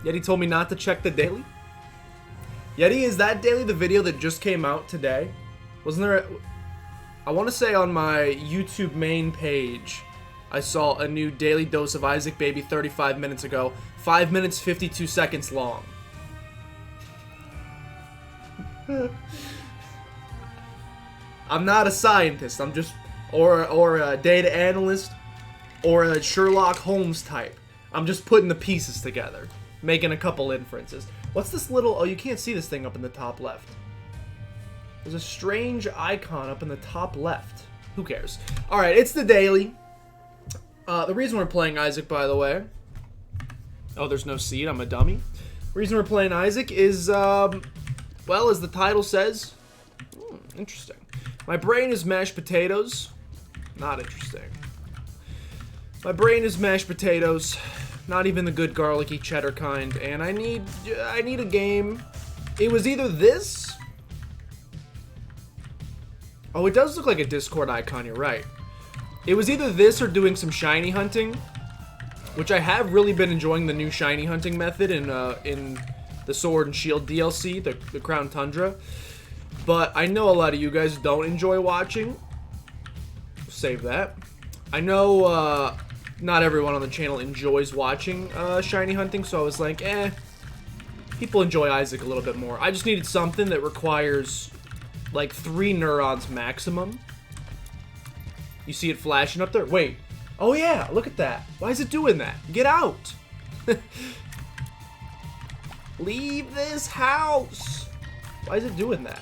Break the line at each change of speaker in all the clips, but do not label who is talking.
Yeti told me not to check the daily. Yeti, is that daily the video that just came out today? Wasn't there I want to say on my YouTube main page, I saw a new daily dose of Isaac Baby 35 minutes ago. 5 minutes, 52 seconds long. I'm not a scientist. I'm just, or a data analyst, or a Sherlock Holmes type. I'm just putting the pieces together, making a couple inferences. What's this little, oh, you can't see this thing up in the top left. There's a strange icon up in the top left. Who cares? Alright, it's the daily. The reason we're playing Isaac, by the way. Oh, there's no seed. I'm a dummy. The reason we're playing Isaac is, well, as the title says. Interesting. My brain is mashed potatoes. Not interesting. My brain is mashed potatoes. Not even the good garlicky cheddar kind. And I need a game. It was either this. Oh, it does look like a Discord icon. You're right. It was either this or doing some shiny hunting, which I have really been enjoying the new shiny hunting method in the Sword and Shield DLC, the Crown Tundra. But I know a lot of you guys don't enjoy watching. Save that. I know not everyone on the channel enjoys watching shiny hunting, so I was like, people enjoy Isaac a little bit more. I just needed something that requires like 3 neurons maximum. You see it flashing up there? Wait. Oh yeah, look at that. Why is it doing that? Get out. Leave this house. Why is it doing that?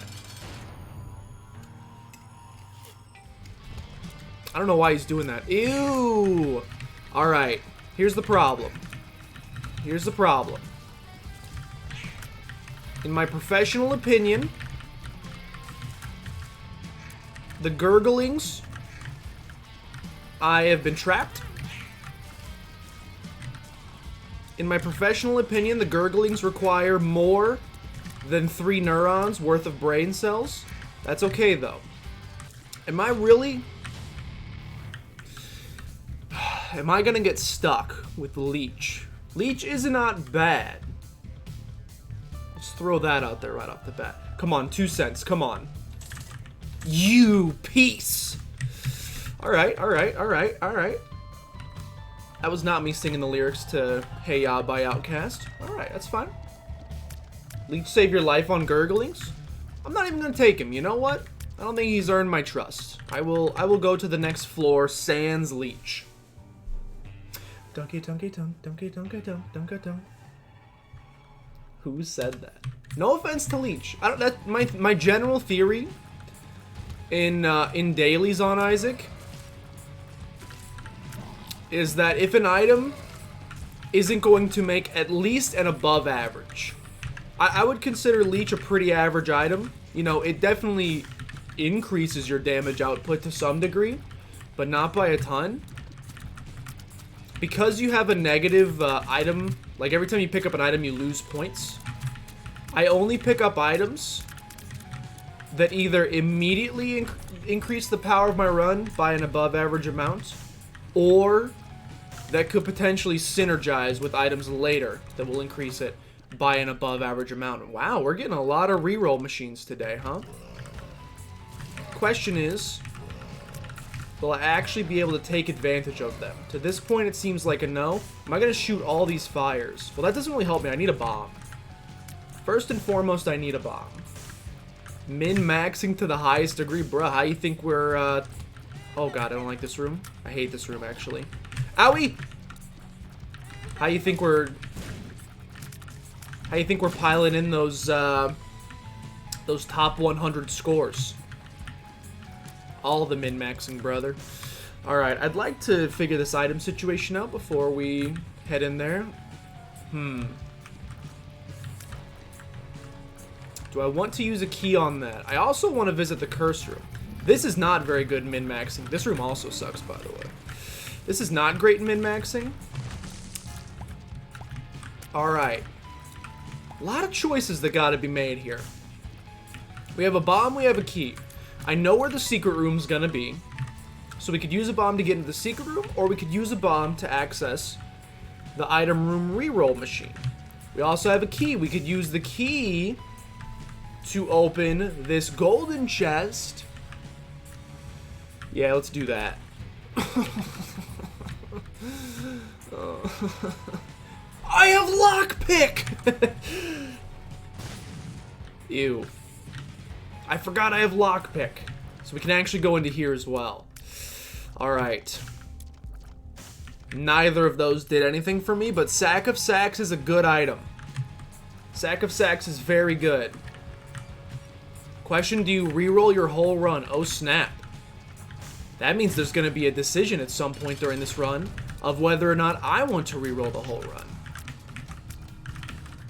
I don't know why he's doing that. Ew. Alright. Here's the problem. Here's the problem. In my professional opinion, the gurglings, I have been trapped. In my professional opinion, the gurglings require more than 3 neurons worth of brain cells. That's okay, though. Am I really... Am I gonna get stuck with Leech? Leech is not bad. Let's throw that out there right off the bat. Come on, 2 cents. Come on. You piece. Alright, alright, alright, alright. That was not me singing the lyrics to Hey Ya by Outkast. Alright, that's fine. Leech save your life on gurglings? I'm not even gonna take him, you know what? I don't think he's earned my trust. I will go to the next floor, sans Leech. Donkey, donkey, dunk, donkey, donkey, dunk, donkey, dunk. Who said that? No offense to Leech. I don't, that my general theory in dailies on Isaac is that if an item isn't going to make at least an above average, I would consider Leech a pretty average item. You know, it definitely increases your damage output to some degree, but not by a ton. Because you have a negative item, like every time you pick up an item you lose points, I only pick up items that either immediately increase the power of my run by an above average amount, or that could potentially synergize with items later that will increase it by an above average amount. Wow, we're getting a lot of reroll machines today, huh? Question is, will I actually be able to take advantage of them? To this point, it seems like a no. Am I going to shoot all these fires? Well, that doesn't really help me. I need a bomb. First and foremost, I need a bomb. Min-maxing to the highest degree. Bruh, how you think we're, Oh god, I don't like this room. I hate this room, actually. Owie! How you think we're piling in those top 100 scores? All the min-maxing, brother. Alright, I'd like to figure this item situation out before we head in there. Do I want to use a key on that? I also want to visit the curse room. This is not very good in min-maxing. This room also sucks, by the way. This is not great in min-maxing. Alright. A lot of choices that gotta be made here. We have a bomb, we have a key. I know where the secret room's gonna be. So we could use a bomb to get into the secret room, or we could use a bomb to access the item room reroll machine. We also have a key. We could use the key to open this golden chest. Yeah, let's do that. I have lockpick! Ew. I forgot I have lockpick. So we can actually go into here as well. Alright. Neither of those did anything for me, but Sack of Sacks is a good item. Sack of Sacks is very good. Question, do you reroll your whole run? Oh snap. That means there's going to be a decision at some point during this run of whether or not I want to reroll the whole run.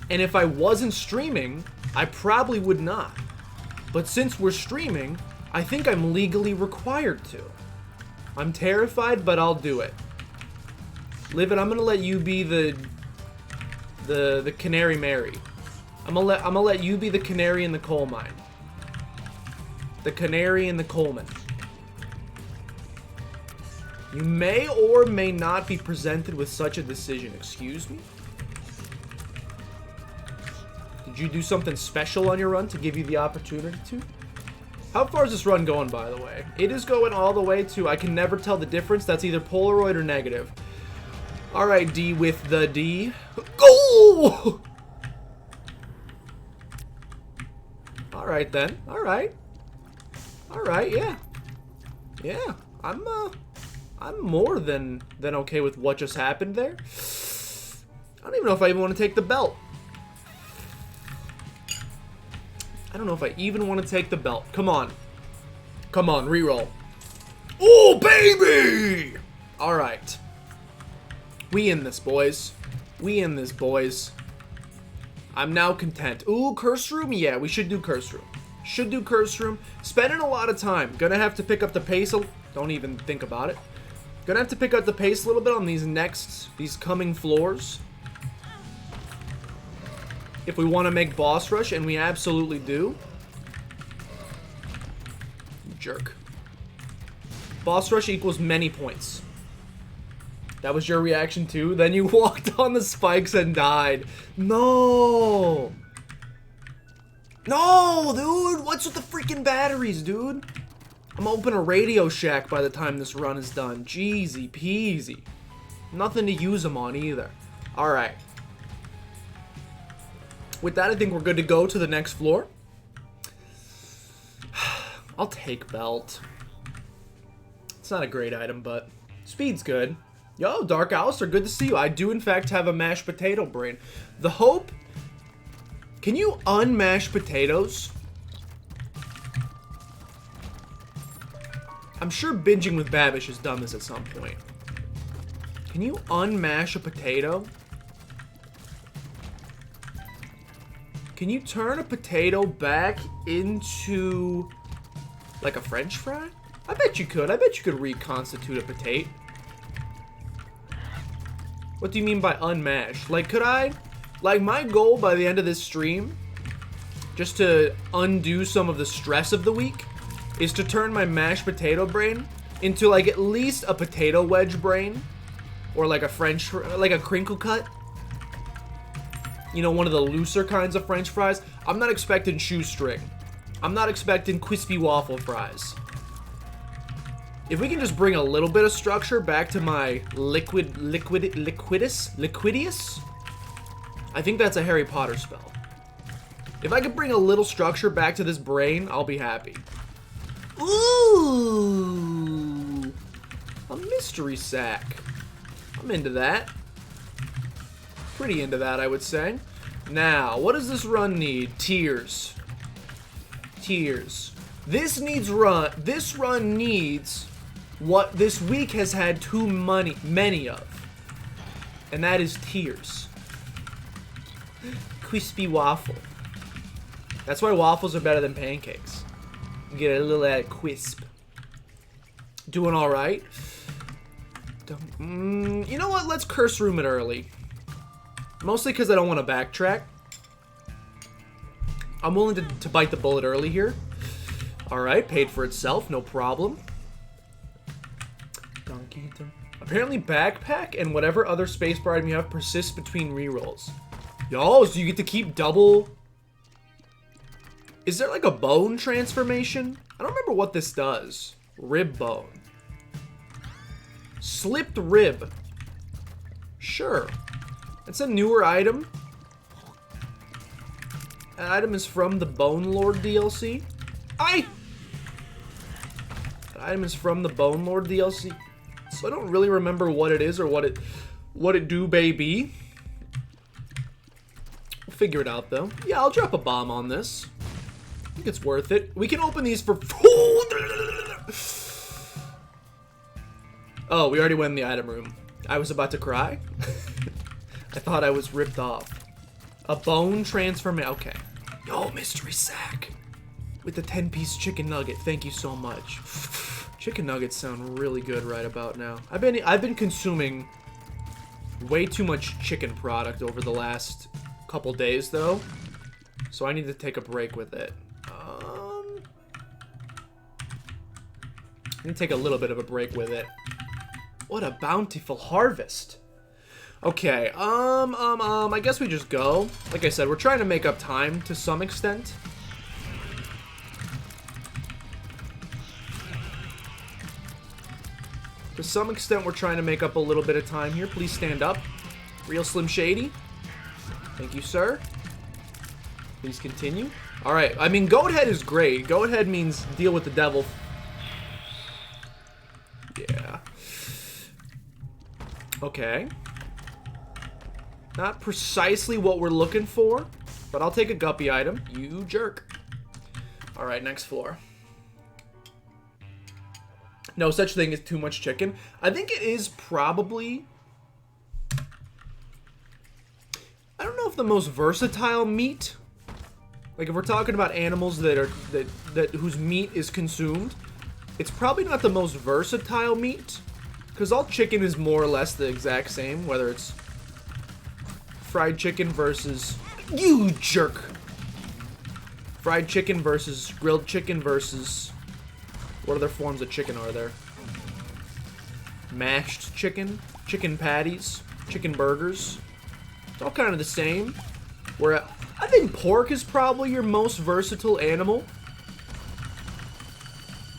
And if I wasn't streaming, I probably would not. But since we're streaming, I think I'm legally required to. I'm terrified, but I'll do it. Liv it, I'm gonna let you be the Canary Mary. I'm gonna let you be the canary in the coal mine. The canary in the coalman. You may or may not be presented with such a decision. Excuse me? Did you do something special on your run to give you the opportunity to? How far is this run going, by the way? It is going all the way to, I can never tell the difference. That's either Polaroid or negative. Alright, D with the D. Go! Alright then. Alright. Alright, yeah. Yeah. I'm more than okay with what just happened there. I don't even know if I even want to take the belt. I don't know if I even want to take the belt. Come on. Come on, reroll. Oh, baby! Alright. We in this, boys. We in this, boys. I'm now content. Ooh, curse room? Yeah, we should do curse room. Should do curse room. Spending a lot of time. Gonna have to pick up the pace. Don't even think about it. Gonna have to pick up the pace a little bit on these coming floors. If we want to make boss rush, and we absolutely do. Jerk. Boss rush equals many points. That was your reaction too? Then you walked on the spikes and died. No! No, dude! What's with the freaking batteries, dude? I'm gonna open a Radio Shack by the time this run is done. Jeezy peasy. Nothing to use them on either. Alright. With that, I think we're good to go to the next floor. I'll take belt. It's not a great item, but speed's good. Yo, Dark Alistair, good to see you. I do, in fact, have a mashed potato brain. The Hope... Can you unmash potatoes? I'm sure Binging with Babish has done this at some point. Can you unmash a potato? Can you turn a potato back into, like, a French fry? I bet you could. I bet you could reconstitute a potato. What do you mean by unmash? Like, could I... Like, my goal by the end of this stream, just to undo some of the stress of the week, is to turn my mashed potato brain into, like, at least a potato wedge brain. Or, like, like a crinkle cut. You know, one of the looser kinds of French fries. I'm not expecting shoestring. I'm not expecting crispy waffle fries. If we can just bring a little bit of structure back to my liquidius, I think that's a Harry Potter spell. If I could bring a little structure back to this brain, I'll be happy. Ooh, a mystery sack. I'm into that. Pretty into that, I would say. Now, what does this run need? Tears. Tears. This run needs what this week has had too many of. And that is tears. Crispy waffle. That's why waffles are better than pancakes. You get a little added crisp. Doing alright. You know what? Let's curse room it early. Mostly because I don't want to backtrack. I'm willing to bite the bullet early here. Alright, paid for itself, no problem. Apparently backpack and whatever other spacebar item you have persists between rerolls. Yo, so you get to keep double... Is there like a bone transformation? I don't remember what this does. Rib bone. Slipped rib. Sure. It's a newer item. That item is from the Bone Lord DLC. That item is from the Bone Lord DLC. So I don't really remember what it is or what it do, baby. We'll figure it out though. Yeah, I'll drop a bomb on this. I think it's worth it. We can open these for... Oh, we already went in the item room. I was about to cry. I thought I was ripped off. A bone transformation. Okay. Yo, mystery sack. With the 10-piece chicken nugget. Thank you so much. Chicken nuggets sound really good right about now. I've been consuming way too much chicken product over the last couple days though. So I need to take a break with it. I'm gonna take a little bit of a break with it. What a bountiful harvest. Okay, I guess we just go. Like I said, we're trying to make up time to some extent. To some extent, we're trying to make up a little bit of time here. Please stand up. Real Slim Shady. Thank you, sir. Please continue. Alright, I mean, Goat Head is great. Goat Head means deal with the devil. Yeah. Okay. Not precisely what we're looking for, but I'll take a guppy item. You jerk. Alright, next floor. No such thing as too much chicken. I think it is probably... I don't know if the most versatile meat. Like if we're talking about animals that are whose meat is consumed, it's probably not the most versatile meat. Because all chicken is more or less the exact same, whether it's fried chicken versus... You jerk! Fried chicken versus grilled chicken versus... What other forms of chicken are there? Mashed chicken, chicken patties, chicken burgers. It's all kind of the same. Where I think pork is probably your most versatile animal.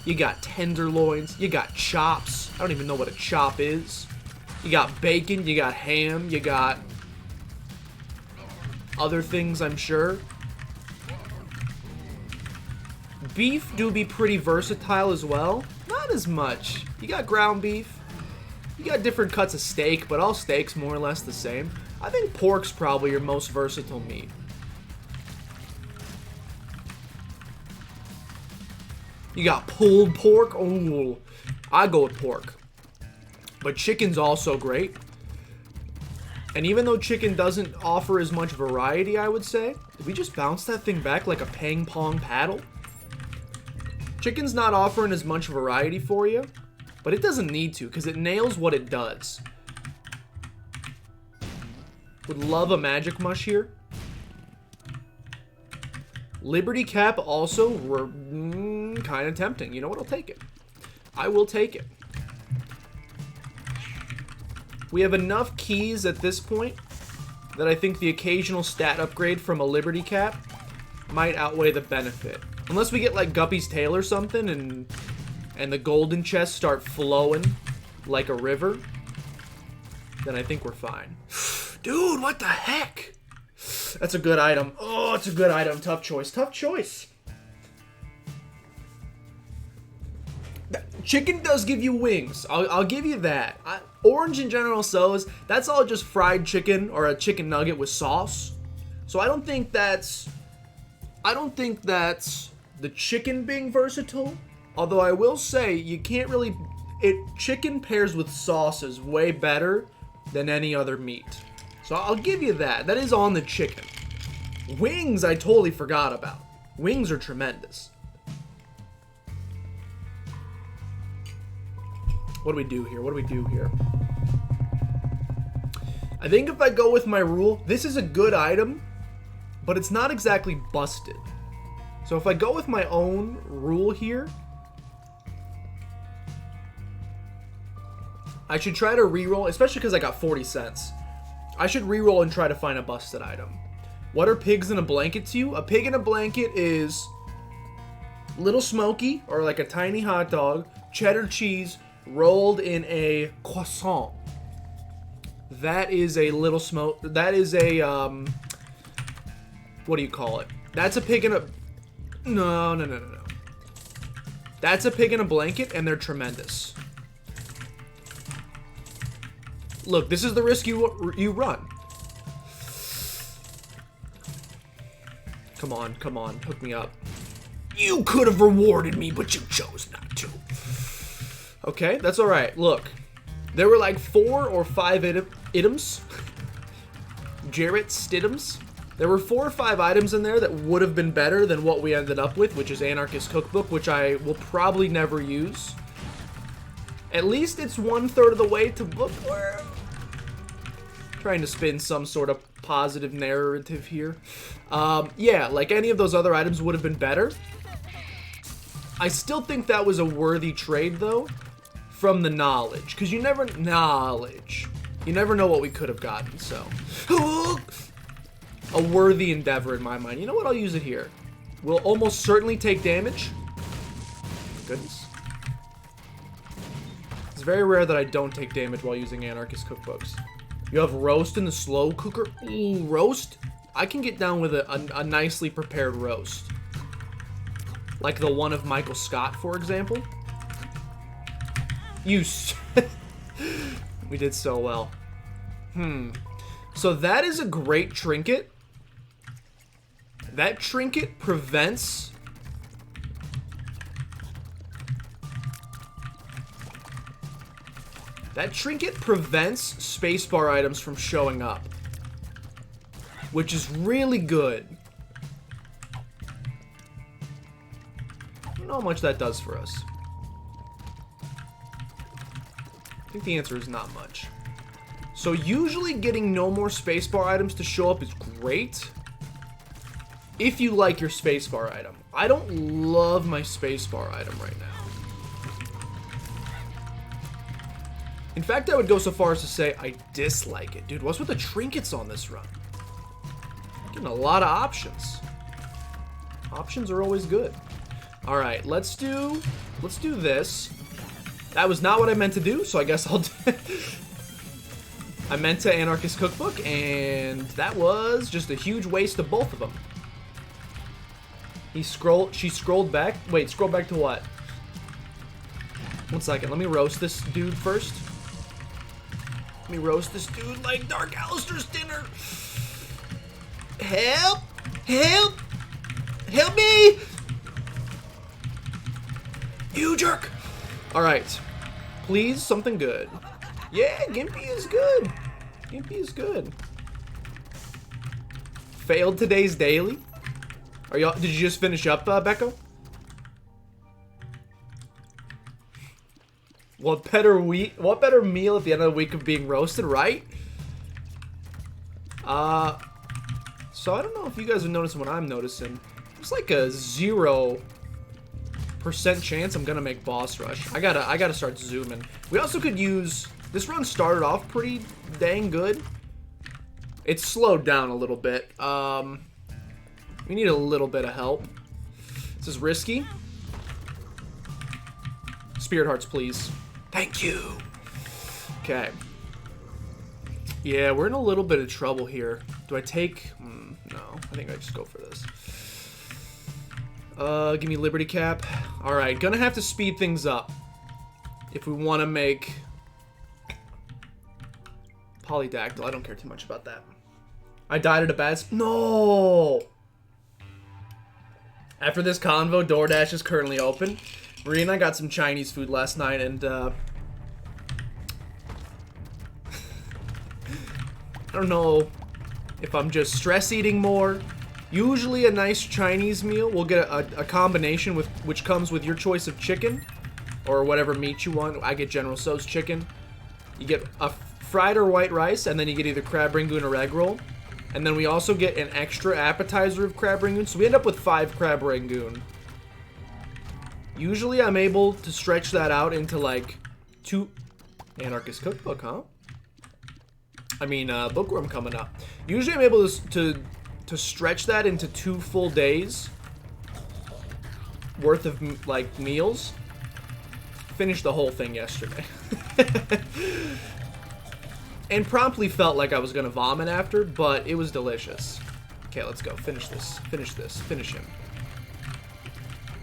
You got tenderloins, you got chops. I don't even know what a chop is. You got bacon, you got ham, you got other things, I'm sure. Beef do be pretty versatile as well. Not as much. You got ground beef. You got different cuts of steak, but all steak's more or less the same. I think pork's probably your most versatile meat. You got pulled pork. Oh, I go with pork. But chicken's also great. And even though chicken doesn't offer as much variety, I would say, did we just bounce that thing back like a ping pong paddle? Chicken's not offering as much variety for you, but it doesn't need to because it nails what it does. Would love a magic mush here. Liberty Cap also kind of tempting. You know what? I'll take it. I will take it. We have enough keys at this point that I think the occasional stat upgrade from a Liberty Cap might outweigh the benefit. Unless we get like Guppy's Tail or something and the golden chests start flowing like a river, then I think we're fine. Dude, what the heck? That's a good item. Oh, it's a good item. Tough choice. Tough choice. Chicken does give you wings. I'll give you that. Orange in General Tso's, that's all just fried chicken or a chicken nugget with sauce. So I don't think that's the chicken being versatile. Although I will say you can't really chicken pairs with sauces way better than any other meat. So I'll give you that. That is on the chicken. Wings I totally forgot about. Wings are tremendous. What do we do here? What do we do here? I think if I go with my rule, this is a good item, but it's not exactly busted. So if I go with my own rule here, I should try to reroll, especially because I got 40 cents. I should reroll and try to find a busted item. What are pigs in a blanket to you? A pig in a blanket is little smoky, or like a tiny hot dog, cheddar cheese rolled in a croissant. That is a little smoke. That is a what do you call it? That's a pig in a. No. That's a pig in a blanket, and they're tremendous. Look, this is the risk you run. Come on, hook me up. You could have rewarded me, but you chose not to. Okay, that's all right. Look, there were like 4 or 5 items. Jarrett Stidhams. There were 4 or 5 items in there that would have been better than what we ended up with, which is Anarchist Cookbook, which I will probably never use. At least it's 1/3 of the way to bookworm. Trying to spin some sort of positive narrative here. Yeah, like any of those other items would have been better. I still think that was a worthy trade, though, from the knowledge. Because you never know what we could have gotten, so. A worthy endeavor in my mind. You know what? I'll use it here. We'll almost certainly take damage. Goodness. It's very rare that I don't take damage while using Anarchist Cookbooks. You have roast in the slow cooker. Ooh, roast? I can get down with a nicely prepared roast. Like the one of Michael Scott, for example. We did so well. So that is a great trinket. That trinket prevents... That trinket prevents spacebar items from showing up. Which is really good. I don't know how much that does for us. I think the answer is not much. So usually getting no more spacebar items to show up is great. If you like your spacebar item. I don't love my spacebar item right now. In fact, I would go so far as to say I dislike it. Dude, what's with the trinkets on this run? Getting a lot of options. Options are always good. All right, let's do this. That was not what I meant to do, so I guess I'll do I meant to Anarchist Cookbook, and that was just a huge waste of both of them. She scrolled back. Wait, scroll back to what? 1 second, let me roast this dude first. Let me roast this dude like Dark Alistair's dinner. Help! Help! Help me! You jerk! Alright. Please, something good. Yeah, Gimpy is good. Gimpy is good. Failed today's daily? Are y'all? Did you just finish up, Becco? What better meal at the end of the week of being roasted, right? So I don't know if you guys are noticing what I'm noticing. There's like a 0% chance I'm gonna make boss rush. I gotta start zooming. We also could use. This run started off pretty dang good. It's slowed down a little bit. We need a little bit of help. This is risky. Spirit hearts, please. Thank you. Okay. Yeah, we're in a little bit of trouble here. Do I take... no, I think I just go for this. Give me Liberty Cap. Alright, gonna have to speed things up. If we want to make... Polydactyl, I don't care too much about that. I died at a bad... No! After this convo, DoorDash is currently open. Marie and I got some Chinese food last night, and, I don't know if I'm just stress eating more. Usually a nice Chinese meal will get a combination with which comes with your choice of chicken or whatever meat you want. I get General Tso's chicken. You get a fried or white rice, and then you get either crab rangoon or egg roll. And then we also get an extra appetizer of crab rangoon, so we end up with 5 crab rangoon. Usually I'm able to stretch that out into like 2... Anarchist Cookbook, huh? bookworm coming up. Usually I'm able to stretch that into 2 full days worth of, like, meals. Finished the whole thing yesterday. And promptly felt like I was gonna vomit after, but it was delicious. Okay, let's go. Finish this. Finish this. Finish him.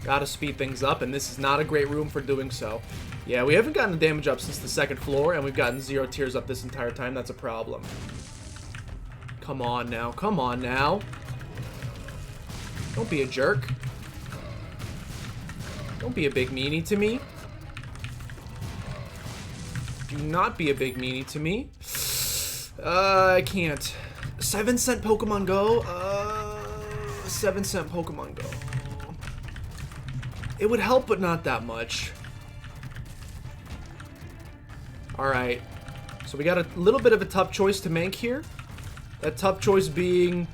Gotta speed things up, and this is not a great room for doing so. Yeah, we haven't gotten the damage up since the 2nd floor, and we've gotten 0 tears up this entire time. That's a problem. Come on now. Come on now. Don't be a jerk. Don't be a big meanie to me. Do not be a big meanie to me. I can't. 7-cent Pokemon Go? 7-cent Pokemon Go. It would help, but not that much. Alright. So we got a little bit of a tough choice to make here. That tough choice being...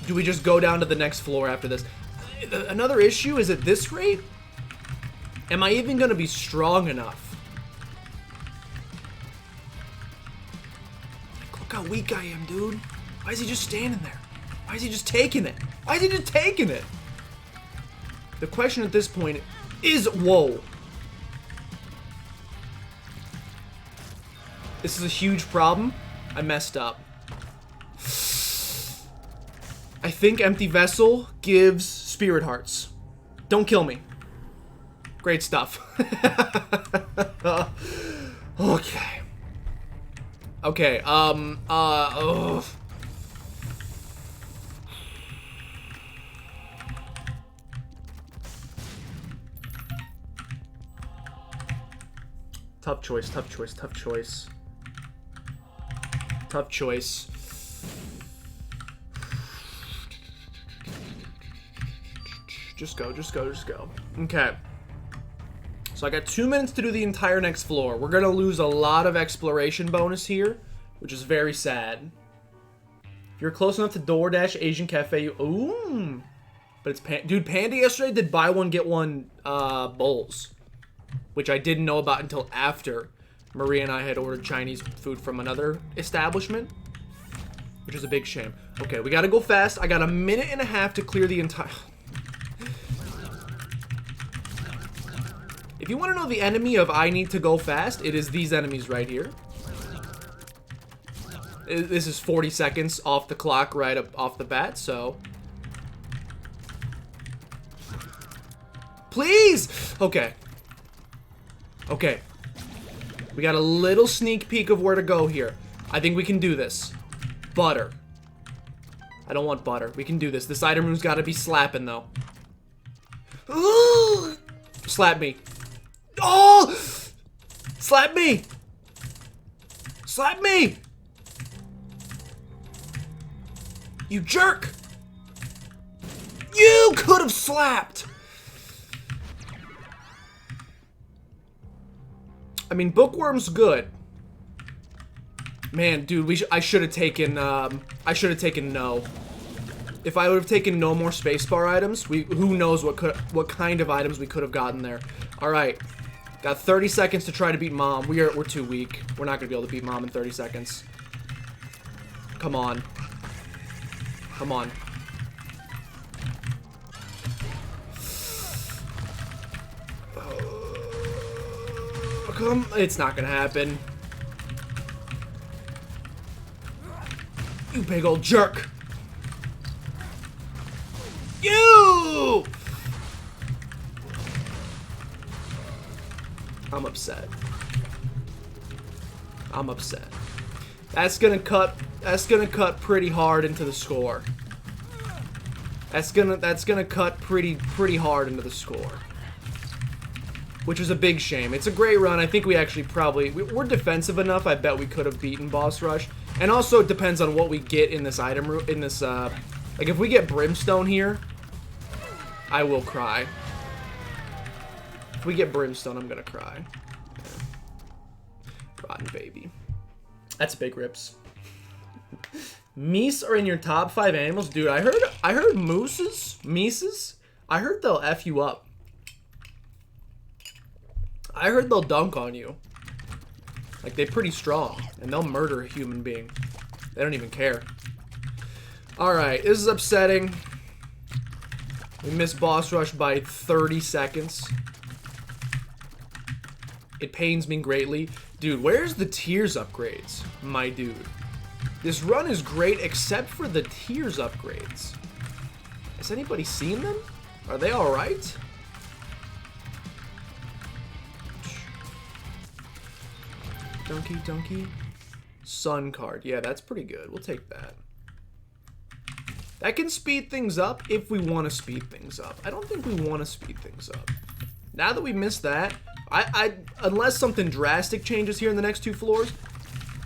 do we just go down to the next floor after this? Another issue is at this rate, am I even going to be strong enough? Look how weak I am, dude. Why is he just standing there? Why is he just taking it? Why is he just taking it? The question at this point is, whoa. This is a huge problem. I messed up. I think Empty Vessel gives Spirit Hearts. Don't kill me. Great stuff. Okay. Okay, ugh. Tough choice, tough choice, tough choice. Tough choice. Just go, just go, just go. Okay. So I got 2 minutes to do the entire next floor. We're gonna lose a lot of exploration bonus here, which is very sad. If you're close enough to DoorDash Asian Cafe, ooh. But it's dude, Panda yesterday did buy one get one bowls, which I didn't know about until after Maria and I had ordered Chinese food from another establishment, which is a big shame. Okay, we gotta go fast. I got 1.5 minutes to clear the entire... If you want to know the enemy of I need to go fast, it is these enemies right here. This is 40 seconds off the clock right up off the bat, so... Please! Okay. Okay. We got a little sneak peek of where to go here. I think we can do this. Butter. I don't want butter. We can do this. This item room's got to be slapping, though. Ooh! Slap me. Oh! Slap me! Slap me! You jerk! You could have slapped! I mean, Bookworm's good. Man, dude, I should have taken no. If I would have taken no more spacebar items, who knows what kind of items we could have gotten there. All right. Got 30 seconds to try to beat Mom. We're too weak. We're not going to be able to beat Mom in 30 seconds. Come on. Come on. It's not going to happen. You big old jerk. You! I'm upset. I'm upset. That's gonna cut pretty hard into the score. That's gonna cut pretty hard into the score. Which is a big shame. It's a great run. I think we actually we're defensive enough. I bet we could have beaten Boss Rush. And also it depends on what we get in this item room, in this like if we get Brimstone here, I will cry. If we get Brimstone, I'm gonna cry. Okay. Rotten baby. That's big rips. Meese are in your top 5 animals? Dude, I heard Meeses, I heard they'll F you up. I heard they'll dunk on you. Like, they're pretty strong, and they'll murder a human being. They don't even care. Alright, this is upsetting. We missed boss rush by 30 seconds. It pains me greatly. Dude, where's the tears upgrades, my dude? This run is great except for the tears upgrades. Has anybody seen them? Are they alright? Donkey. Sun card. Yeah, that's pretty good. We'll take that. That can speed things up if we want to speed things up. I don't think we want to speed things up. Now that we missed that, unless something drastic changes here in the next 2 floors,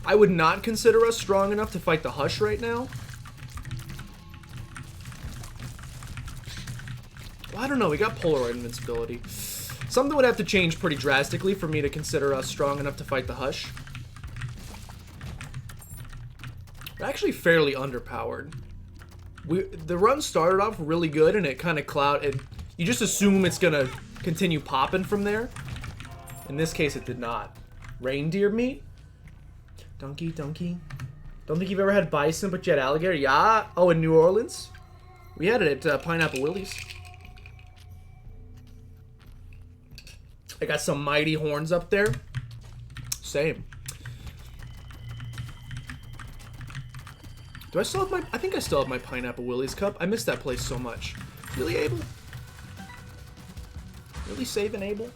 I would not consider us strong enough to fight the Hush right now. Well, I don't know. We got Polaroid invincibility. Something would have to change pretty drastically for me to consider us strong enough to fight the Hush. We're actually fairly underpowered. The run started off really good, and it kind of clouded. You just assume it's gonna continue popping from there. In this case, it did not. Reindeer meat? Donkey. Don't think you've ever had bison, but you had alligator? Yeah. Oh, in New Orleans? We had it at Pineapple Willie's. I got some mighty horns up there. Same. Do I still have my... I think I still have my Pineapple Willie's cup. I miss that place so much. Really, Abel? Really saving Abel?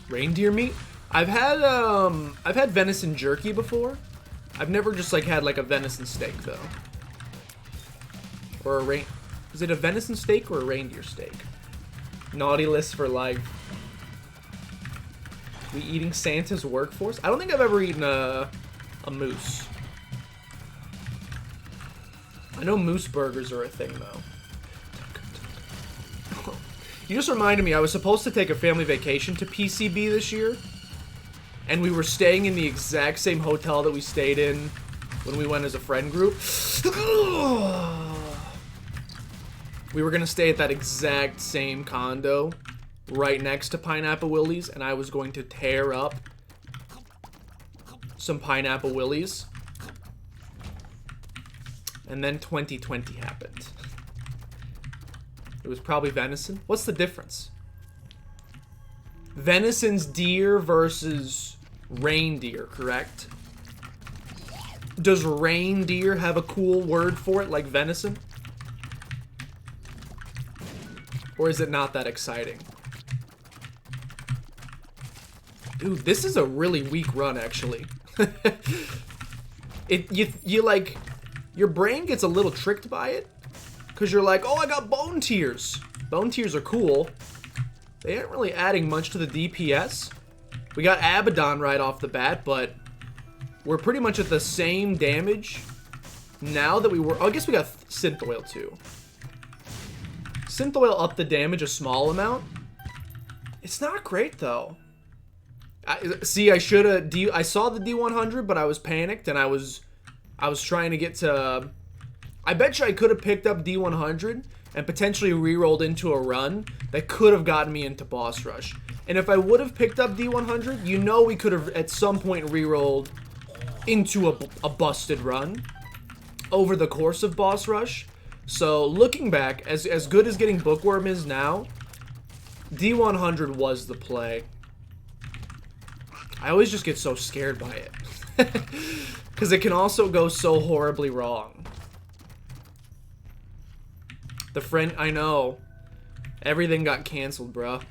Reindeer meat? I've had venison jerky before. I've never just, like, had, like, a venison steak, though. Or a Is it a venison steak or a reindeer steak? Naughty list for life. We eating Santa's workforce? I don't think I've ever eaten a moose. I know moose burgers are a thing, though. You just reminded me, I was supposed to take a family vacation to PCB this year. And we were staying in the exact same hotel that we stayed in when we went as a friend group. We were going to stay at that exact same condo right next to Pineapple Willie's, and I was going to tear up some Pineapple Willie's. And then 2020 happened. It was probably venison. What's the difference? Venison's deer versus reindeer, correct? Does reindeer have a cool word for it like venison? Or is it not that exciting? Dude, this is a really weak run, actually. You like, your brain gets a little tricked by it. Because you're like, oh, I got bone tears. Bone tears are cool. They aren't really adding much to the DPS. We got Abaddon right off the bat, but we're pretty much at the same damage now that we were... Oh, I guess we got Synth Oil, too. Synth Oil upped the damage a small amount. It's not great, though. I should have... I saw the D100, but I was panicked, and I was trying to get to... I bet you I could have picked up D100 and potentially re-rolled into a run that could have gotten me into boss rush. And if I would have picked up D100, you know we could have at some point re-rolled into a busted run over the course of boss rush. So looking back, as good as getting Bookworm is now, D100 was the play. I always just get so scared by it. Because it can also go so horribly wrong. The friend, I know. Everything got canceled, bruh.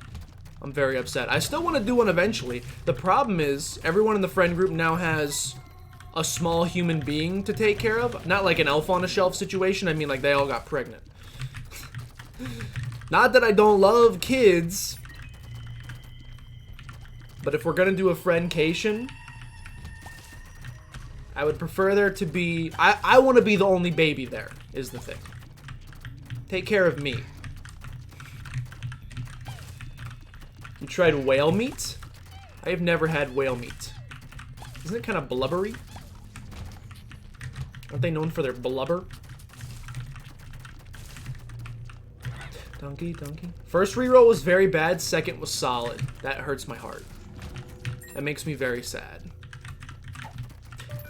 I'm very upset. I still want to do one eventually. The problem is, everyone in the friend group now has a small human being to take care of. Not like an elf on a shelf situation. I mean, like, they all got pregnant. Not that I don't love kids. But if we're gonna do a friendcation, I would prefer there to be... I want to be the only baby there, is the thing. Take care of me. You tried whale meat? I have never had whale meat. Isn't it kind of blubbery? Aren't they known for their blubber? Donkey. First reroll was very bad, second was solid. That hurts my heart. That makes me very sad.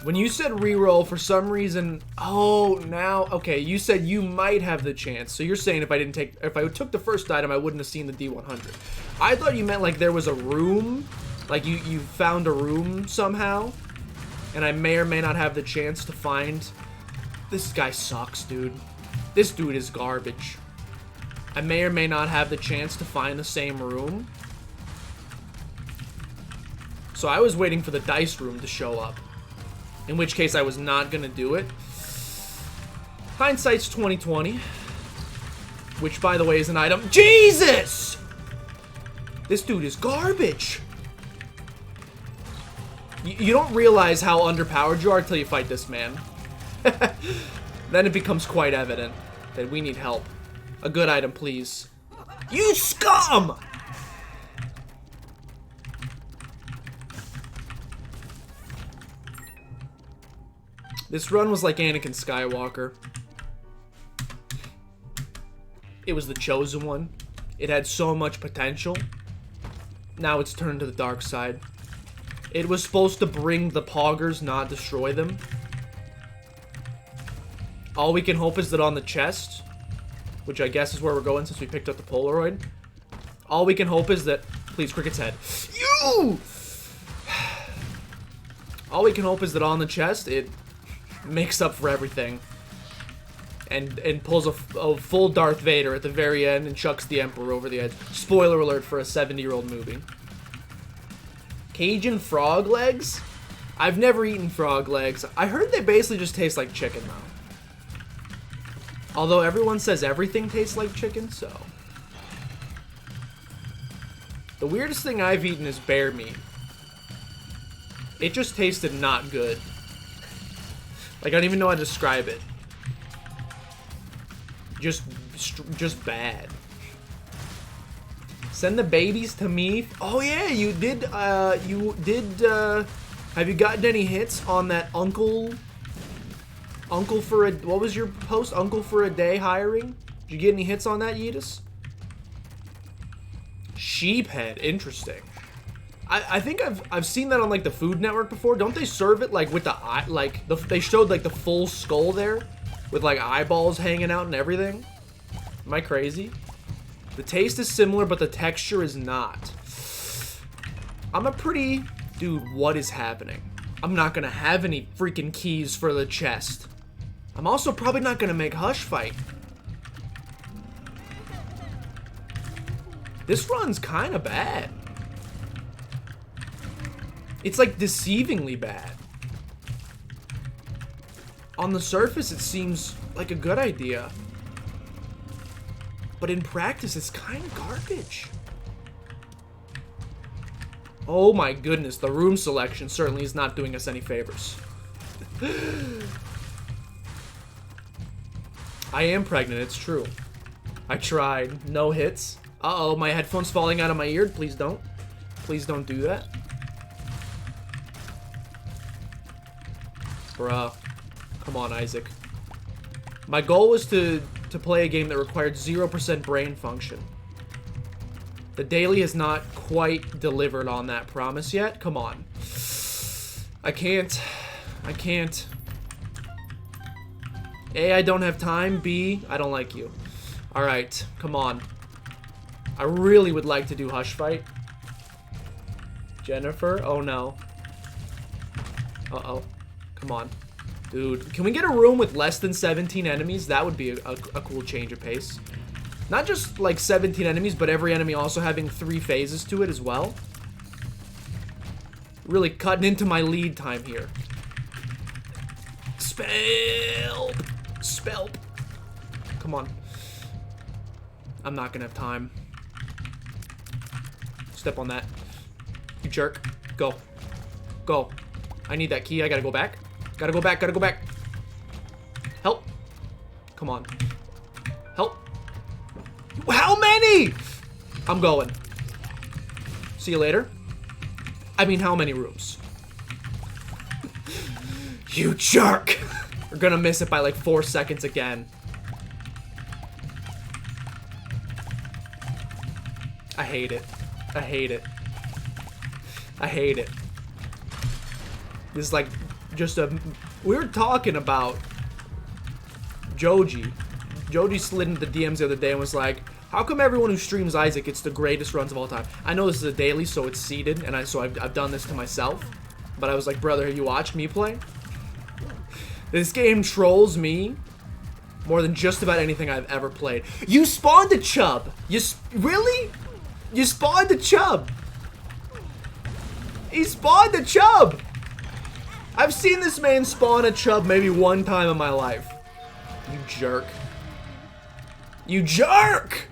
When you said reroll, for some reason, oh, now, okay, you said you might have the chance. So you're saying if I took the first item, I wouldn't have seen the D100. I thought you meant like there was a room, like you found a room somehow, and I may or may not have the chance to find. This guy sucks, dude. This dude is garbage. I may or may not have the chance to find the same room. So I was waiting for the dice room to show up. In which case I was not gonna do it. Hindsight's 20/20. Which, by the way, is an item. Jesus! This dude is garbage. You don't realize how underpowered you are until you fight this man. Then it becomes quite evident that we need help. A good item, please. You scum! This run was like Anakin Skywalker. It was the chosen one. It had so much potential. Now it's turned to the dark side. It was supposed to bring the poggers, not destroy them. All we can hope is that on the chest, which I guess is where we're going since we picked up the Polaroid, all we can hope is that... Please, Cricket's head. You! All we can hope is that on the chest, it makes up for everything. And pulls a full Darth Vader at the very end and chucks the Emperor over the edge. Spoiler alert for a 70-year-old movie. Cajun frog legs? I've never eaten frog legs. I heard they basically just taste like chicken, though. Although everyone says everything tastes like chicken, so... The weirdest thing I've eaten is bear meat. It just tasted not good. Like, I don't even know how to describe it. Just bad. Send the babies to me. Oh yeah, you did, have you gotten any hits on that uncle for a, what was your post? Uncle for a day hiring? Did you get any hits on that, Yeetus? Sheephead, interesting. I think I've seen that on like the Food Network before. Don't they serve it like with the eye, like they showed like the full skull there with like eyeballs hanging out and everything? Am I crazy? The taste is similar, but the texture is not. I'm a pretty... Dude, what is happening? I'm not gonna have any freaking keys for the chest. I'm also probably not gonna make Hush Fight. This run's kinda bad. It's like deceivingly bad. On the surface, it seems like a good idea. But in practice, it's kind of garbage. Oh my goodness, the room selection certainly is not doing us any favors. I am pregnant, it's true. I tried. No hits. Uh-oh, my headphone's falling out of my ear. Please don't. Please don't do that. Bruh. Come on, Isaac. My goal was to play a game that required 0% brain function. The daily has not quite delivered on that promise yet. Come on. I can't. I can't. A, I don't have time. B, I don't like you. Alright, come on. I really would like to do Hush Fight. Jennifer? Oh no. Uh-oh. Come on. Dude, can we get a room with less than 17 enemies? That would be a cool change of pace. Not just like 17 enemies, but every enemy also having 3 phases to it as well. Really cutting into my lead time here. Spelp! Spelp! Come on. I'm not gonna have time. Step on that. You jerk. Go. Go. I need that key. I gotta go back. Gotta go back. Gotta go back. Help. Come on. Help. How many? I'm going. See you later. I mean, how many rooms? You jerk. We're gonna miss it by like 4 seconds again. I hate it. I hate it. I hate it. This is like just a... We were talking about Joji. Joji slid into the DMs the other day and was like, how come everyone who streams Isaac gets the greatest runs of all time? I know this is a daily, so it's seeded, and I've done this to myself. But I was like, brother, have you watched me play? This game trolls me more than just about anything I've ever played. You spawned a chub! Really? You spawned a chub! He spawned a chub! I've seen this man spawn a chub maybe one time in my life. You jerk. You jerk!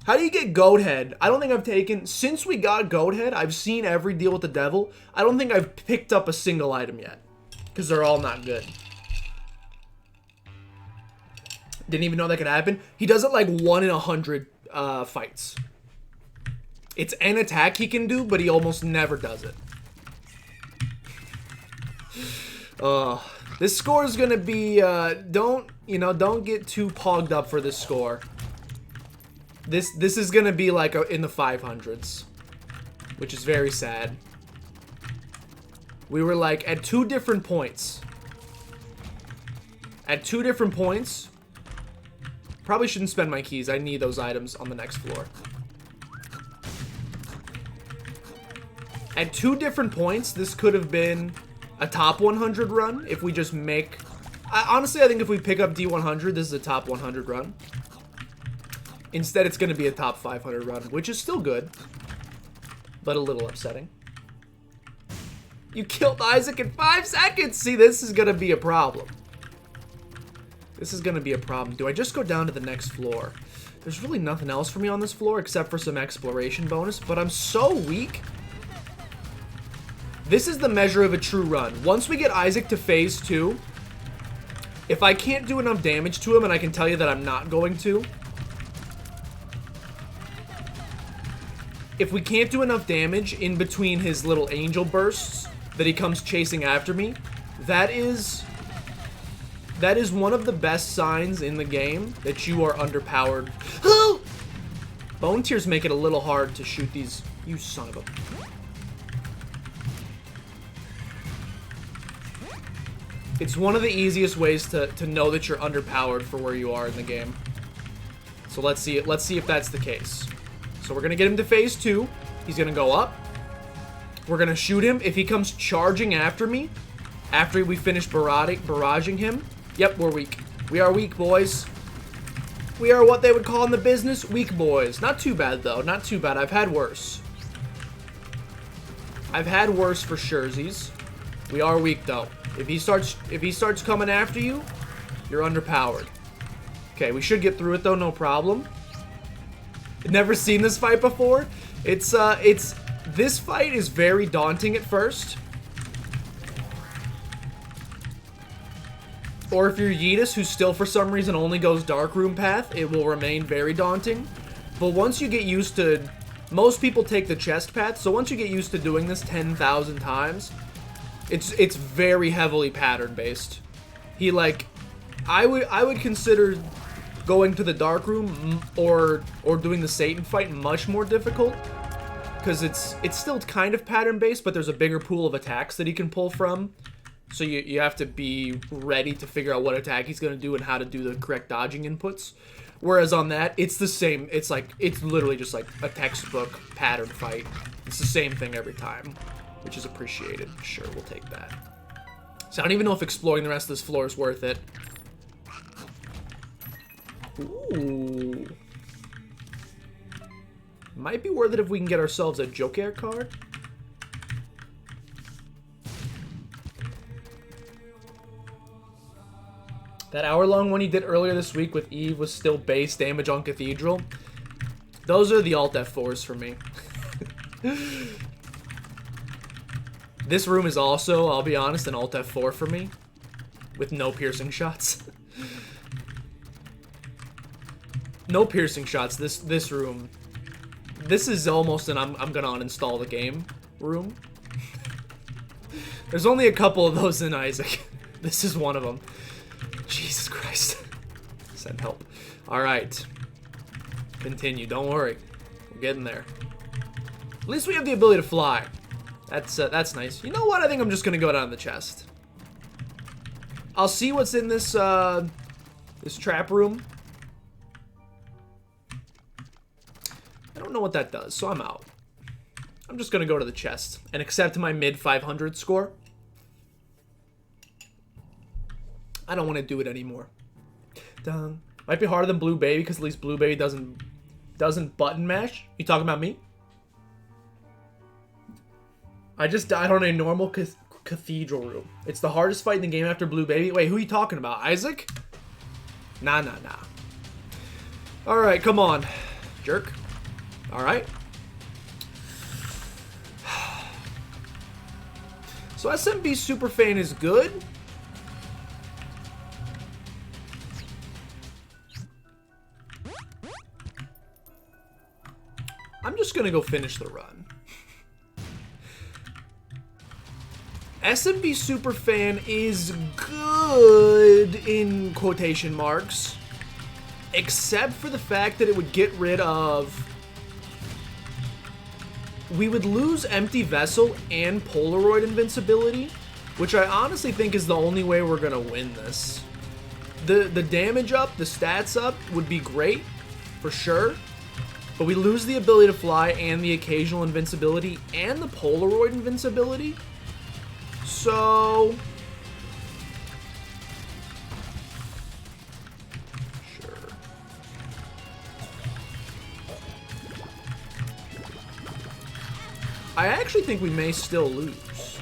How do you get Goathead? I don't think I've taken... Since we got Goathead, I've seen every deal with the devil. I don't think I've picked up a single item yet. Because they're all not good. Didn't even know that could happen. He does it like 1 in 100 fights. It's an attack he can do, but he almost never does it. This score is gonna be, don't get too pogged up for this score. This is gonna be like in the 500s, which is very sad. We were like at 2 different points. At 2 different points. Probably shouldn't spend my keys. I need those items on the next floor. At 2 different points, this could have been a top 100 run if we just make... honestly, I think if we pick up D100, this is a top 100 run. Instead, it's going to be a top 500 run, which is still good, but a little upsetting. You killed Isaac in 5 seconds! See, this is going to be a problem. This is going to be a problem. Do I just go down to the next floor? There's really nothing else for me on this floor except for some exploration bonus, but I'm so weak. This is the measure of a true run. Once we get Isaac to phase 2, if I can't do enough damage to him, and I can tell you that I'm not going to, if we can't do enough damage in between his little angel bursts that he comes chasing after me, that is one of the best signs in the game that you are underpowered. Bone tears make it a little hard to shoot these. You son of a... It's one of the easiest ways to know that you're underpowered for where you are in the game. So let's see it. Let's see if that's the case. So we're gonna get him to phase 2. He's gonna go up. We're gonna shoot him. If he comes charging after me, after we finish barraging him, yep, we're weak. We are weak, boys. We are what they would call in the business weak boys. Not too bad though. Not too bad. I've had worse. I've had worse for surezies. We are weak though. If he starts coming after you, you're underpowered. Okay, we should get through it though, no problem. Never seen this fight before. This fight is very daunting at first. Or if you're Yeetus, who still for some reason only goes dark room path, it will remain very daunting. But once you get used to, most people take the chest path, so once you get used to doing this 10,000 times, it's very heavily pattern based. I would consider going to the dark room or doing the Satan fight much more difficult, because it's still kind of pattern based, but there's a bigger pool of attacks that he can pull from. So you have to be ready to figure out what attack he's going to do and how to do the correct dodging inputs. Whereas on that, it's the same. It's literally just like a textbook pattern fight. It's the same thing every time, which is appreciated. Sure, we'll take that. So I don't even know if exploring the rest of this floor is worth it. Ooh. Might be worth it if we can get ourselves a Joker card. That hour-long one he did earlier this week with Eve was still base damage on Cathedral. Those are the Alt F4s for me. This room is also, I'll be honest, an Alt F4 for me. With no piercing shots. No piercing shots. This room. This is almost an I'm gonna uninstall the game room. There's only a couple of those in Isaac. This is one of them. Jesus Christ. Send help. Alright. Continue. Don't worry. We're getting there. At least we have the ability to fly. That's nice. You know what? I think I'm just gonna go down the chest. I'll see what's in this this trap room. I don't know what that does, so I'm out. I'm just gonna go to the chest and accept my mid 500 score. I don't want to do it anymore. Dun. Might be harder than Blue Baby because at least Blue Baby doesn't button mash. You talking about me? I just died on a normal cathedral room. It's the hardest fight in the game after Blue Baby. Wait, who are you talking about? Isaac? Nah. Alright, come on. Jerk. Alright. So SMB Superfan is good. I'm just gonna go finish the run. SMB Superfan is good in quotation marks, except for the fact that it would get rid of... We would lose Empty Vessel and Polaroid invincibility, which I honestly think is the only way we're gonna win this. The damage up, the stats up would be great, for sure. But we lose the ability to fly and the occasional invincibility and the Polaroid invincibility. So... Sure. I actually think we may still lose.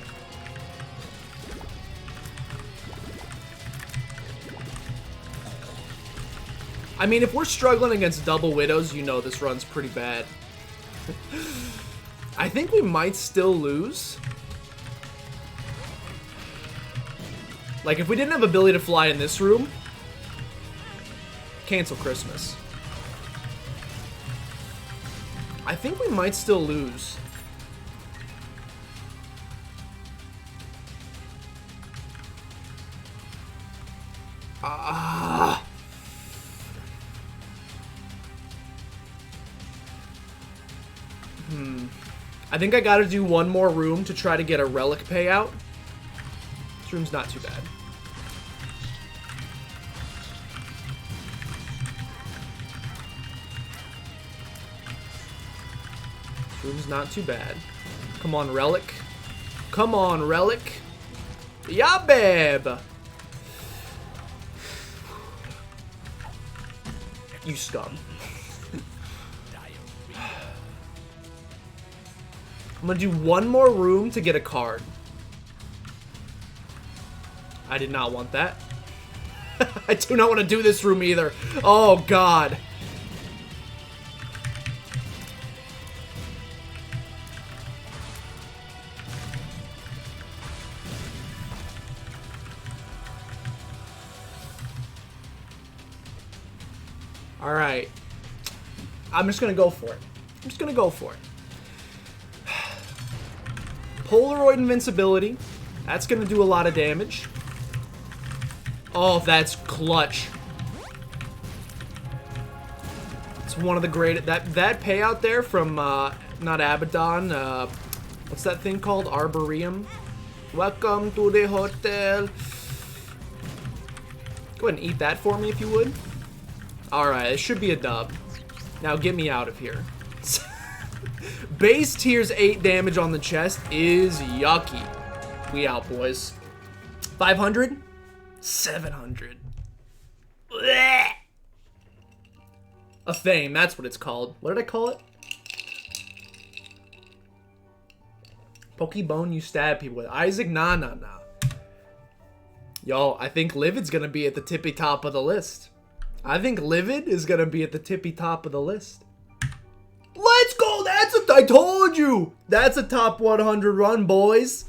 I mean, if we're struggling against double widows, you know this run's pretty bad. I think we might still lose. Like, if we didn't have ability to fly in this room, cancel Christmas. I think we might still lose. I think I gotta do one more room to try to get a relic payout. This room's not too bad. This room's not too bad. Come on, relic. Come on, relic. Yeah, babe. You scum. I'm gonna do one more room to get a card. I did not want that. I do not want to do this room either. Oh, God. All right. I'm just gonna go for it. I'm just gonna go for it. Polaroid invincibility. That's going to do a lot of damage. Oh, that's clutch. It's one of the great... That payout there from, not Abaddon, what's that thing called? Arboreum. Welcome to the hotel. Go ahead and eat that for me if you would. Alright, it should be a dub. Now get me out of here. Base tiers 8 damage on the chest is yucky. We out, boys. 500? 700. Blech. A fame, that's what it's called. What did I call it? Pokebone you stab people with. Isaac, nah. Yo, I think Livid's gonna be at the tippy top of the list. I think Livid is gonna be at the tippy top of the list. Let's go! I told you! That's a top 100 run, boys.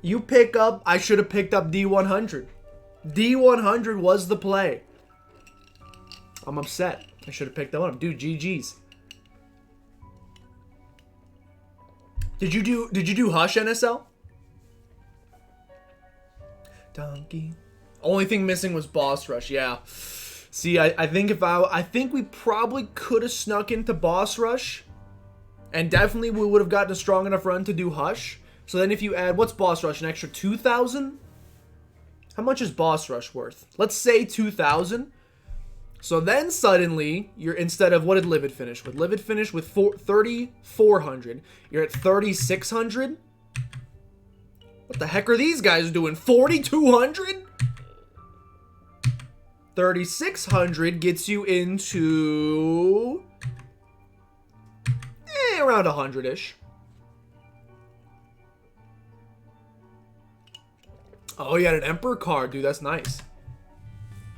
You pick up... I should have picked up D100. D100 was the play. I'm upset. I should have picked that one up. Dude, GG's. Did you do Hush, NSL? Donkey. Only thing missing was Boss Rush, yeah. See, I think we probably could have snuck into Boss Rush. And definitely we would have gotten a strong enough run to do Hush. So then if you add, what's Boss Rush, an extra 2,000? How much is Boss Rush worth? Let's say 2,000. So then suddenly, you're, instead of, what did Livid finish with? Livid finished with 3,400. You're at 3,600? What the heck are these guys doing? 4,200? 3,600 gets you into... around 100-ish. Oh, you had an Emperor card, dude. That's nice.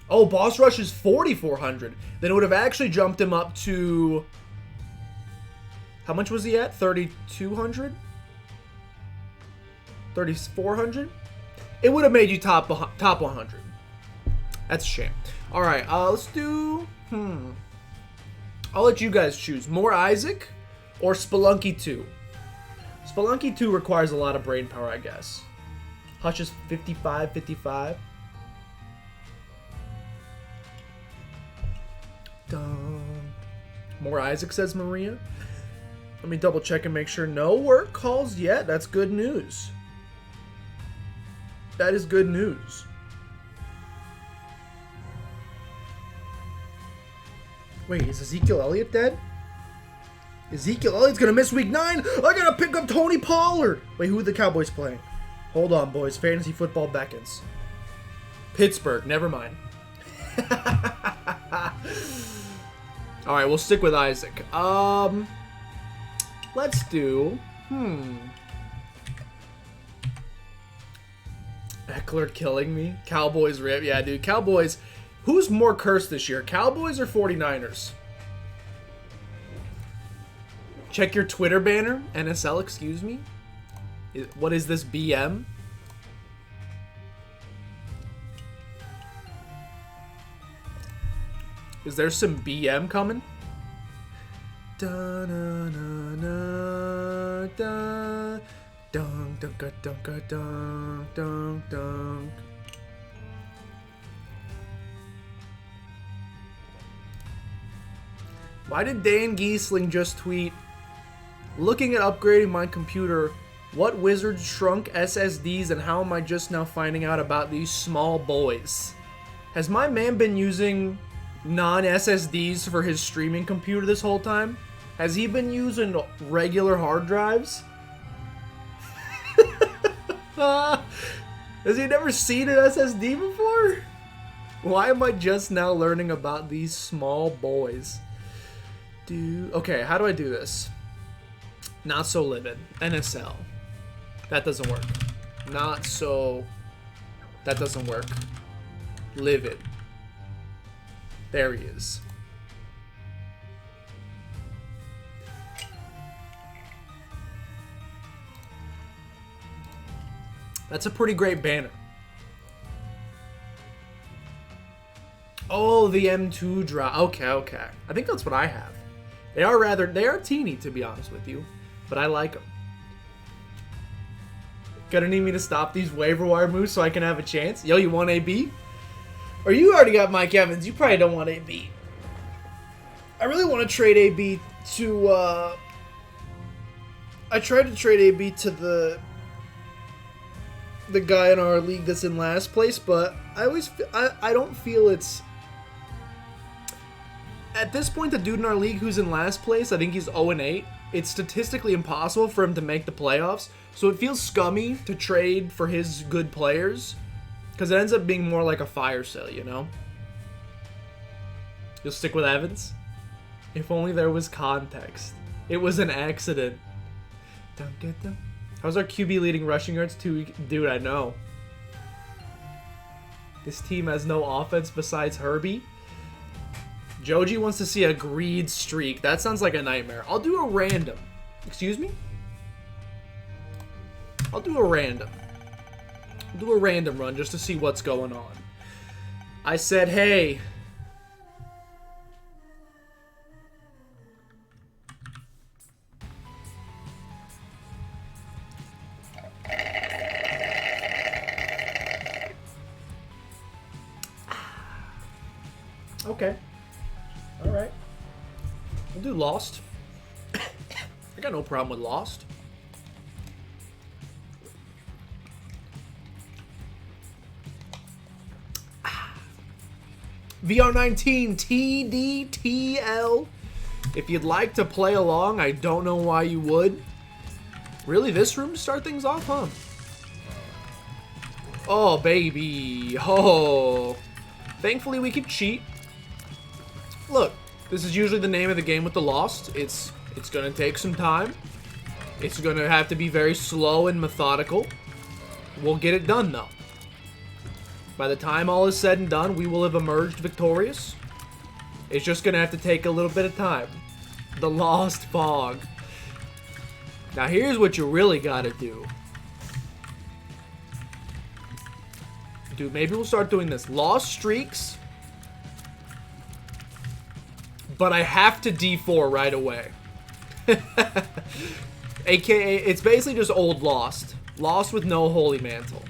Oh, Boss Rush is 4,400. Then it would have actually jumped him up to... How much was he at? 3,200? 3,400? It would have made you top 100. That's a shame. All right, let's do... I'll let you guys choose. More Isaac or Spelunky 2? Spelunky 2 requires a lot of brain power, I guess. Hush is 55, 55. Dun. More Isaac, says Maria. Let me double check and make sure. No work calls yet. That's good news. That is good news. Wait, is Ezekiel Elliott dead? Ezekiel Elliott's gonna miss week 9. I gotta pick up Tony Pollard. Wait, who are the Cowboys playing? Hold on, boys. Fantasy football beckons. Pittsburgh. Never mind. All right, we'll stick with Isaac. Let's do. Eckler killing me. Cowboys rip. Yeah, dude. Cowboys. Who's more cursed this year? Cowboys or 49ers? Check your Twitter banner. NSL, excuse me. What is this, BM? Is there some BM coming? Da na na na da dunk dunk dunk dunk dunk dunk. Why did Dan Giesling just tweet, looking at upgrading my computer, what wizard shrunk SSDs and how am I just now finding out about these small boys? Has my man been using non-SSDs for his streaming computer this whole time? Has he been using regular hard drives? Has he never seen an SSD before? Why am I just now learning about these small boys? Okay, how do I do this? Not so livid. NSL. That doesn't work. Not so... That doesn't work. Livid. There he is. That's a pretty great banner. Oh, the M2 drop. Okay. I think that's what I have. They are teeny, to be honest with you, but I like them. Gonna need me to stop these waiver wire moves so I can have a chance? Yo, you want AB? Or you already got Mike Evans, you probably don't want AB. I really want to trade AB to, I tried to trade AB to the guy in our league that's in last place, but I don't feel it's... At this point, the dude in our league who's in last place, I think he's 0-8. It's statistically impossible for him to make the playoffs, so it feels scummy to trade for his good players, because it ends up being more like a fire sale, you know? You'll stick with Evans? If only there was context. It was an accident. Don't get them. How's our QB leading rushing yards? Dude, I know. This team has no offense besides Herbie. Joji wants to see a greed streak. That sounds like a nightmare. I'll do a random. Excuse me? I'll do a random. I'll do a random run just to see what's going on. I said, hey. Okay. Alright. We'll do Lost. I got no problem with Lost. VR19 TDTL. If you'd like to play along, I don't know why you would. Really, this room to start things off, huh? Oh, baby. Oh. Thankfully, we can cheat. Look, this is usually the name of the game with the Lost. It's going to take some time. It's going to have to be very slow and methodical. We'll get it done, though. By the time all is said and done, we will have emerged victorious. It's just going to have to take a little bit of time. The Lost Fog. Now, here's what you really got to do. Dude, maybe we'll start doing this. Lost streaks. But I have to D4 right away. AKA, it's basically just old Lost. Lost with no Holy Mantle.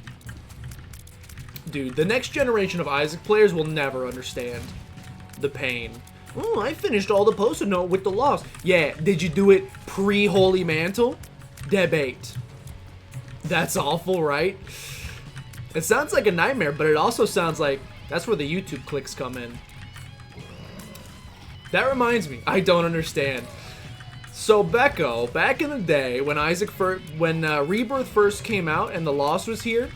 Dude, the next generation of Isaac players will never understand the pain. Oh, I finished all the post-it note with the Lost. Yeah, did you do it pre-Holy Mantle? Debate. That's awful, right? It sounds like a nightmare, but it also sounds like that's where the YouTube clicks come in. That reminds me, I don't understand. So Becco, back in the day when Rebirth first came out and the Lost was here,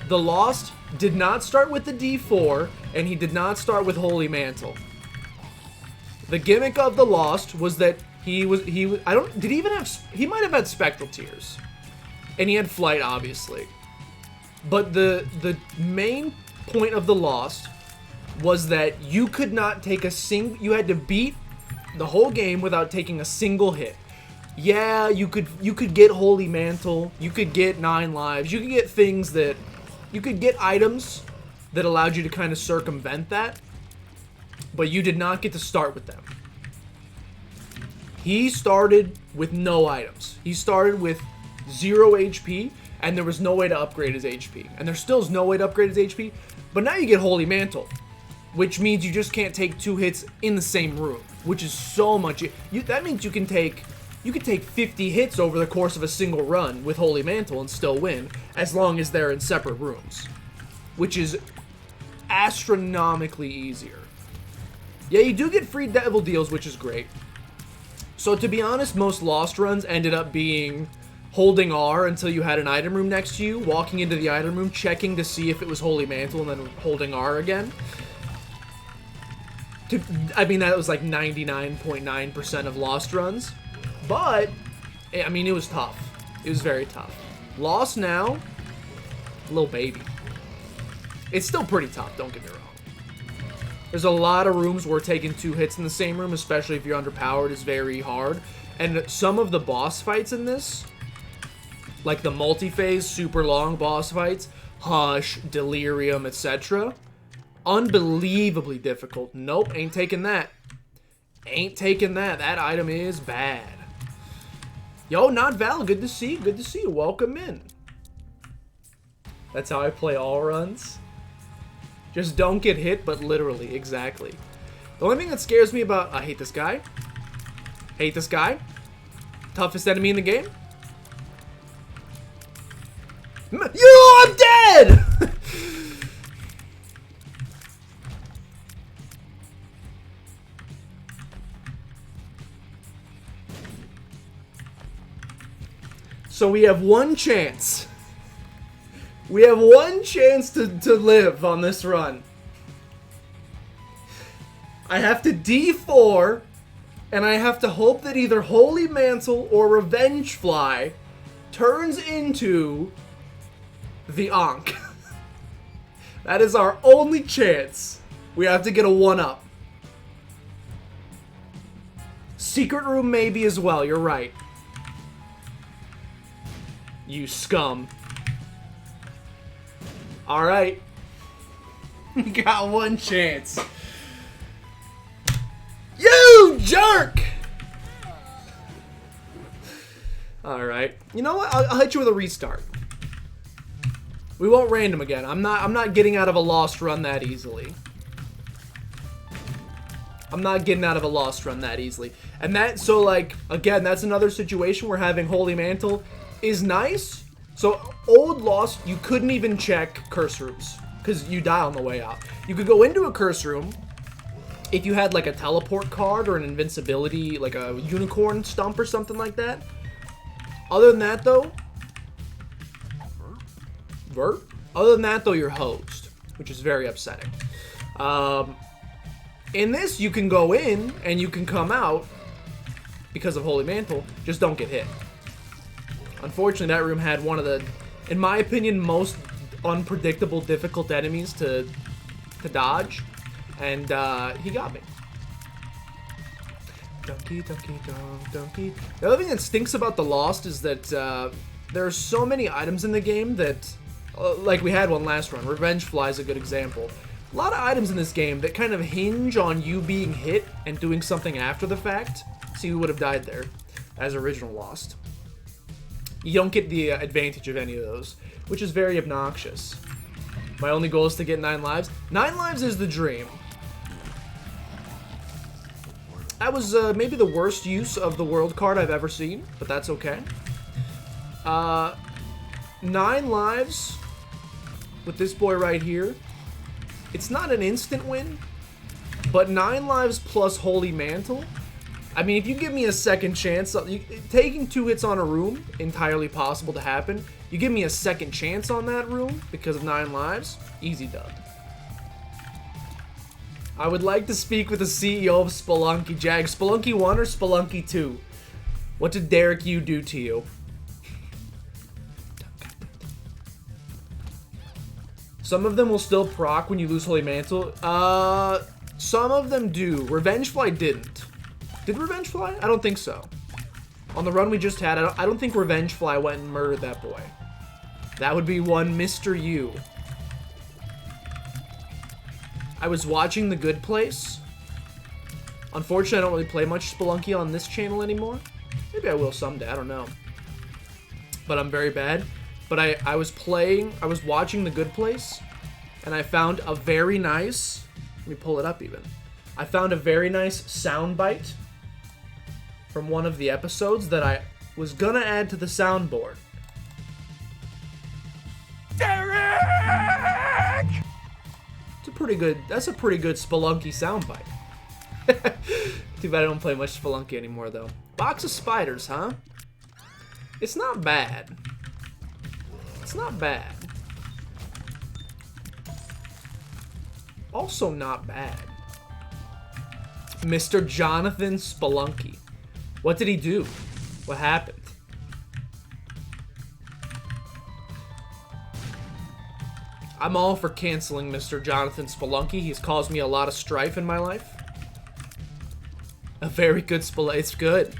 the Lost did not start with the D4 and he did not start with Holy Mantle. The gimmick of the Lost was that he might have had Spectral Tears. And he had Flight, obviously. But the main point of the Lost was that you could not take you had to beat the whole game without taking a single hit. Yeah, you could get Holy Mantle, you could get 9 lives, you could get you could get items that allowed you to kind of circumvent that, but you did not get to start with them. He started with no items. He started with 0 HP, and there was no way to upgrade his HP. And there still is no way to upgrade his HP, but now you get Holy Mantle, which means you just can't take 2 hits in the same room, which is so much. That means you can take 50 hits over the course of a single run with Holy Mantle and still win, as long as they're in separate rooms, which is astronomically easier. Yeah, you do get free devil deals, which is great. So to be honest, most Lost runs ended up being holding R until you had an item room next to you, walking into the item room, checking to see if it was Holy Mantle, and then holding R again. I mean, that was like 99.9% of Lost runs. But, I mean, it was tough. It was very tough. Lost now, little baby. It's still pretty tough, don't get me wrong. There's a lot of rooms where taking 2 hits in the same room, especially if you're underpowered, is very hard. And some of the boss fights in this, like the multi-phase, super long boss fights, Hush, Delirium, etc., unbelievably difficult. Nope, ain't taking that. Ain't taking that. That item is bad. Yo, Not Val, good to see you. Good to see you. Welcome in. That's how I play all runs. Just don't get hit, but literally, exactly. The only thing that scares me about... I hate this guy. Hate this guy. Toughest enemy in the game. Yo, I'm dead! So we have one chance. We have one chance to live on this run. I have to D4, and I have to hope that either Holy Mantle or Revenge Fly turns into the Ankh. That is our only chance. We have to get a 1-up. Secret room maybe as well, you're right. You scum. Alright. We got one chance. You jerk! Alright. You know what? I'll hit you with a restart. We won't random again. I'm not getting out of a Lost run that easily. I'm not getting out of a Lost run that easily. And so like, again, that's another situation where having Holy Mantle is nice. So old Lost, you couldn't even check curse rooms because you die on the way out. You could go into a curse room, if you had like a teleport card or an invincibility, like a unicorn stump or something like that. Other than that, though, you're hosed, which is very upsetting. In this, you can go in and you can come out because of Holy Mantle, just don't get hit. Unfortunately, that room had one of the, in my opinion, most unpredictable, difficult enemies to dodge, and he got me. Donkey, donkey, donkey. The other thing that stinks about the Lost is that there are so many items in the game that, like we had one last run, Revenge Fly is a good example. A lot of items in this game that kind of hinge on you being hit and doing something after the fact, so you would have died there as original Lost. You don't get the advantage of any of those, which is very obnoxious. My only goal is to get 9 lives. 9 lives is the dream. That was maybe the worst use of the world card I've ever seen, but that's okay. 9 lives with this boy right here. It's not an instant win, but 9 lives plus Holy Mantle. I mean, if you give me a second chance, taking 2 hits on a room, entirely possible to happen. You give me a second chance on that room because of 9 lives, easy dub. I would like to speak with the CEO of Spelunky. Jag, Spelunky 1 or Spelunky 2? What did Derek Yu do to you? Some of them will still proc when you lose Holy Mantle. Some of them do. Revenge Fly didn't. Did Revenge Fly? I don't think so. On the run we just had, I don't think Revenge Fly went and murdered that boy. That would be one Mr. U. I was watching The Good Place. Unfortunately, I don't really play much Spelunky on this channel anymore. Maybe I will someday, I don't know. But I'm very bad. But I was watching The Good Place, and I found a very nice, let me pull it up even. I found a very nice soundbite from one of the episodes that I was gonna add to the soundboard. Derek! That's a pretty good Spelunky soundbite. Too bad I don't play much Spelunky anymore, though. Box of spiders, huh? It's not bad. It's not bad. Also not bad. Mr. Jonathan Spelunky. What did he do? What happened? I'm all for canceling Mr. Jonathan Spelunky. He's caused me a lot of strife in my life. A very good Spelunky. It's good.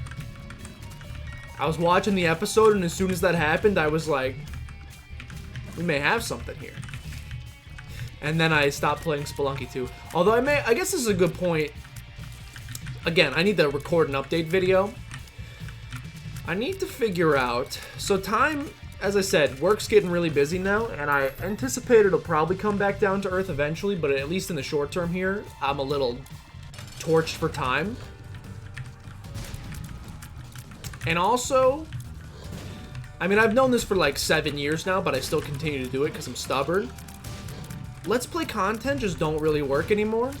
I was watching the episode, and as soon as that happened, I was like, we may have something here. And then I stopped playing Spelunky 2. Although I guess this is a good point. Again, I need to record an update video. I need to figure out, so time, as I said, work's getting really busy now, and I anticipate it'll probably come back down to earth eventually, but at least in the short term here, I'm a little torched for time. And also, I mean, I've known this for like 7 years now, but I still continue to do it because I'm stubborn. Let's Play content just don't really work anymore.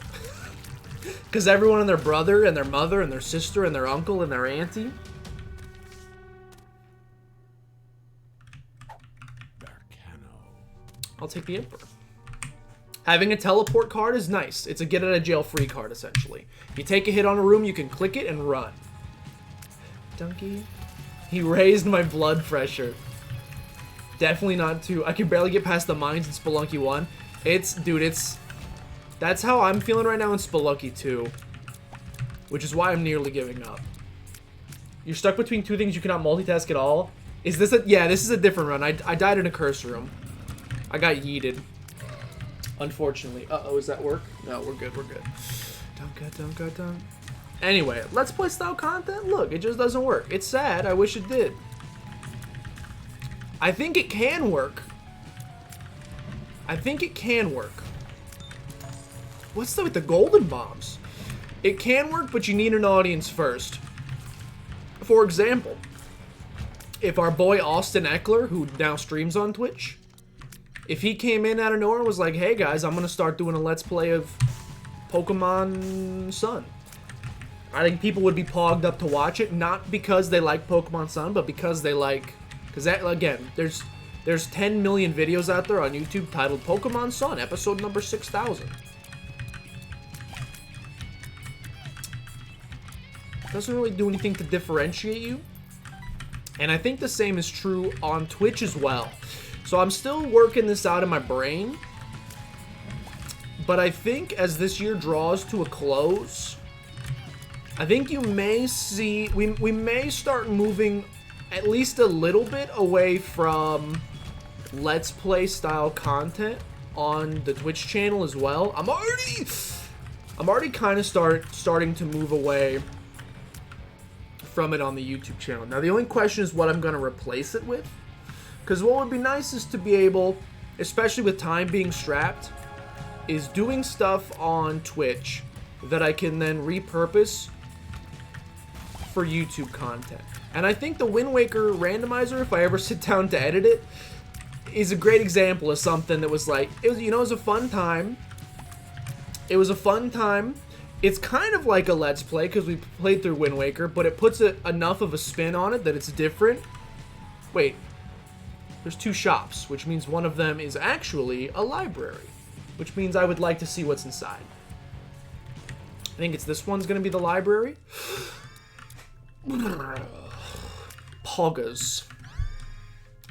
Because everyone and their brother and their mother and their sister and their uncle and their auntie. I'll take the Emperor. Having a teleport card is nice. It's a get out of jail free card, essentially. You take a hit on a room, you can click it and run. Donkey. He raised my blood pressure. Definitely not too. I can barely get past the mines in Spelunky 1. That's how I'm feeling right now in Spelunky 2. Which is why I'm nearly giving up. You're stuck between 2 things you cannot multitask at all. Is this a... Yeah, this is a different run. I died in a curse room. I got yeeted. Unfortunately. Uh-oh, does that work? No, we're good, we're good. Dunk. Anyway, Let's Play style content? Look, it just doesn't work. It's sad. I wish it did. I think it can work. I think it can work. What's with the golden bombs? It can work, but you need an audience first. For example, if our boy Austin Eckler, who now streams on Twitch, if he came in out of nowhere and was like, hey guys, I'm going to start doing a Let's Play of Pokemon Sun. I think people would be pogged up to watch it, not because they like Pokemon Sun, but because they like... Because that, again, there's 10 million videos out there on YouTube titled Pokemon Sun, episode number 6,000. Doesn't really do anything to differentiate you. And I think the same is true on Twitch as well. So I'm still working this out in my brain. But I think as this year draws to a close, I think you may see, we may start moving at least a little bit away from Let's Play style content on the Twitch channel as well. I'm already kind of starting to move away from it on the YouTube channel. Now the only question is what I'm going to replace it with. Because what would be nice is to be able, especially with time being strapped, is doing stuff on Twitch that I can then repurpose for YouTube content. And I think the Wind Waker randomizer, if I ever sit down to edit it, is a great example of something that was like, it was, you know, it was a fun time. It was a fun time. It's kind of like a Let's Play because we played through Wind Waker, but it puts enough of a spin on it that it's different. Wait, there's two shops, which means one of them is actually a library, which means I would like to see what's inside. I think it's this one's going to be the library. Poggers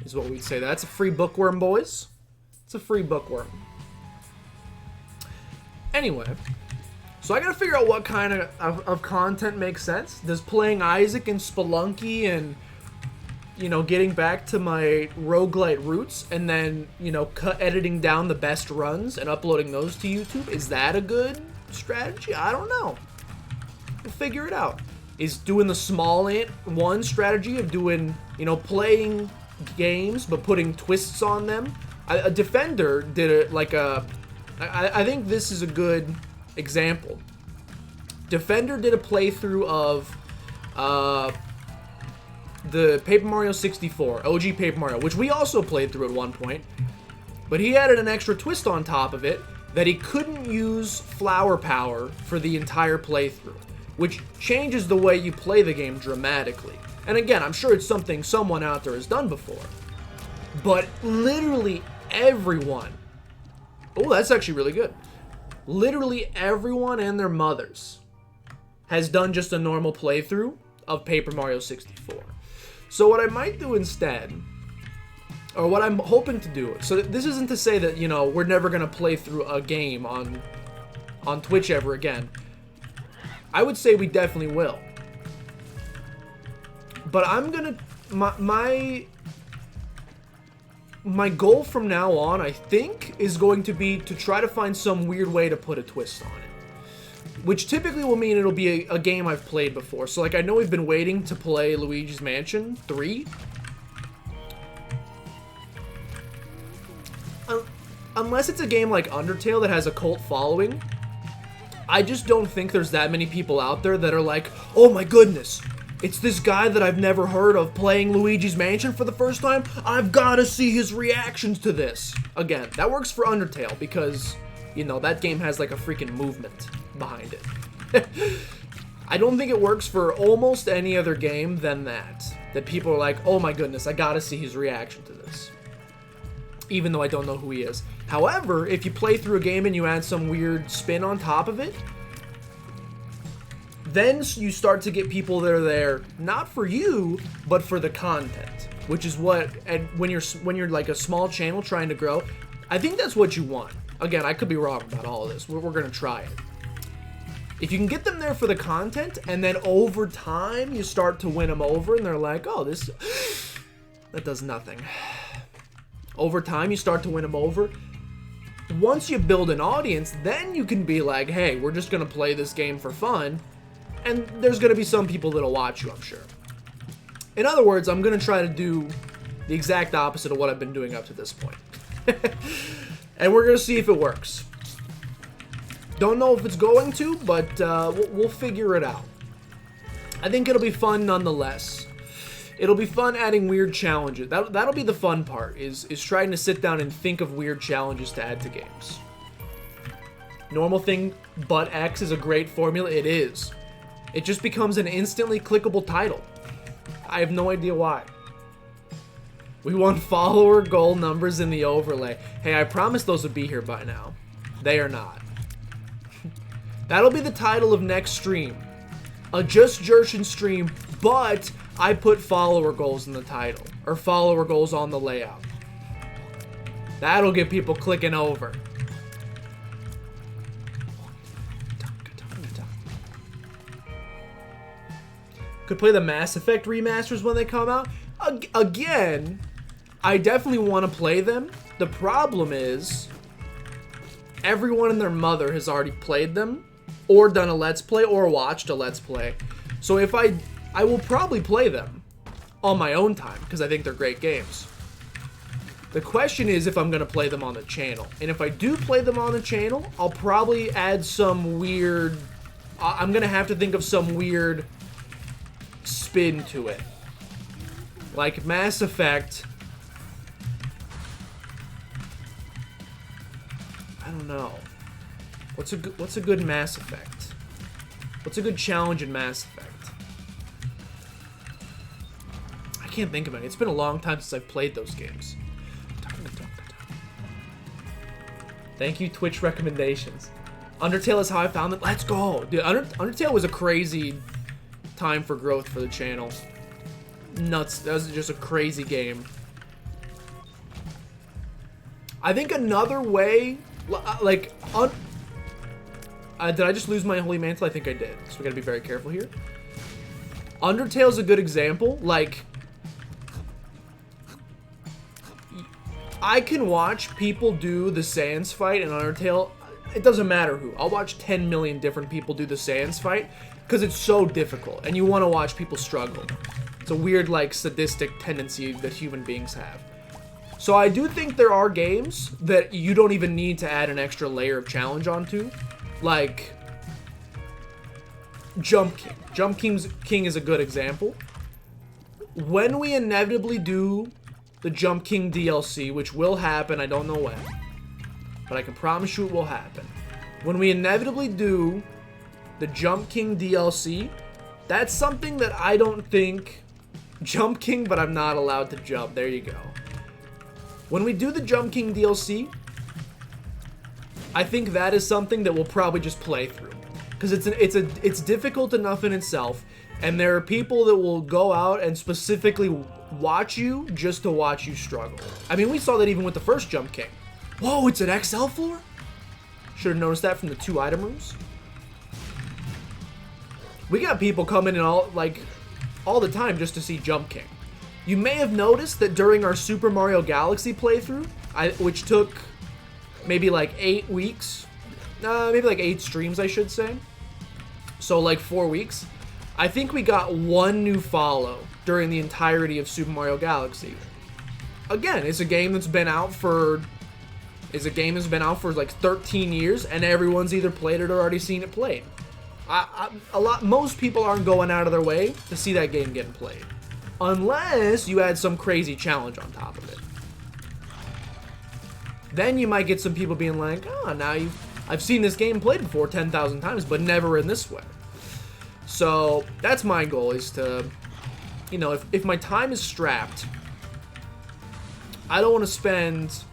is what we'd say. That's a free bookworm, boys. It's a free bookworm. Anyway, so I gotta figure out what kind of content makes sense. Does playing Isaac and Spelunky and, you know, getting back to my roguelite roots and then, you know, editing down the best runs and uploading those to YouTube, is that a good strategy? I don't know. We'll figure it out. Is doing the small ant one strategy of doing, you know, playing games but putting twists on them. A Defender did it like a... I think this is a good example. Defender did a playthrough of the Paper Mario 64, OG Paper Mario, which we also played through at one point. But he added an extra twist on top of it that he couldn't use flower power for the entire playthrough, which changes the way you play the game dramatically. And again, I'm sure it's something someone out there has done before. But literally everyone... Oh, that's actually really good. Literally everyone and their mothers has done just a normal playthrough of Paper Mario 64. So what I might do instead, or what I'm hoping to do, so this isn't to say that, you know, we're never going to play through a game on Twitch ever again. I would say we definitely will. But I'm going to... My goal from now on, I think, is going to be to try to find some weird way to put a twist on it. Which typically will mean it'll be a game I've played before. So, like, I know we've been waiting to play Luigi's Mansion 3. Unless it's a game like Undertale that has a cult following, I just don't think there's that many people out there that are like, oh my goodness, it's this guy that I've never heard of playing Luigi's Mansion for the first time. I've got to see his reactions to this. Again, that works for Undertale because, you know, that game has like a freaking movement behind it. I don't think it works for almost any other game than that. That people are like, oh my goodness, I got to see his reaction to this. Even though I don't know who he is. However, if you play through a game and you add some weird spin on top of it, then you start to get people that are there not for you, but for the content, which is what, and when you're like a small channel trying to grow, I think that's what you want. Again, I could be wrong about all of this. We're gonna try it. If you can get them there for the content, and then over time you start to win them over, and they're like, oh, this that does nothing. Over time you start to win them over. Once you build an audience, then you can be like, hey, we're just gonna play this game for fun. And there's going to be some people that'll watch you, I'm sure. In other words, I'm going to try to do the exact opposite of what I've been doing up to this point. And we're going to see if it works. Don't know if it's going to, but we'll figure it out. I think it'll be fun nonetheless. It'll be fun adding weird challenges. That'll be the fun part, is trying to sit down and think of weird challenges to add to games. normal thing but X is a great formula. It is. It just becomes an instantly clickable title. I have no idea why. We want follower goal numbers in the overlay. Hey, I promised those would be here by now. They are not. That'll be the title of next stream. A Just Jerkin stream, but I put follower goals in the title. Or follower goals on the layout. That'll get people clicking over. Could play the Mass Effect remasters when they come out. Again, I definitely want to play them. The problem is, everyone and their mother has already played them, or done a Let's Play, or watched a Let's Play. So if I will probably play them on my own time, because I think they're great games. The question is if I'm going to play them on the channel. And if I do play them on the channel, I'll probably add some weird... I'm going to have to think of some weird spin to it. Like Mass Effect. I don't know. What's a good Mass Effect? What's a good challenge in Mass Effect? I can't think of it. It's been a long time since I've played those games. Thank you, Twitch recommendations. Undertale is how I found it. Let's go. Dude, Undertale was a crazy time for growth for the channel. Nuts. That was just a crazy game. I think another way, like, did I just lose my holy mantle? I think I did. So we gotta be very careful here. Undertale's a good example. Like, I can watch people do the Sans fight in Undertale. It doesn't matter who. I'll watch 10 million different people do the Sans fight because it's so difficult and you want to watch people struggle. It's a weird, like, sadistic tendency that human beings have. So I do think there are games that you don't even need to add an extra layer of challenge onto. Like Jump King. Jump King is a good example. When we inevitably do the Jump King DLC, which will happen, I don't know when, but I can promise you it will happen. When we inevitably do the Jump King DLC, that's something that I don't think... Jump King, but I'm not allowed to jump. There you go. When we do the Jump King DLC, I think that is something that we'll probably just play through. Because it's difficult enough in itself, and there are people that will go out and specifically watch you just to watch you struggle. I mean, we saw that even with the first Jump King. Whoa, it's an XL floor? Should have noticed that from the 2 item rooms. We got people coming in all the time just to see Jump King. You may have noticed that during our Super Mario Galaxy playthrough, which took maybe like 8 weeks, maybe like 8 streams, I should say. So like 4 weeks. I think we got 1 new follow during the entirety of Super Mario Galaxy. Again, it's a game that's been out for like 13 years, and everyone's either played it or already seen it played. Most people aren't going out of their way to see that game getting played, unless you add some crazy challenge on top of it. Then you might get some people being like, oh, I've seen this game played before 10,000 times, but never in this way. So that's my goal, is to, you know, if my time is strapped, I don't want to spend...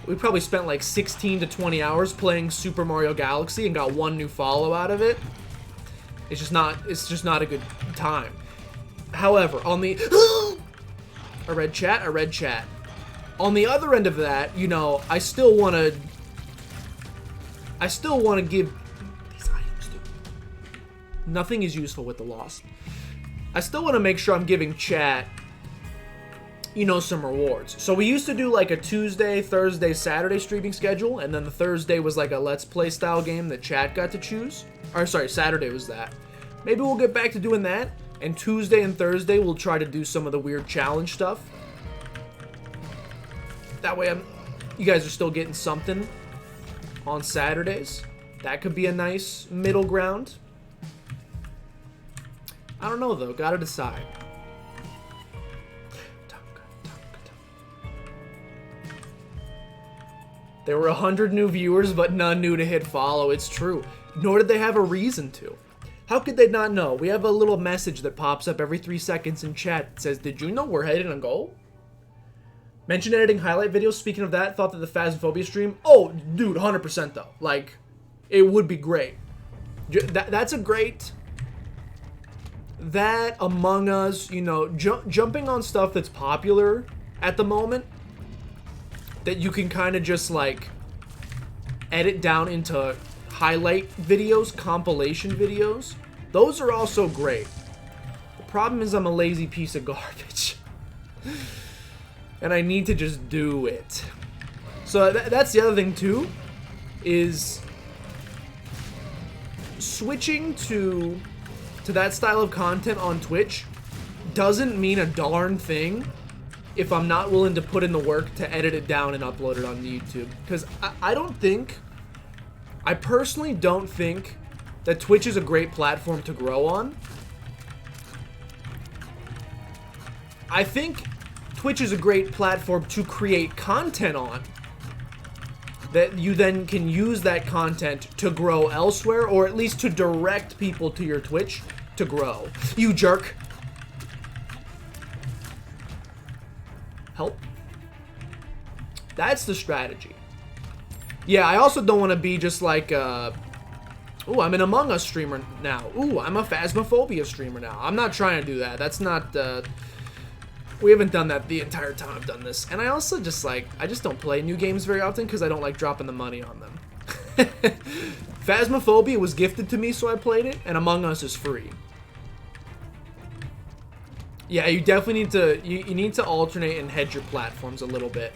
We probably spent like 16 to 20 hours playing Super Mario Galaxy and got 1 new follow out of it. It's just not a good time. However, on the... I read chat. On the other end of that, you know, I still want to give... These items, dude. Nothing is useful with the loss. I still want to make sure I'm giving chat, you know, some rewards. So we used to do like a Tuesday, Thursday, Saturday streaming schedule, and then the Thursday was like a Let's Play style game that chat got to choose. Or sorry, Saturday was that. Maybe we'll get back to doing that, and Tuesday and Thursday we'll try to do some of the weird challenge stuff. That way you guys are still getting something on Saturdays. That could be a nice middle ground. I don't know though, gotta decide. There were 100 new viewers, but none knew to hit follow. It's true. Nor did they have a reason to. How could they not know? We have a little message that pops up every 3 seconds in chat that says, "Did you know we're heading a goal?" Mention editing highlight videos. Speaking of that, thought that the Phasmophobia stream... Oh, dude, 100% though. Like, it would be great. That's a great... That, Among Us, you know, jumping on stuff that's popular at the moment, that you can kind of just, like, edit down into highlight videos, compilation videos. Those are also great. The problem is I'm a lazy piece of garbage. And I need to just do it. So that's the other thing, too, is switching to that style of content on Twitch doesn't mean a darn thing if I'm not willing to put in the work to edit it down and upload it on YouTube. Because I personally don't think that Twitch is a great platform to grow on. I think Twitch is a great platform to create content on, that you then can use that content to grow elsewhere, or at least to direct people to your Twitch to grow. You jerk. Help. That's the strategy. Yeah, I also don't want to be just like, ooh, I'm an Among Us streamer now. Ooh, I'm a Phasmophobia streamer now. I'm not trying to do that. That's not, we haven't done that the entire time I've done this. And I also just, like, I just don't play new games very often because I don't like dropping the money on them. Phasmophobia was gifted to me, so I played it, and Among Us is free. Yeah, you definitely need to, you need to alternate and hedge your platforms a little bit.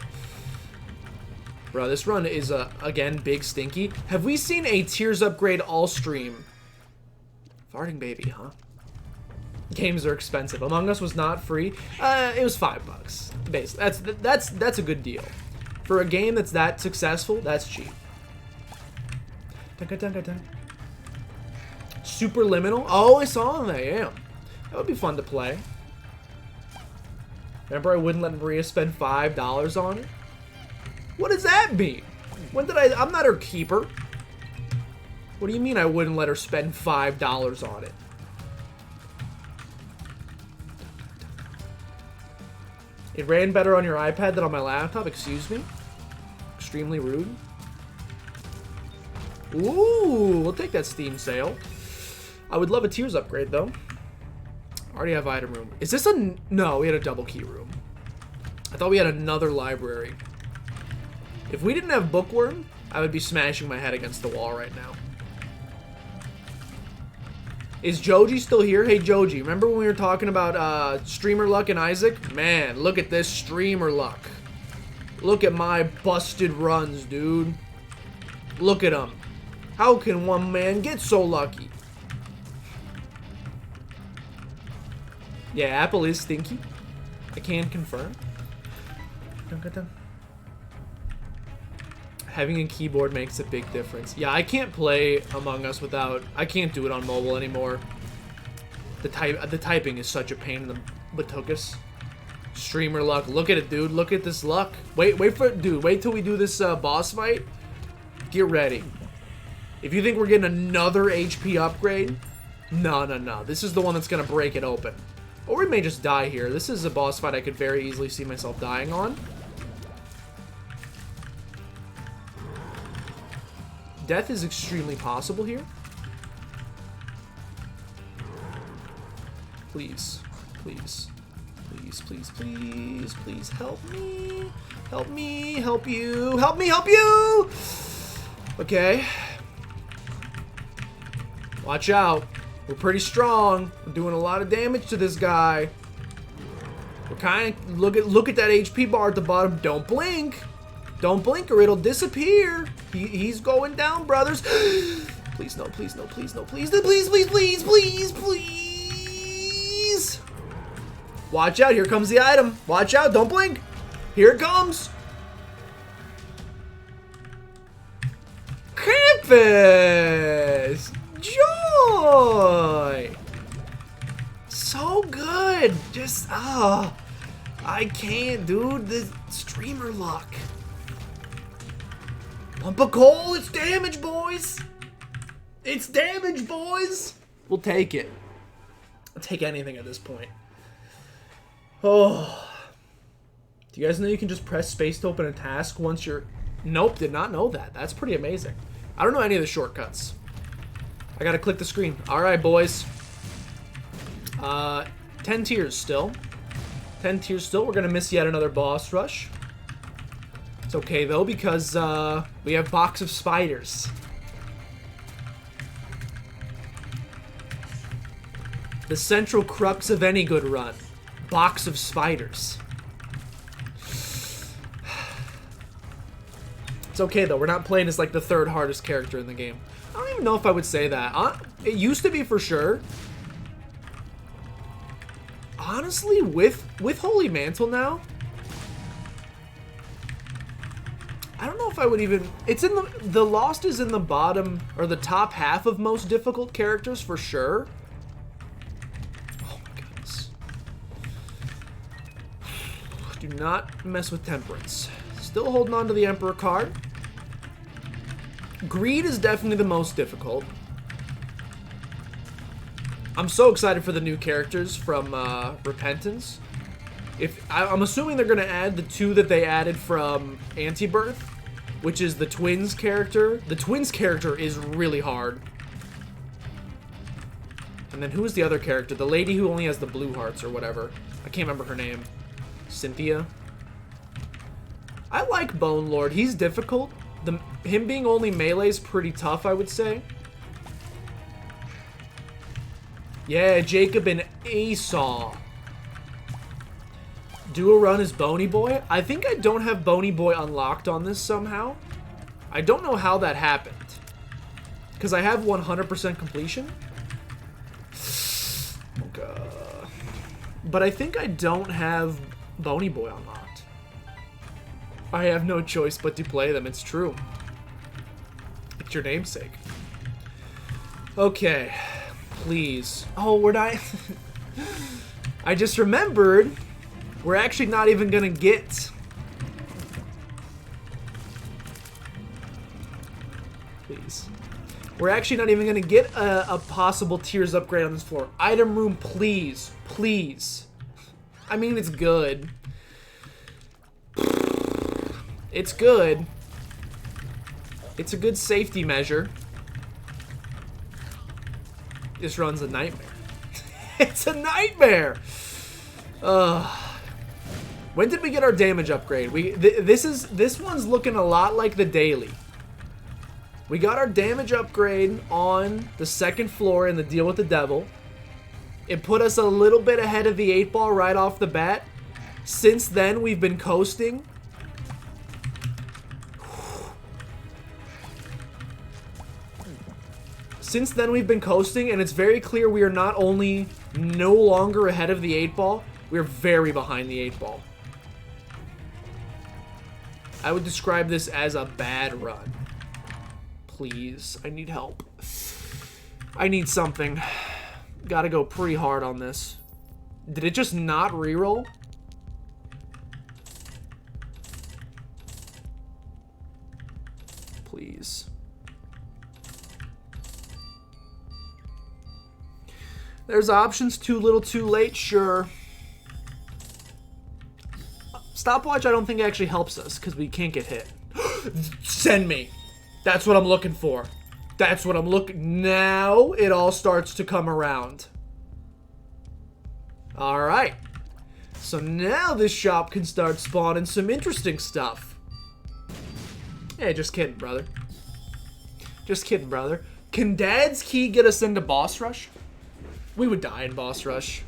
Bro, this run is, again, big stinky. Have we seen a tiers upgrade all stream? Farting baby, huh? Games are expensive. Among Us was not free. It was $5. Basically, that's a good deal. For a game that's that successful, that's cheap. Superliminal? Oh, I saw that, yeah. That would be fun to play. Remember I wouldn't let Maria spend $5 on it? What does that mean? When did I'm not her keeper. What do you mean I wouldn't let her spend $5 on it? It ran better on your iPad than on my laptop, excuse me? Extremely rude. Ooh, we'll take that Steam sale. I would love a tiers upgrade, though. Already have item room. Is this a... No, we had a double key room. I thought we had another library. If we didn't have Bookworm, I would be smashing my head against the wall right now. Is Joji still here? Hey, Joji, remember when we were talking about streamer luck and Isaac? Man, look at this streamer luck. Look at my busted runs, dude. Look at them. How can one man get so lucky? Yeah, Apple is stinky. I can confirm. Having a keyboard makes a big difference. Yeah, I can't play Among Us without... I can't do it on mobile anymore. The typing is such a pain in the buttuckus. Streamer luck. Look at it, dude. Look at this luck. Wait for it, dude. Wait till we do this boss fight. Get ready. If you think we're getting another HP upgrade, no. This is the one that's gonna break it open. Or we may just die here. This is a boss fight I could very easily see myself dying on. Death is extremely possible here. Please, please, please, please, please, please help me. Help me, help you. Help me, help you! Okay. Watch out. We're pretty strong. We're doing a lot of damage to this guy. We're kind of... Look at that HP bar at the bottom. Don't blink. Don't blink or it'll disappear. He's going down, brothers. Please, no, please, no, please, no, please, please, please, please, please, please. Watch out. Here comes the item. Watch out. Don't blink. Here it comes. Krampus. Joy. So good. Just, I can't, dude. The streamer luck. Pump a coal, it's damage, boys! It's damage, boys! We'll take it. I'll take anything at this point. Oh. Do you guys know you can just press space to open a task once you're... Nope, did not know that. That's pretty amazing. I don't know any of the shortcuts. I gotta click the screen. Alright, boys. 10 tiers still. 10 tiers still. We're gonna miss yet another boss rush. It's okay, though, because we have Box of Spiders. The central crux of any good run. Box of Spiders. It's okay, though. We're not playing as, like, the third hardest character in the game. I don't even know if I would say that. It used to be for sure. Honestly, with Holy Mantle now, I don't know if I would even... It's in the Lost is in the bottom, or the top half of most difficult characters for sure. Oh my goodness. Do not mess with Temperance. Still holding on to the Emperor card. Greed is definitely the most difficult. I'm so excited for the new characters from Repentance. I'm assuming they're going to add the 2 that they added from Afterbirth, which is the twins character. The twins character is really hard. And then who is the other character? The lady who only has the blue hearts or whatever. I can't remember her name. Cynthia? I like Bone Lord. He's difficult. Him being only melee is pretty tough, I would say. Yeah, Jacob and Esau. Do a run as Bony Boy? I think I don't have Bony Boy unlocked on this somehow. I don't know how that happened. Because I have 100% completion. Oh god. But I think I don't have Bony Boy unlocked. I have no choice but to play them, it's true. It's your namesake. Okay. Please. Oh, we're not... I just remembered we're actually not even gonna get... Please. We're actually not even gonna get a possible tiers upgrade on this floor. Item room, please. Please. I mean, it's good. It's good. It's a good safety measure. This run's a nightmare. It's a nightmare! When did we get our damage upgrade? This one's looking a lot like the daily. We got our damage upgrade on the second floor in the Deal with the Devil. It put us a little bit ahead of the 8-ball right off the bat. Since then, we've been coasting. Since then, we've been coasting, and it's very clear we are not only no longer ahead of the 8-ball, we're very behind the 8-ball. I would describe this as a bad run. Please, I need help. I need something. Gotta go pretty hard on this. Did it just not reroll? Please. There's options, too little too late, sure. Stopwatch I don't think actually helps us, because we can't get hit. Send me! That's what I'm looking for. That's what I'm looking... Now it all starts to come around. Alright. So now this shop can start spawning some interesting stuff. Hey, just kidding, brother. Just kidding, brother. Can Dad's Key get us into Boss Rush? We would die in Boss Rush.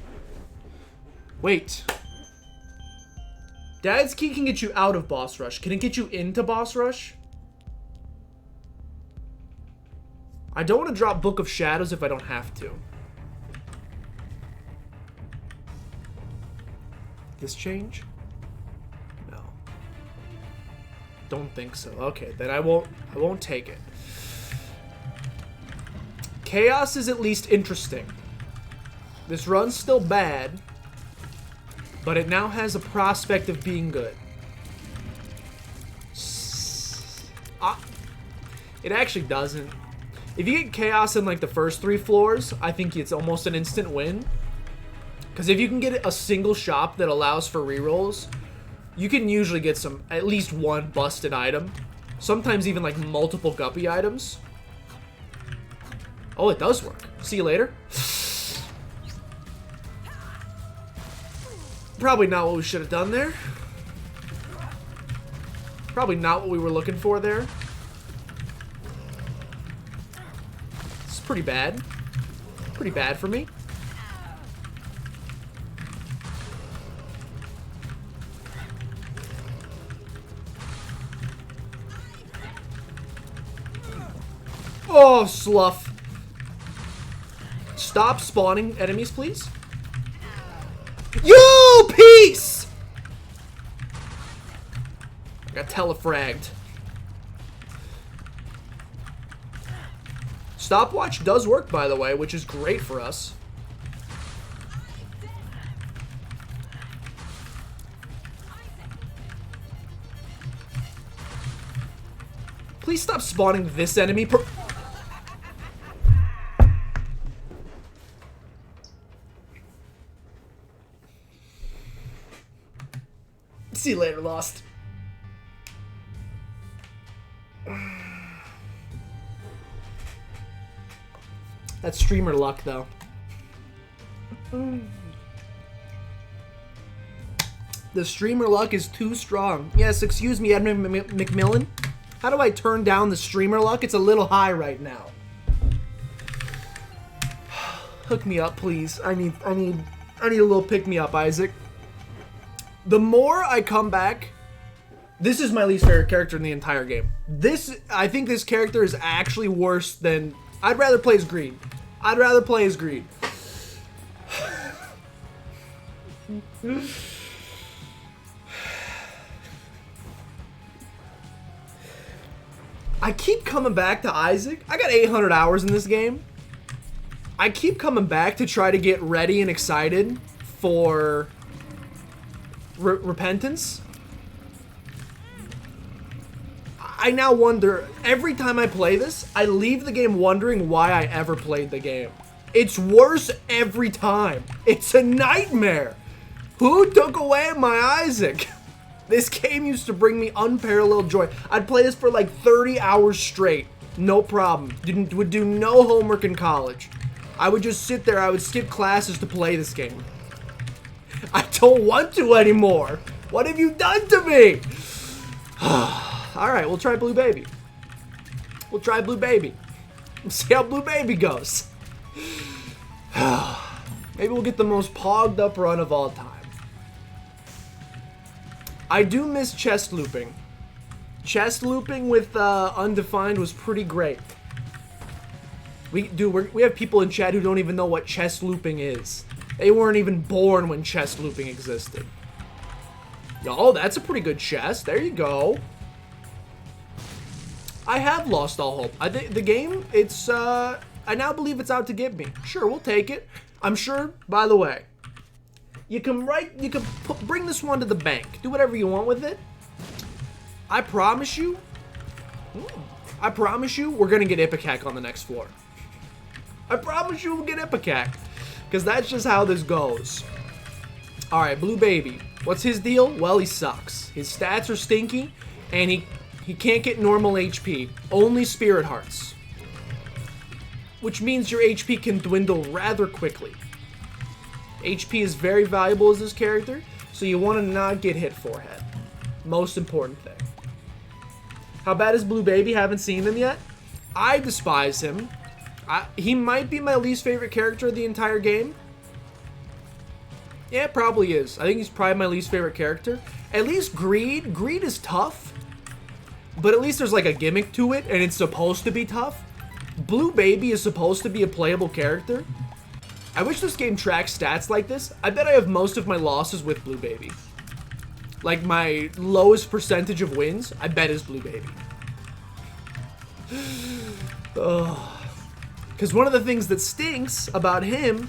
Wait. Dad's Key can get you out of Boss Rush. Can it get you into Boss Rush? I don't want to drop Book of Shadows if I don't have to. This change? No. Don't think so. Okay, then I won't take it. Chaos is at least interesting. This run's still bad, but it now has a prospect of being good. It actually doesn't. If you get Chaos in like the first 3 floors, I think it's almost an instant win. Because if you can get a single shop that allows for rerolls, you can usually get at least one busted item. Sometimes even like multiple guppy items. Oh, it does work. See you later. Probably not what we should have done there. Probably not what we were looking for there. It's pretty bad. Pretty bad for me. Oh, slough. Stop spawning enemies, please. You piece! I got telefragged. Stopwatch does work, by the way, which is great for us. Please stop spawning this enemy. See you later, Lost. That's streamer luck, though. The streamer luck is too strong. Yes, excuse me, Edmund McMillan. How do I turn down the streamer luck? It's a little high right now. Hook me up, please. I need a little pick me up, Isaac. The more I come back, this is my least favorite character in the entire game. I think this character is actually worse than... I'd rather play as Greed. I'd rather play as Greed. I keep coming back to Isaac. I got 800 hours in this game. I keep coming back to try to get ready and excited for... Repentance. I now wonder, every time I play this, I leave the game wondering why I ever played the game. It's worse every time. It's a nightmare. Who took away my Isaac? This game used to bring me unparalleled joy. I'd play this for like 30 hours straight. No problem. Would do no homework in college. I would just sit there. I would skip classes to play this game. I don't want to anymore. What have you done to me? Alright, we'll try Blue Baby. We'll try Blue Baby. See how Blue Baby goes. Maybe we'll get the most pogged up run of all time. I do miss chest looping. Chest looping with Undefined was pretty great. We have people in chat who don't even know what chest looping is. They weren't even born when chest looping existed. Oh, that's a pretty good chest. There you go. I have lost all hope. I think the game, it's, I now believe it's out to get me. Sure, we'll take it. I'm sure, by the way, you can bring this one to the bank. Do whatever you want with it. I promise you, we're gonna get Ipecac on the next floor. I promise you we'll get Ipecac. Because that's just how this goes. Alright, Blue Baby. What's his deal? Well, he sucks. His stats are stinky, and he can't get normal HP. Only Spirit Hearts. Which means your HP can dwindle rather quickly. HP is very valuable as this character, so you want to not get hit forehead. Most important thing. How bad is Blue Baby? Haven't seen him yet. I despise him. He might be my least favorite character of the entire game. Yeah, it probably is. I think he's probably my least favorite character. At least Greed. Greed is tough. But at least there's like a gimmick to it, and it's supposed to be tough. Blue Baby is supposed to be a playable character. I wish this game tracks stats like this. I bet I have most of my losses with Blue Baby. Like my lowest percentage of wins, I bet is Blue Baby. Because one of the things that stinks about him,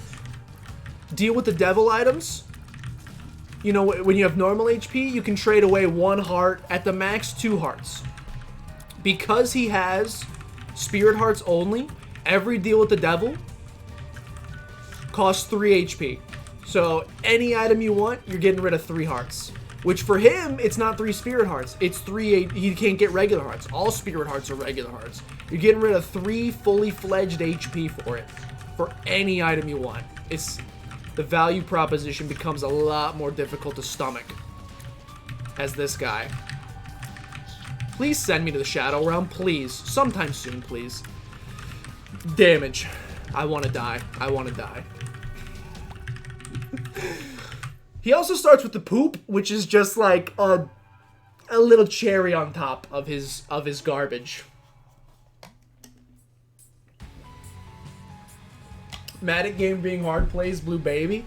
deal with the devil items. You know, when you have normal HP, you can trade away 1 heart, at the max 2 hearts. Because he has Spirit Hearts only, every deal with the devil costs 3 HP. So any item you want, you're getting rid of 3 hearts. Which for him, it's not 3 Spirit Hearts. It's 3, he can't get regular hearts. All Spirit Hearts are regular hearts. You're getting rid of 3 fully fledged HP for it. For any item you want. The value proposition becomes a lot more difficult to stomach. As this guy. Please send me to the Shadow Realm, please. Sometime soon, please. Damage. I want to die. I want to die. He also starts with the poop, which is just like a little cherry on top of his garbage. Mad at game being hard plays Blue Baby.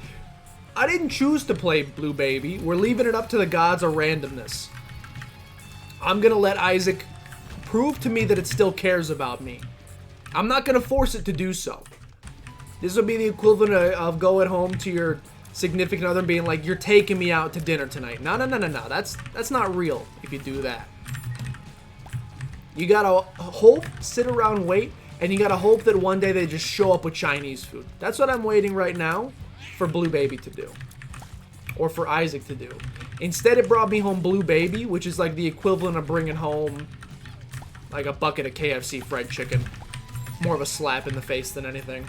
I didn't choose to play Blue Baby. We're leaving it up to the gods of randomness. I'm gonna let Isaac prove to me that it still cares about me. I'm not gonna force it to do so. This will be the equivalent of going home to your significant other and being like, you're taking me out to dinner tonight. No. That's not real if you do that. You gotta hope, sit around, wait, and you gotta hope that one day they just show up with Chinese food. That's what I'm waiting right now for Blue Baby to do. Or for Isaac to do. Instead, it brought me home Blue Baby, which is like the equivalent of bringing home like a bucket of KFC fried chicken. More of a slap in the face than anything.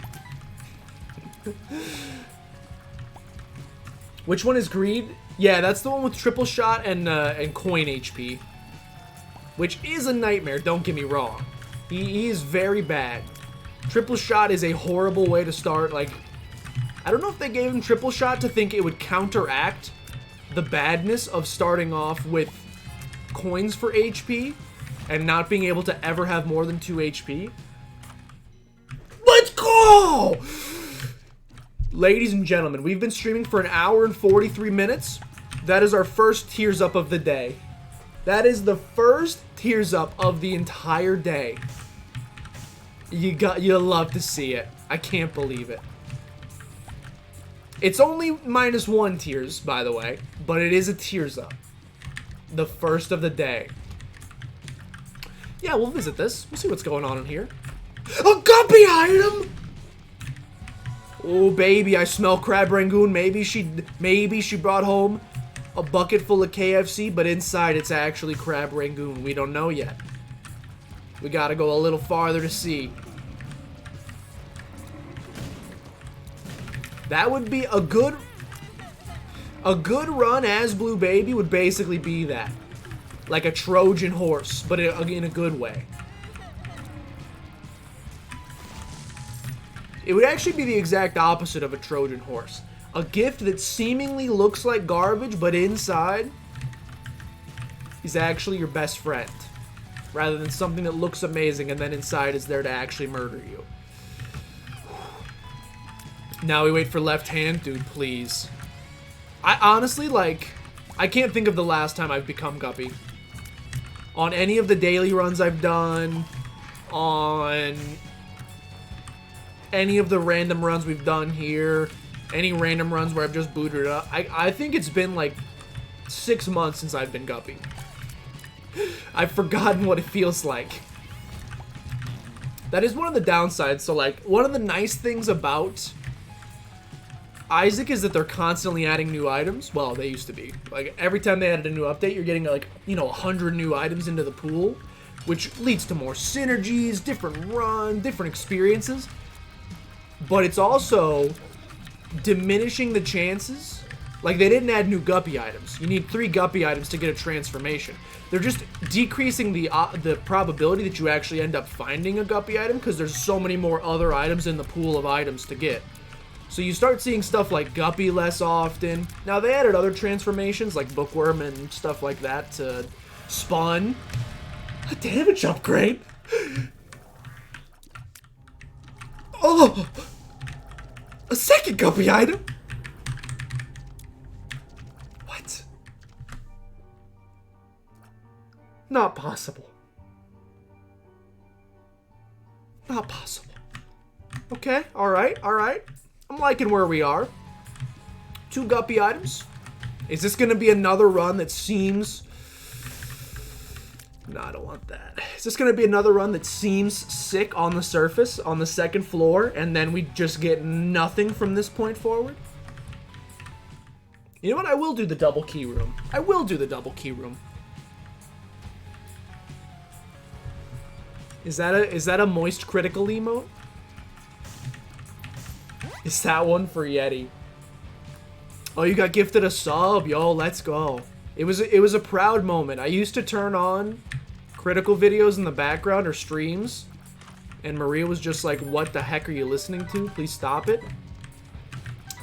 Which one is Greed? Yeah, that's the one with triple shot and coin HP. Which is a nightmare, don't get me wrong. He is very bad. Triple shot is a horrible way to start. Like, I don't know if they gave him triple shot to think it would counteract the badness of starting off with coins for HP and not being able to ever have more than 2 HP. Let's go! Ladies and gentlemen, we've been streaming for 1 hour and 43 minutes. That is our first tears up of the day. That is the first tears up of the entire day. You'll love to see it. I can't believe it. It's only -1 tears, by the way, but it is a tears up. The first of the day. Yeah, we'll visit this. We'll see what's going on in here. A guppy item! Oh, baby, I smell crab rangoon. Maybe she brought home a bucket full of KFC, but inside it's actually crab rangoon. We don't know yet. We gotta go a little farther to see. That would be a good run as Blue Baby would basically be that. Like a Trojan horse, but in a good way. It would actually be the exact opposite of a Trojan horse. A gift that seemingly looks like garbage, but inside is actually your best friend. Rather than something that looks amazing and then inside is there to actually murder you. Now we wait for left hand? Dude, please. I honestly, like, I can't think of the last time I've become Guppy. On any of the daily runs I've done, on any of the random runs we've done here, any random runs where I've just booted it up, I think it's been like 6 months since I've been Guppy. I've forgotten what it feels like. That is one of the downsides. So, like, one of the nice things about Isaac is that they're constantly adding new items. Well, they used to be. Like, every time they added a new update, you're getting, like, 100 new items into the pool, which leads to more synergies, different runs, different experiences. But it's also diminishing the chances. Like, they didn't add new Guppy items. You need 3 Guppy items to get a transformation. They're just decreasing the probability that you actually end up finding a Guppy item because there's so many more other items in the pool of items to get. So you start seeing stuff like Guppy less often. Now, they added other transformations like Bookworm and stuff like that to spawn a damage upgrade. Oh! A second Guppy item? What? Not possible. Not possible. Okay, alright. I'm liking where we are. 2 Guppy items. Is this going to be another run that seems... No, I don't want that. Is Is this going to be another run that seems sick on the surface, on the second floor, and then we just get nothing from this point forward? You know what? I will do the double key room. I will do the double key room. Is that a moist critical emote? Is that one for Yeti? Oh, you got gifted a sub, yo, let's go. It was a proud moment. I used to turn on critical videos in the background or streams, and Maria was just like, what the heck are you listening to? Please stop it.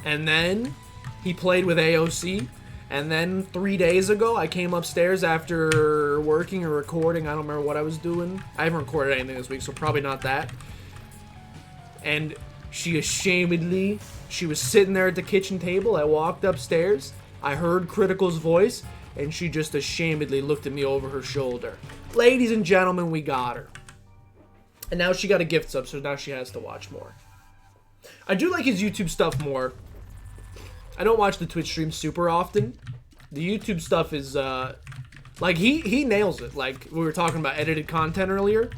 And then he played with AOC, and then 3 days ago I came upstairs after working or recording. I don't remember what I was doing. I haven't recorded anything this week, so probably not that. And she ashamedly, she was sitting there at the kitchen table. I walked upstairs, I heard Critical's voice, and she just ashamedly looked at me over her shoulder. Ladies and gentlemen, we got her. And now she got a gift sub, so now she has to watch more. I do like his YouTube stuff more. I don't watch the Twitch streams super often. The YouTube stuff is, like, he nails it. Like, we were talking about edited content earlier.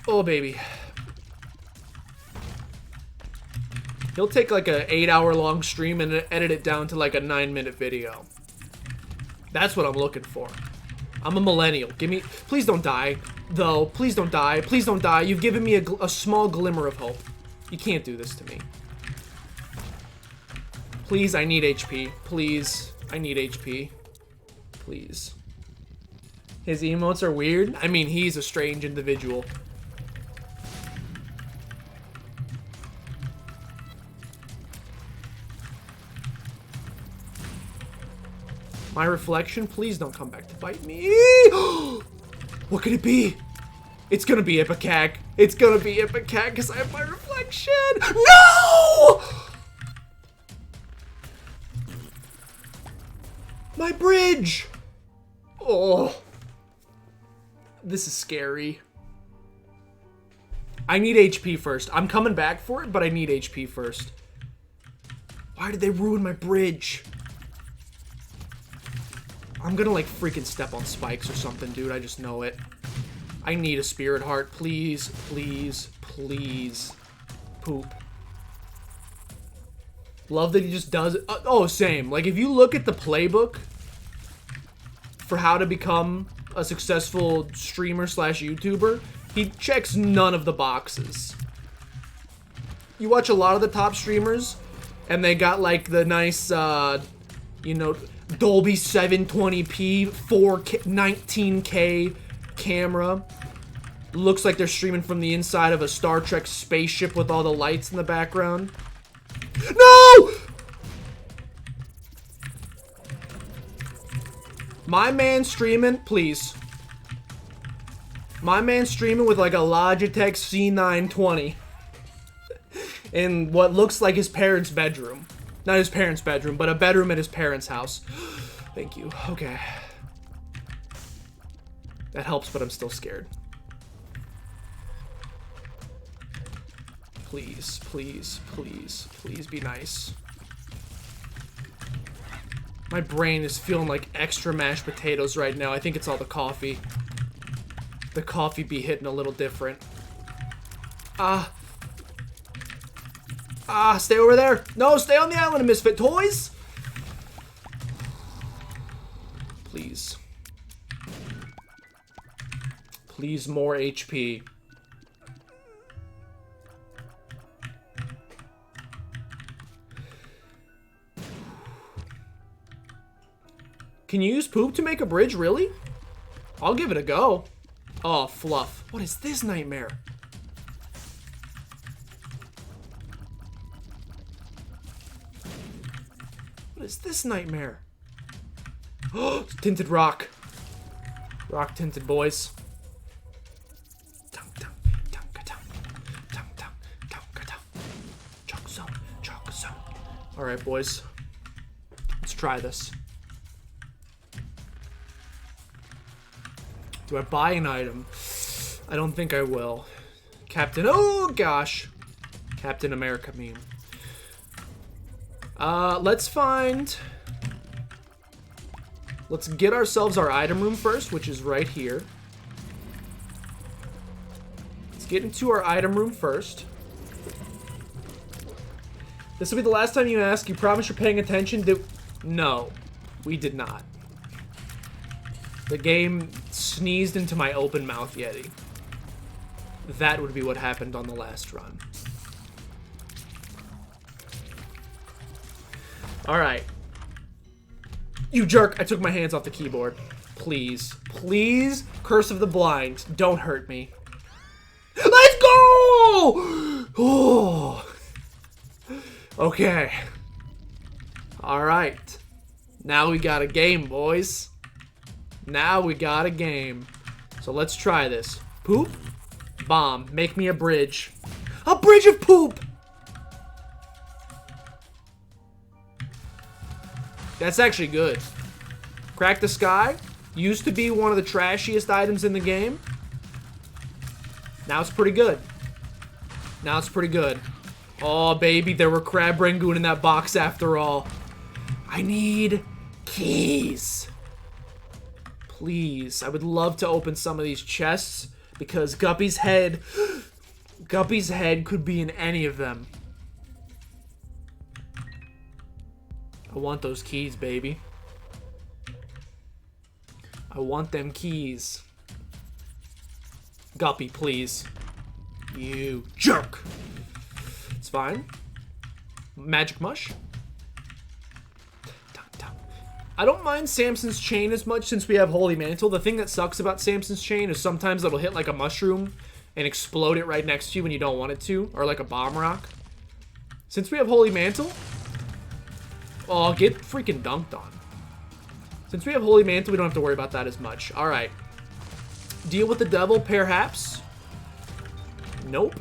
Oh, baby. He'll take, like, a 8-hour-long stream and edit it down to, like, a 9-minute video. That's what I'm looking for. I'm a millennial. Give me... Please don't die, though. Please don't die. Please don't die. You've given me a small glimmer of hope. You can't do this to me. Please, I need HP. Please, I need HP. Please. His emotes are weird. I mean, he's a strange individual. My reflection, please don't come back to bite me. What could it be? It's gonna be Ipecac. It's gonna be Ipecac because I have my reflection. No! My bridge! Oh. This is scary. I need HP first. I'm coming back for it, but I need HP first. Why did they ruin my bridge? I'm gonna, like, freaking step on spikes or something, dude. I just know it. I need a spirit heart. Please, please, please. Poop. Love that he just does it. Oh, same. Like, if you look at the playbook for how to become a successful streamer slash YouTuber, he checks none of the boxes. You watch a lot of the top streamers, and they got, like, the nice, you know, Dolby 720p, 4K, 19K camera. Looks like they're streaming from the inside of a Star Trek spaceship with all the lights in the background. No! My man streaming, please. My man streaming with like a Logitech C920 in what looks like his parents' bedroom. Not his parents' bedroom, but a bedroom at his parents' house. Thank you. Okay. That helps, but I'm still scared. Please, please, please, please be nice. My brain is feeling like extra mashed potatoes right now. I think it's all the coffee. The coffee be hitting a little different. Stay over there. No, stay on the island of Misfit Toys. Please. Please, more HP. Can you use poop to make a bridge, really? I'll give it a go. Oh, fluff. What is this nightmare? What is this nightmare? Oh, tinted rock. Rock tinted boys. Alright, boys. Let's try this. Do I buy an item? I don't think I will. Captain... Oh, gosh. Captain America meme. Let's find... Let's get ourselves our item room first, which is right here. Let's get into our item room first. This will be the last time you ask. You promise you're paying attention? No, we did not. The game sneezed into my open mouth Yeti. That would be what happened on the last run. Alright. You jerk! I took my hands off the keyboard. Please. Please, Curse of the Blind, don't hurt me. Let's go! Oh. Okay. Alright. Now we got a game, boys. Now we got a game. So let's try this. Poop. Bomb. Make me a bridge. A bridge of poop! That's actually good. Crack the Sky. Used to be one of the trashiest items in the game. Now it's pretty good. Now it's pretty good. Oh, baby, there were Crab Rangoon in that box after all. I need keys. Please, I would love to open some of these chests because Guppy's head could be in any of them. I want those keys, baby. I want them keys. Guppy, please. You jerk. It's fine. Magic mush. I don't mind Samson's chain as much since we have Holy Mantle. The thing that sucks about Samson's chain is sometimes it'll hit like a mushroom and explode it right next to you when you don't want it to. Or like a bomb rock. Since we have Holy Mantle... Oh, get freaking dunked on. Since we have Holy Mantle, we don't have to worry about that as much. Alright. Deal with the devil, perhaps? Nope.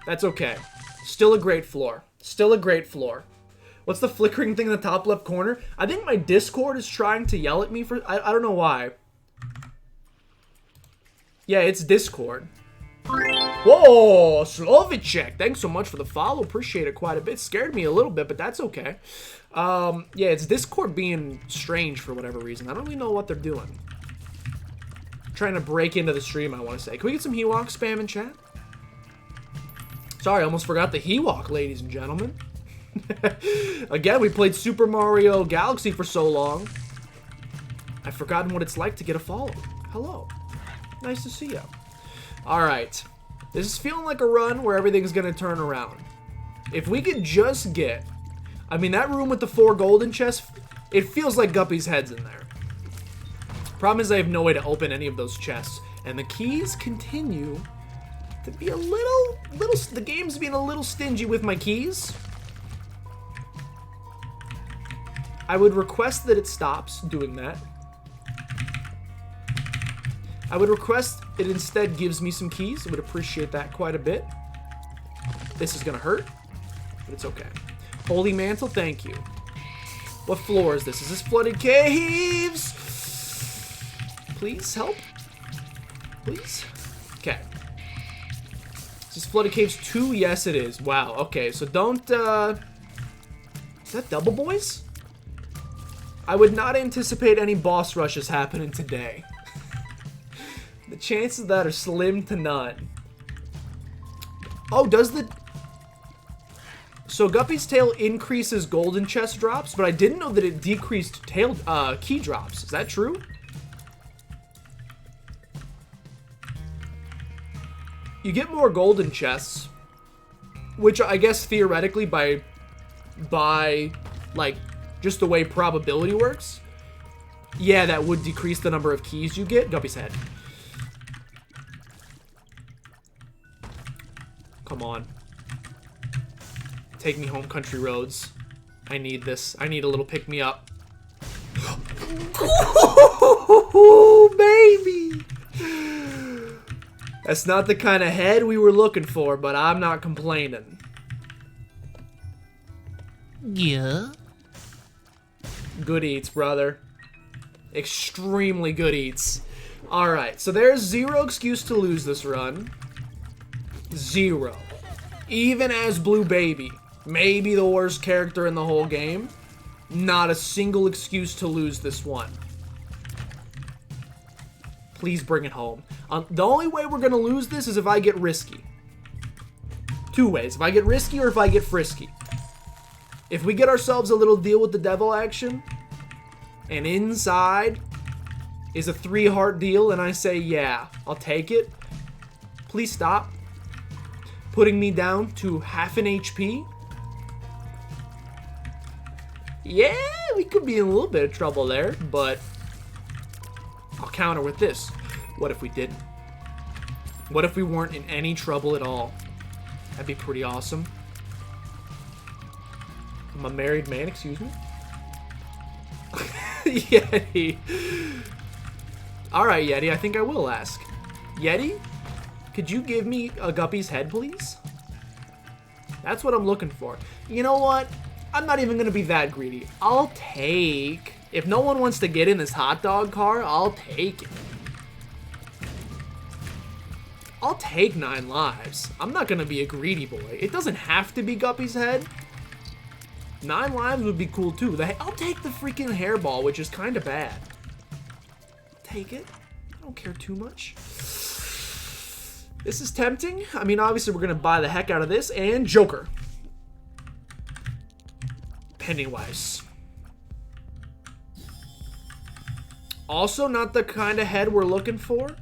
That's okay. Still a great floor. Still a great floor. What's the flickering thing in the top left corner? I think my Discord is trying to yell at me for... I don't know why. Yeah, it's Discord. Whoa, Slovicek. Thanks so much for the follow. Appreciate it quite a bit. Scared me a little bit, but that's okay. Yeah, it's Discord being strange for whatever reason. I don't really know what they're doing. Trying to break into the stream, I want to say. Can we get some Hewok spam in chat? Sorry, I almost forgot the Hewok, ladies and gentlemen. Again, we played Super Mario Galaxy for so long. I've forgotten what it's like to get a follow. Hello. Nice to see you. Alright. This is feeling like a run where everything's going to turn around. If we could just get... I mean, that room with the 4 golden chests, it feels like Guppy's head's in there. Problem is I have no way to open any of those chests. And the keys continue to be a little... The game's being a little stingy with my keys. I would request that it stops doing that. I would request it instead gives me some keys. I would appreciate that quite a bit. This is going to hurt, but it's okay. Holy Mantle, thank you. What floor is this? Is this Flooded Caves? Please, help. Please? Okay. Is this Flooded Caves 2? Yes, it is. Wow, okay, so don't, Is that Double Boys? I would not anticipate any boss rushes happening today. The chances of that are slim to none. Oh, does the... So Guppy's tail increases golden chest drops, but I didn't know that it decreased tail key drops. Is that true? You get more golden chests, which I guess theoretically by like just the way probability works, yeah, that would decrease the number of keys you get. Guppy's head. Come on. Take me home, country roads. I need this. I need a little pick-me-up. Oh, baby! That's not the kind of head we were looking for, but I'm not complaining.
Yeah?
Good eats, brother. Extremely good eats. Alright, so there's zero excuse to lose this run. Zero. Even as Blue Baby, maybe the worst character in the whole game, not a single excuse to lose this one. Please bring it home. The only way we're going to lose this is if I get risky. Two ways. If I get risky or if I get frisky. If we get ourselves a little deal with the devil action, and inside is a 3-heart deal, and I say, yeah, I'll take it. Please stop putting me down to half an HP. Yeah, we could be in a little bit of trouble there, but I'll counter with this. What if we didn't? What if we weren't in any trouble at all? That'd be pretty awesome. I'm a married man, excuse me. Yeti. Alright, Yeti, I think I will ask. Yeti, could you give me a guppy's head, please? That's what I'm looking for. You know what? I'm not even going to be that greedy. I'll take... If no one wants to get in this hot dog car, I'll take it. I'll take 9 lives. I'm not going to be a greedy boy. It doesn't have to be Guppy's head. 9 lives would be cool, too. I'll take the freaking hairball, which is kind of bad. Take it. I don't care too much. This is tempting. I mean, obviously, we're going to buy the heck out of this. And Joker. Pennywise. Also, not the kind of head we're looking for.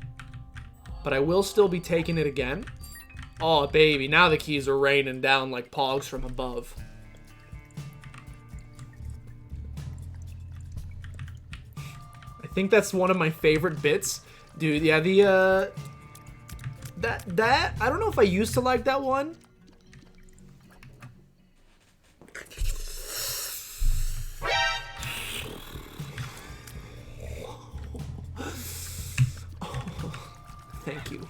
But I will still be taking it again. Oh, baby. Now the keys are raining down like pogs from above. I think that's one of my favorite bits. Dude, yeah, the, That, I don't know if I used to like that one. Thank you.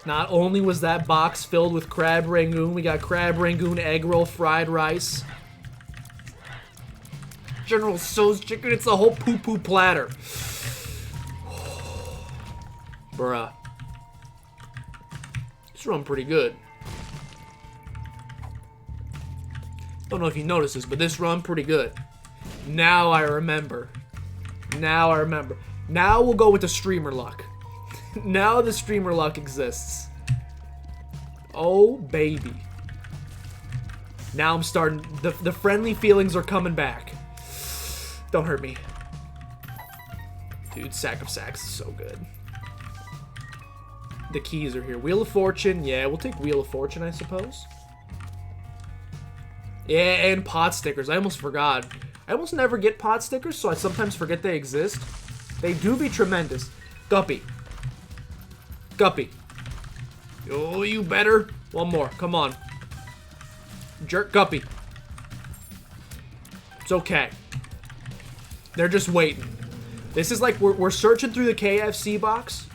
Not only was that box filled with crab rangoon, we got crab rangoon, egg roll, fried rice. General Tso's chicken, it's a whole poo-poo platter. Bruh. It's run pretty good. Don't know if you noticed this, but this run pretty good. Now I remember. Now I remember. Now we'll go with the streamer luck. Now the streamer luck exists. Oh, baby. Now I'm starting... The friendly feelings are coming back. Don't hurt me. Dude, Sack of Sacks is so good. The keys are here. Wheel of Fortune. Yeah, we'll take Wheel of Fortune, I suppose. Yeah, and pot stickers. I almost forgot. I almost never get pot stickers, so I sometimes forget they exist. They do be tremendous. Guppy. Guppy. Oh, you better. One more. Come on. Jerk Guppy. It's okay. They're just waiting. This is like we're searching through the KFC box.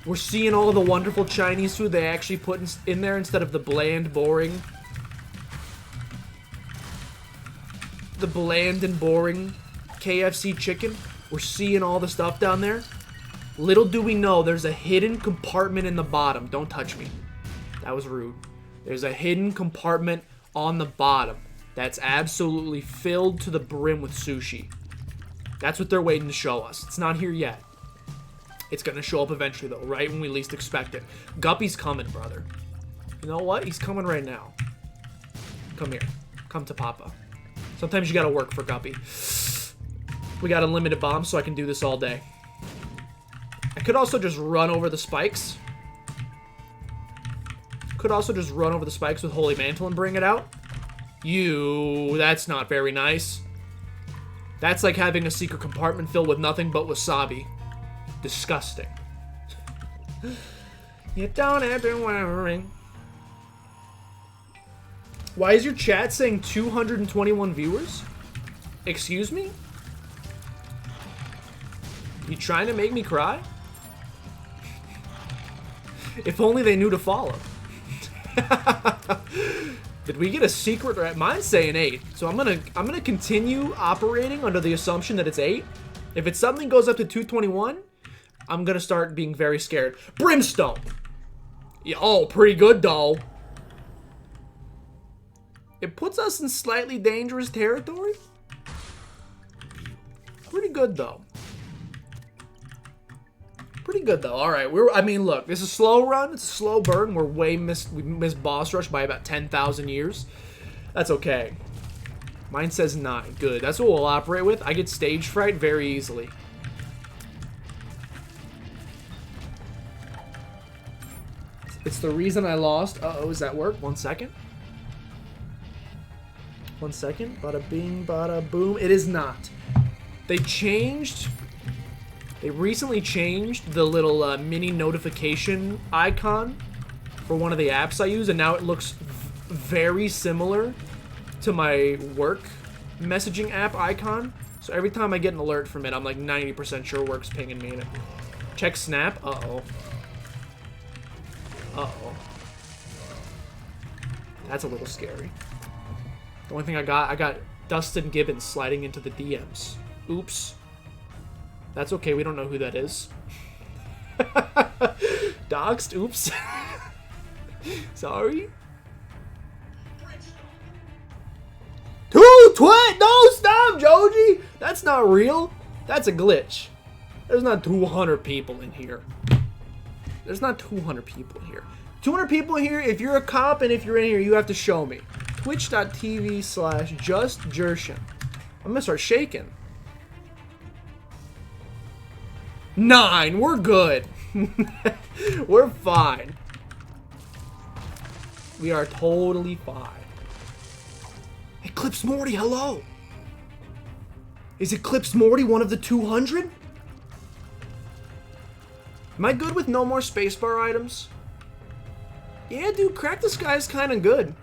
We're seeing all of the wonderful Chinese food they actually put in there instead of the bland, boring. The bland and boring KFC chicken. We're seeing all the stuff down there. Little do we know, there's a hidden compartment in the bottom. Don't touch me. That was rude. There's a hidden compartment on the bottom that's absolutely filled to the brim with sushi. That's what they're waiting to show us. It's not here yet. It's going to show up eventually, though, right when we least expect it. Guppy's coming, brother. You know what? He's coming right now. Come here. Come to Papa. Sometimes you got to work for Guppy. We got unlimited bombs, so I can do this all day. I could also just run over the spikes. Could also just run over the spikes with Holy Mantle and bring it out. That's not very nice. That's like having a secret compartment filled with nothing but wasabi. Disgusting. You don't have to worry. Why is your chat saying 221 viewers? Excuse me? You trying to make me cry? If only they knew to follow. Did we get a secret? Mine's saying 8. So I'm gonna continue operating under the assumption that it's 8. If it's something goes up to 221, I'm gonna start being very scared. Brimstone. Yeah, oh, pretty good though. It puts us in slightly dangerous territory. Pretty good though. pretty good though. All right, I mean, look, this is a slow run. It's a slow burn. We missed boss rush by about 10,000 years. That's okay. Mine says 9. Good. That's what we'll operate with. I get stage fright very easily. It's the reason I lost. Uh-oh, does that work? 1 second. 1 second. Bada bing, bada boom. It is not. They recently changed the little mini notification icon for one of the apps I use, and now it looks very similar to my work messaging app icon. So every time I get an alert from it, I'm like 90% sure work's pinging me in it. Check Snap. Uh-oh. Uh-oh. That's a little scary. The only thing I got Dustin Gibbons sliding into the DMs. Oops. That's okay, we don't know who that is. Doxed? Oops. Sorry. 220! No, stop, Joji! That's not real. That's a glitch. There's not 200 people in here. There's not 200 people here. 200 people here, if you're a cop and if you're in here, you have to show me. Twitch.tv/JustJershin. I'm gonna start shaking. 9, we're good. We're fine. We are totally fine. Eclipse Morty, hello. Is Eclipse Morty one of the 200? Am I good with no more spacebar items? Yeah, dude, Crack the Sky is kind of good.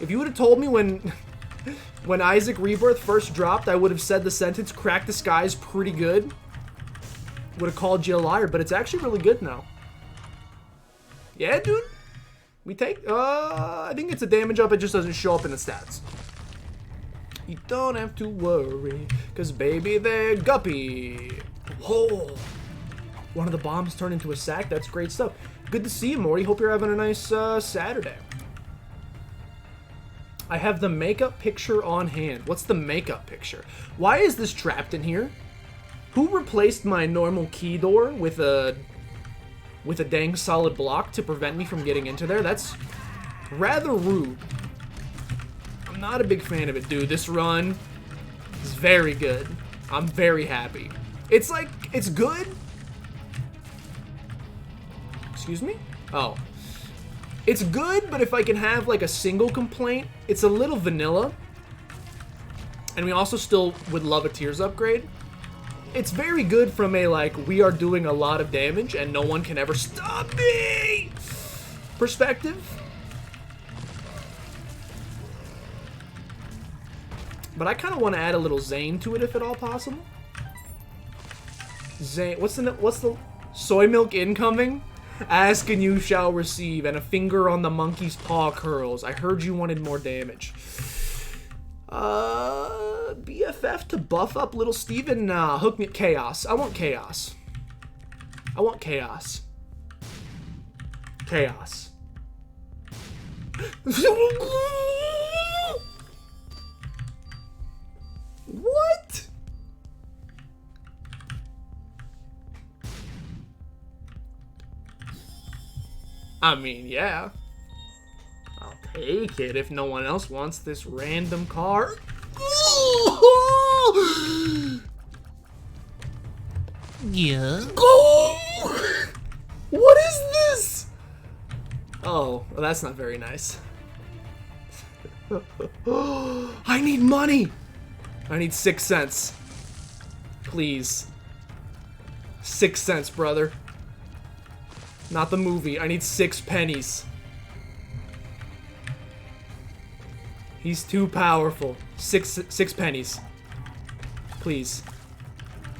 If you would have told me when Isaac Rebirth first dropped, I would have said the sentence, Crack the Sky is pretty good. Would have called you a liar, but it's actually really good now. Yeah, dude. We take, I think it's a damage up, it just doesn't show up in the stats. You don't have to worry, cause baby, they're guppy. Whoa. One of the bombs turned into a sack, that's great stuff. Good to see you, Morty. Hope you're having a nice Saturday. I have the makeup picture on hand. What's the makeup picture? Why is this trapped in here? Who replaced my normal key door with a dang solid block to prevent me from getting into there? That's rather rude. I'm not a big fan of it, dude. This run is very good. I'm very happy. It's like, it's good. Excuse me? Oh. It's good, but if I can have like a single complaint, it's a little vanilla. And we also still would love a Tears upgrade. It's very good from a like, we are doing a lot of damage and no one can ever stop me perspective. But I kind of want to add a little Zane to it if at all possible. Zane, what's the soy milk incoming? Ask and you shall receive, and a finger on the monkey's paw curls. I heard you wanted more damage. BFF to buff up little Steven? Nah, hook me. Chaos. I want chaos. I want chaos. Chaos. What? I mean, yeah. I'll take it if no one else wants this random car.
Yeah.
What is this? Oh, well, that's not very nice. I need money. I need 6 cents. Please. 6 cents, brother. Not the movie. I need 6 pennies. He's too powerful. Six pennies. Please.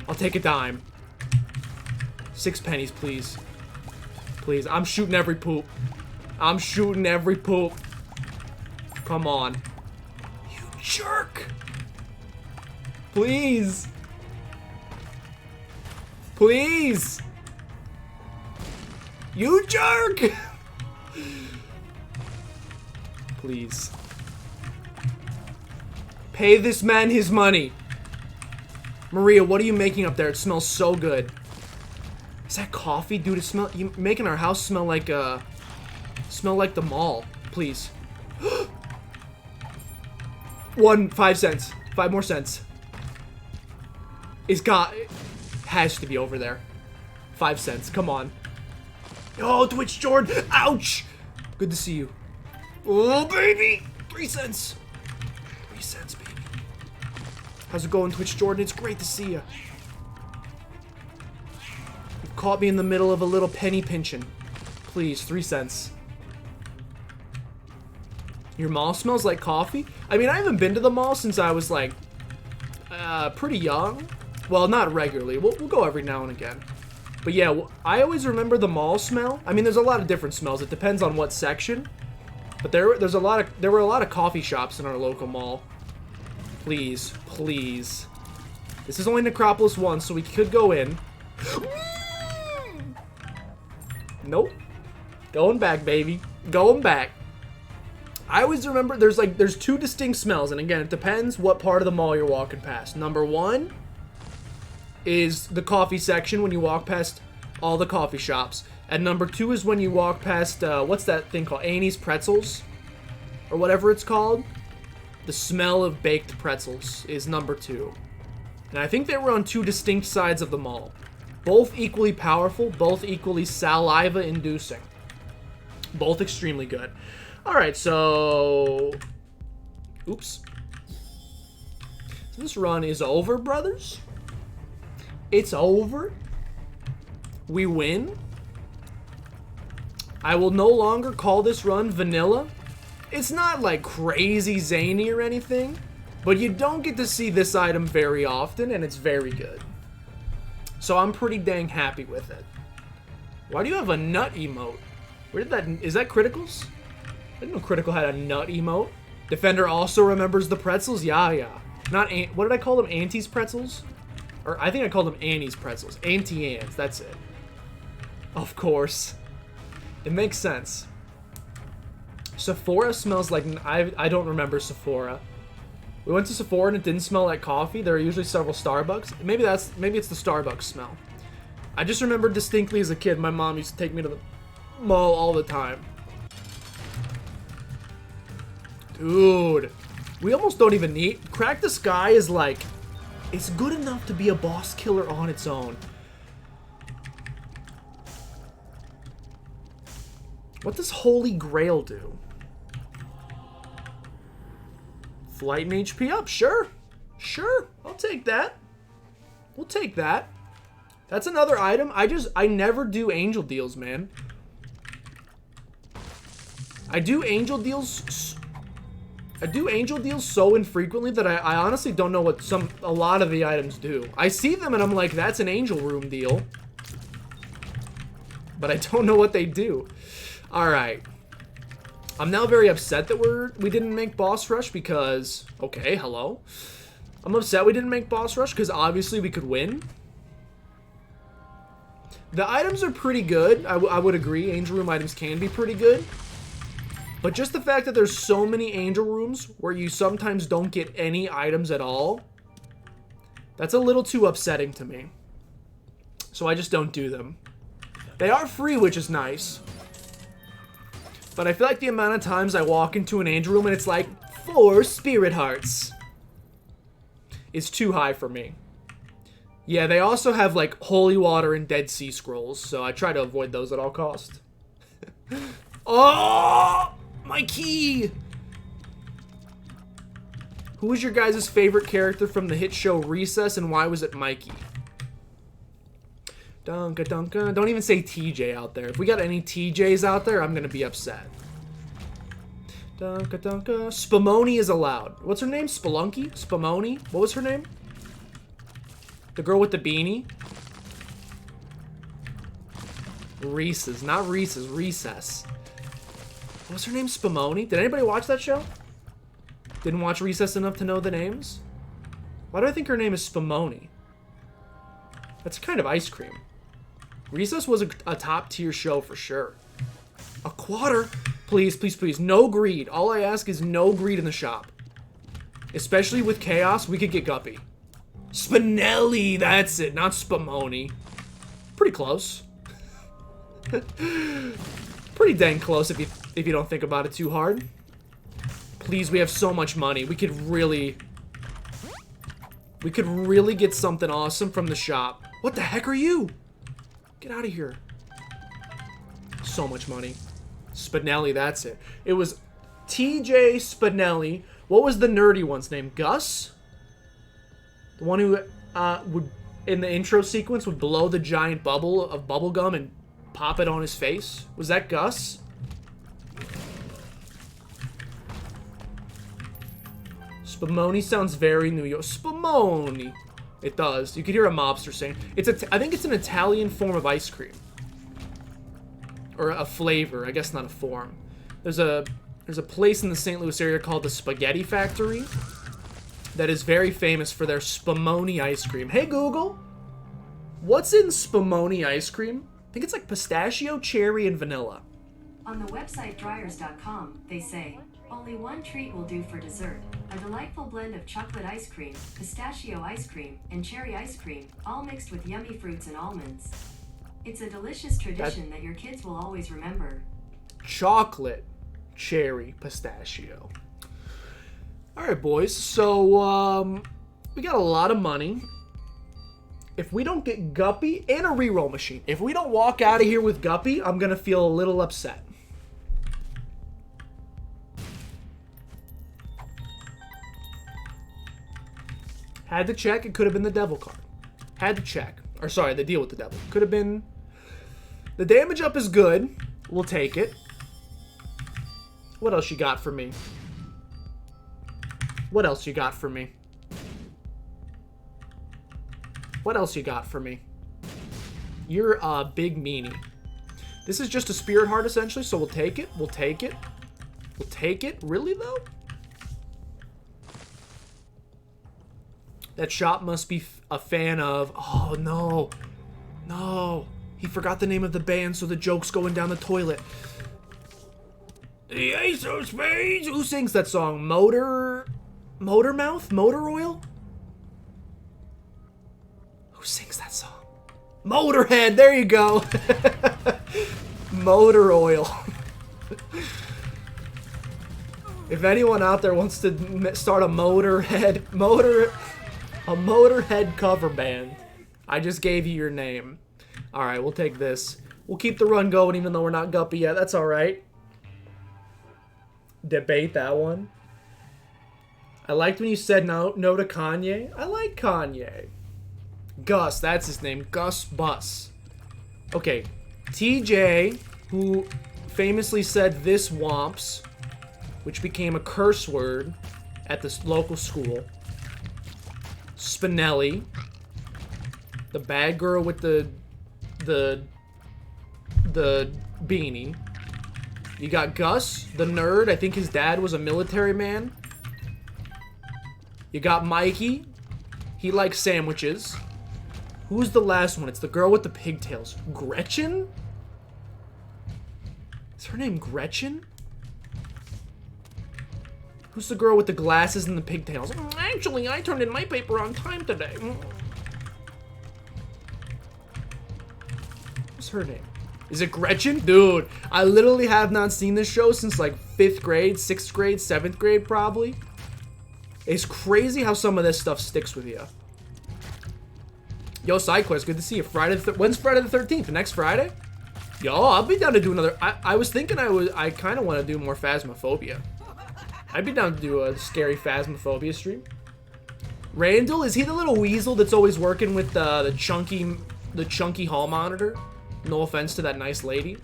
I'll take a dime. 6 pennies, please. Please. I'm shooting every poop. I'm shooting every poop. Come on. You jerk. Please. Please. You jerk! Please. Pay this man his money. Maria, what are you making up there? It smells so good. Is that coffee? Dude, you're making our house smell like the mall. Please. 5 cents. 5 more cents. It has to be over there. 5 cents. Come on. Oh, Twitch Jordan. Ouch. Good to see you. Oh, baby. 3 cents. 3 cents, baby. How's it going, Twitch Jordan? It's great to see you. You caught me in the middle of a little penny pinching. Please, 3 cents. Your mall smells like coffee? I mean, I haven't been to the mall since I was like pretty young. Well, not regularly. We'll go every now and again. But yeah, I always remember the mall smell. I mean, there's a lot of different smells. It depends on what section. But there were a lot of coffee shops in our local mall. Please, please. This is only Necropolis 1, so we could go in. Nope. Going back, baby. Going back. I always remember there's 2 distinct smells, and again, it depends what part of the mall you're walking past. Number 1 is the coffee section when you walk past all the coffee shops. And number 2 is when you walk past, what's that thing called? Annie's Pretzels? Or whatever it's called. The smell of baked pretzels is number 2. And I think they were on 2 distinct sides of the mall. Both equally powerful, both equally saliva-inducing. Both extremely good. Alright, so... Oops. So this run is over, brothers. It's over. We win. I will no longer call this run vanilla. It's not like crazy zany or anything, but you don't get to see this item very often, and it's very good. So I'm pretty dang happy with it. Why do you have a nut emote? Where did that... Is that Criticals? I didn't know Critical had a nut emote. Defender also remembers the pretzels? Yeah. Not... What did I call them? Auntie's Pretzels? Or I think I called them Annie's Pretzels. Auntie Anne's. That's it. Of course. It makes sense. Sephora smells like... I don't remember Sephora. We went to Sephora and it didn't smell like coffee. There are usually several Starbucks. Maybe it's the Starbucks smell. I just remember distinctly as a kid, my mom used to take me to the mall all the time. Dude. We almost don't even need... Crack the Sky is like... It's good enough to be a boss killer on its own. What does Holy Grail do? Flight and HP up, sure. Sure, I'll take that. We'll take that. That's another item. I never do angel deals, man. I do angel deals so infrequently that I honestly don't know what a lot of the items do. I see them and I'm like, that's an angel room deal. But I don't know what they do. Alright. I'm now very upset that we didn't make boss rush because... Okay, hello. I'm upset we didn't make boss rush because obviously we could win. The items are pretty good. I would agree. Angel room items can be pretty good. But just the fact that there's so many angel rooms where you sometimes don't get any items at all, that's a little too upsetting to me. So I just don't do them. They are free, which is nice. But I feel like the amount of times I walk into an angel room and it's like, 4 spirit hearts, is too high for me. Yeah, they also have like holy water and Dead Sea Scrolls, so I try to avoid those at all costs. Oh! My key! Who was your guys' favorite character from the hit show Recess, and why was it Mikey? Dunka dunka. Don't even say TJ out there. If we got any TJs out there, I'm gonna be upset. Dunka dunka. Spumoni is allowed. What's her name? Spelunky? Spumoni? What was her name? The girl with the beanie? Reese's. Not Reese's. Recess. What's her name? Spumoni? Did anybody watch that show? Didn't watch Recess enough to know the names? Why do I think her name is Spumoni? That's kind of ice cream. Recess was a top tier show for sure. A quarter? Please, please, please. No greed. All I ask is no greed in the shop. Especially with Chaos, we could get Guppy. Spinelli, that's it. Not Spumoni. Pretty close. Pretty dang close if you don't think about it too hard. Please, we have so much money. We could really get something awesome from the shop. What the heck are you? Get out of here. So much money. Spinelli, that's it. It was TJ Spinelli. What was the nerdy one's name? Gus? The one who would, in the intro sequence, would blow the giant bubble of bubble gum and pop it on his face? Was that Gus? Spumoni sounds very New York. Spumoni. It does. You could hear a mobster saying. I think it's an Italian form of ice cream. Or a flavor. I guess not a form. There's a place in the St. Louis area called the Spaghetti Factory that is very famous for their Spumoni ice cream. Hey Google, what's in Spumoni ice cream? I think it's like pistachio, cherry, and vanilla.
On the website dryers.com, they say, only one treat will do for dessert. A delightful blend of chocolate ice cream, pistachio ice cream, and cherry ice cream, all mixed with yummy fruits and almonds. It's a delicious tradition that your kids will always remember.
Chocolate, cherry, pistachio. Alright, boys. So, we got a lot of money. If we don't get Guppy and a reroll machine, if we don't walk out of here with Guppy, I'm going to feel a little upset. Had to check. It could have been the devil card. Had to check. Or sorry, the deal with the devil. Could have been... The damage up is good. We'll take it. What else you got for me? What else you got for me? What else you got for me? You're a big meanie. This is just a spirit heart, essentially, so we'll take it. We'll take it. We'll take it. Really, though? That shop must be a fan of... Oh, no. No. He forgot the name of the band, so the joke's going down the toilet. The Ace of Spades? Who sings that song? Motor Mouth? Motor Oil? Who sings that song? Motorhead, there you go. Motor Oil. If anyone out there wants to start a Motorhead cover band, I just gave you your name. Alright, we'll take this. We'll keep the run going even though we're not Guppy yet. That's alright. Debate that one. I liked when you said no to Kanye. I like Kanye. Gus, that's his name. Gus Bus. Okay. TJ, who famously said this womps, which became a curse word at this local school. Spinelli. The bad girl with the beanie. You got Gus, the nerd. I think his dad was a military man. You got Mikey. He likes sandwiches. Who's the last one? It's the girl with the pigtails. Gretchen? Is her name Gretchen? Who's the girl with the glasses and the pigtails? Actually, I turned in my paper on time today. What's her name? Is it Gretchen? Dude, I literally have not seen this show since like 5th grade, 6th grade, 7th grade probably. It's crazy how some of this stuff sticks with you. Yo, SideQuest, good to see you. When's Friday the 13th? Next Friday? Yo, I'll be down to do another... I was thinking I kind of want to do more Phasmophobia. I'd be down to do a scary Phasmophobia stream. Randall, is he the little weasel that's always working with the chunky hall monitor? No offense to that nice lady.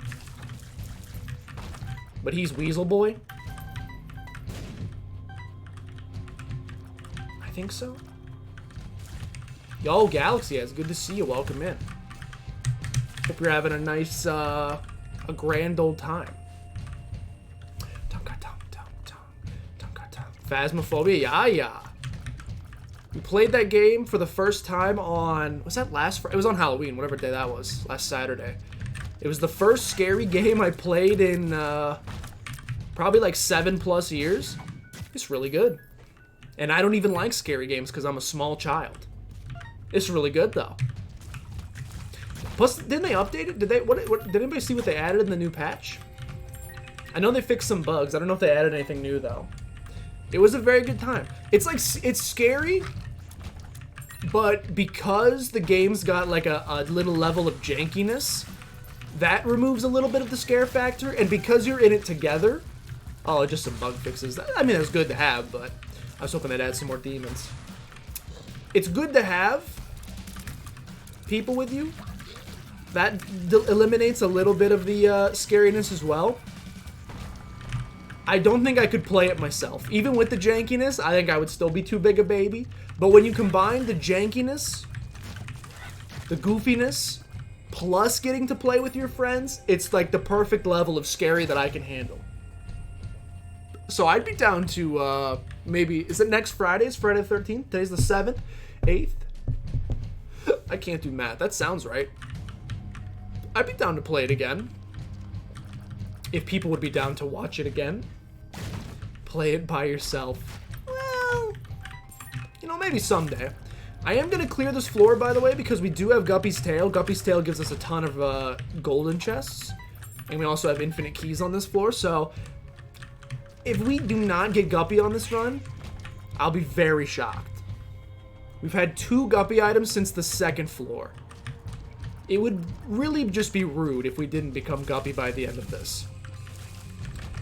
But he's Weasel Boy? I think so. Yo, Galaxy, it's good to see you. Welcome in. Hope you're having a nice, a grand old time. Phasmophobia, yeah. We played that game for the first time on... Was that last Friday? It was on Halloween, whatever day that was. Last Saturday. It was the first scary game I played in probably like 7+ years. It's really good. And I don't even like scary games because I'm a small child. It's really good though. Plus, didn't they update it? Did they? What? Did anybody see what they added in the new patch? I know they fixed some bugs. I don't know if they added anything new though. It was a very good time. It's like it's scary, but because the game's got like a little level of jankiness, that removes a little bit of the scare factor. And because you're in it together, oh, just some bug fixes. I mean, that's good to have, but I was hoping they'd add some more demons. It's good to have people with you. That eliminates a little bit of the scariness as well. I don't think I could play it myself. Even with the jankiness, I think I would still be too big a baby. But when you combine the jankiness, the goofiness, plus getting to play with your friends, it's like the perfect level of scary that I can handle. So I'd be down to, maybe, is it next Friday? It's Friday the 13th? Today's the 7th? 8th? I can't do math. That sounds right. I'd be down to play it again. If people would be down to watch it again. Play it by yourself. Well, you know, maybe someday. I am going to clear this floor, by the way, because we do have Guppy's Tail. Guppy's Tail gives us a ton of golden chests. And we also have infinite keys on this floor, so if we do not get Guppy on this run, I'll be very shocked. We've had 2 Guppy items since the 2nd floor. It would really just be rude if we didn't become Guppy by the end of this.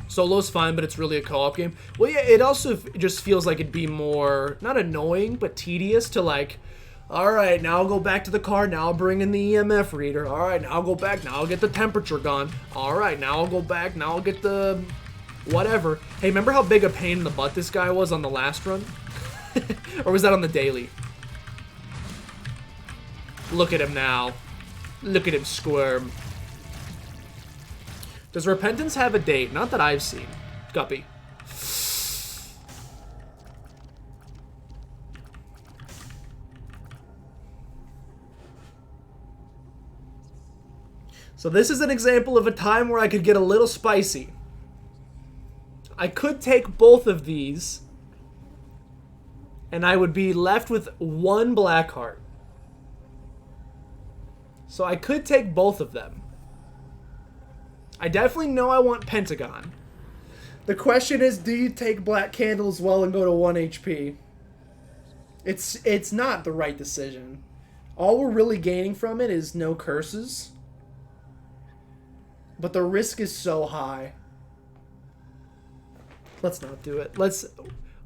Solo's fine, but it's really a co-op game. Well, yeah, it also just feels like it'd be more, not annoying, but tedious to like, alright, now I'll go back to the car, now I'll bring in the EMF reader. Alright, now I'll go back, now I'll get the temperature gun. Alright, now I'll go back, now I'll get the whatever. Hey, remember how big a pain in the butt this guy was on the last run? Or was that on the daily? Look at him now. Look at him squirm. Does Repentance have a date? Not that I've seen. Guppy. So this is an example of a time where I could get a little spicy. I could take both of these, and I would be left with 1 black heart. So I could take both of them. I definitely know I want Pentagon. The question is, do you take Black Candle as well and go to 1 HP? It's not the right decision. All we're really gaining from it is no curses. But the risk is so high. Let's not do it.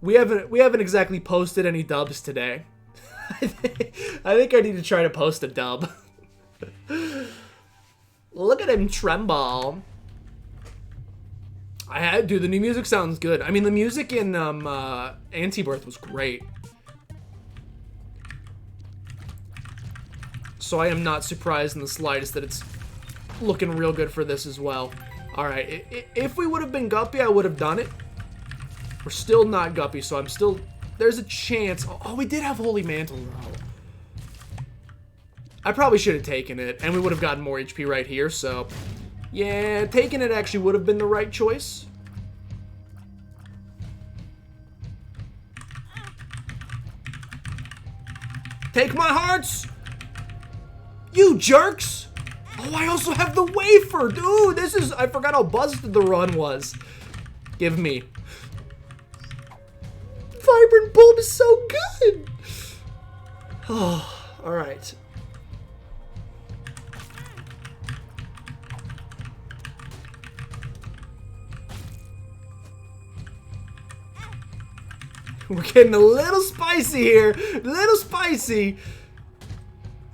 We haven't exactly posted any dubs today. I think I need to try to post a dub. Look at him tremble. Dude, the new music sounds good. I mean, the music in Afterbirth was great. So I am not surprised in the slightest that it's looking real good for this as well. Alright, if we would have been Guppy, I would have done it. We're still not Guppy, so I'm still... There's a chance... Oh, we did have Holy Mantle, though. I probably should have taken it, and we would have gotten more HP right here, so... Yeah, taking it actually would have been the right choice. Take my hearts! You jerks! Oh, I also have the wafer! Dude, this is... I forgot how busted the run was. Give me. Vibrant Bulb is so good! Oh, alright. We're getting a little spicy here. A little spicy.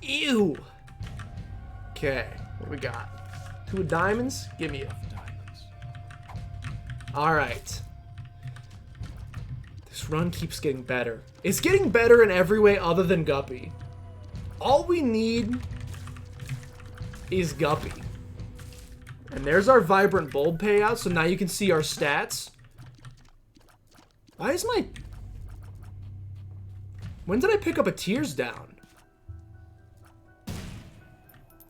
Ew. Okay, what we got? 2 of diamonds? Give me a diamonds. Alright. This run keeps getting better. It's getting better in every way other than Guppy. All we need is Guppy. And there's our Vibrant Bulb payout, so now you can see our stats. Why is my... When did I pick up a Tears Down?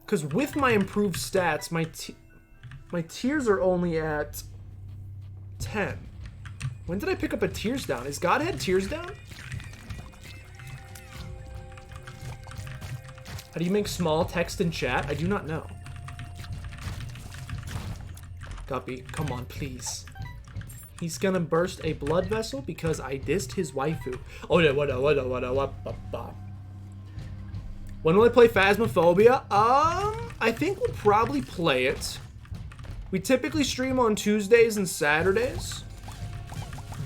Because with my improved stats, my tears are only at 10. When did I pick up a Tears Down? Is Godhead Tears Down? How do you make small text in chat? I do not know. Guppy, come on, please. He's gonna burst a blood vessel because I dissed his waifu. Oh yeah, what? When will I play Phasmophobia? I think we'll probably play it. We typically stream on Tuesdays and Saturdays.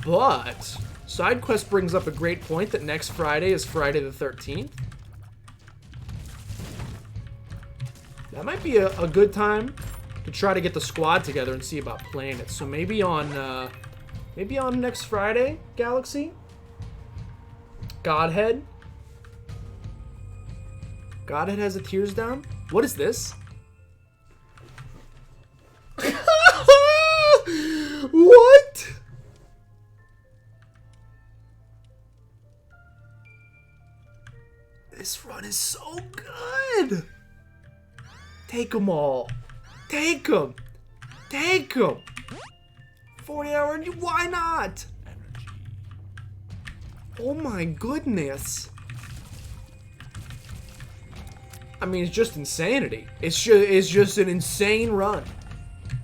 But SideQuest brings up a great point that next Friday is Friday the 13th. That might be a good time to try to get the squad together and see about playing it. So maybe on next Friday, Galaxy? Godhead? Godhead has a tears down? What is this? What? This run is so good. Take them all. Take them. Take them. 40-hour, why not? Oh my goodness. I mean, it's just insanity. It's just an insane run.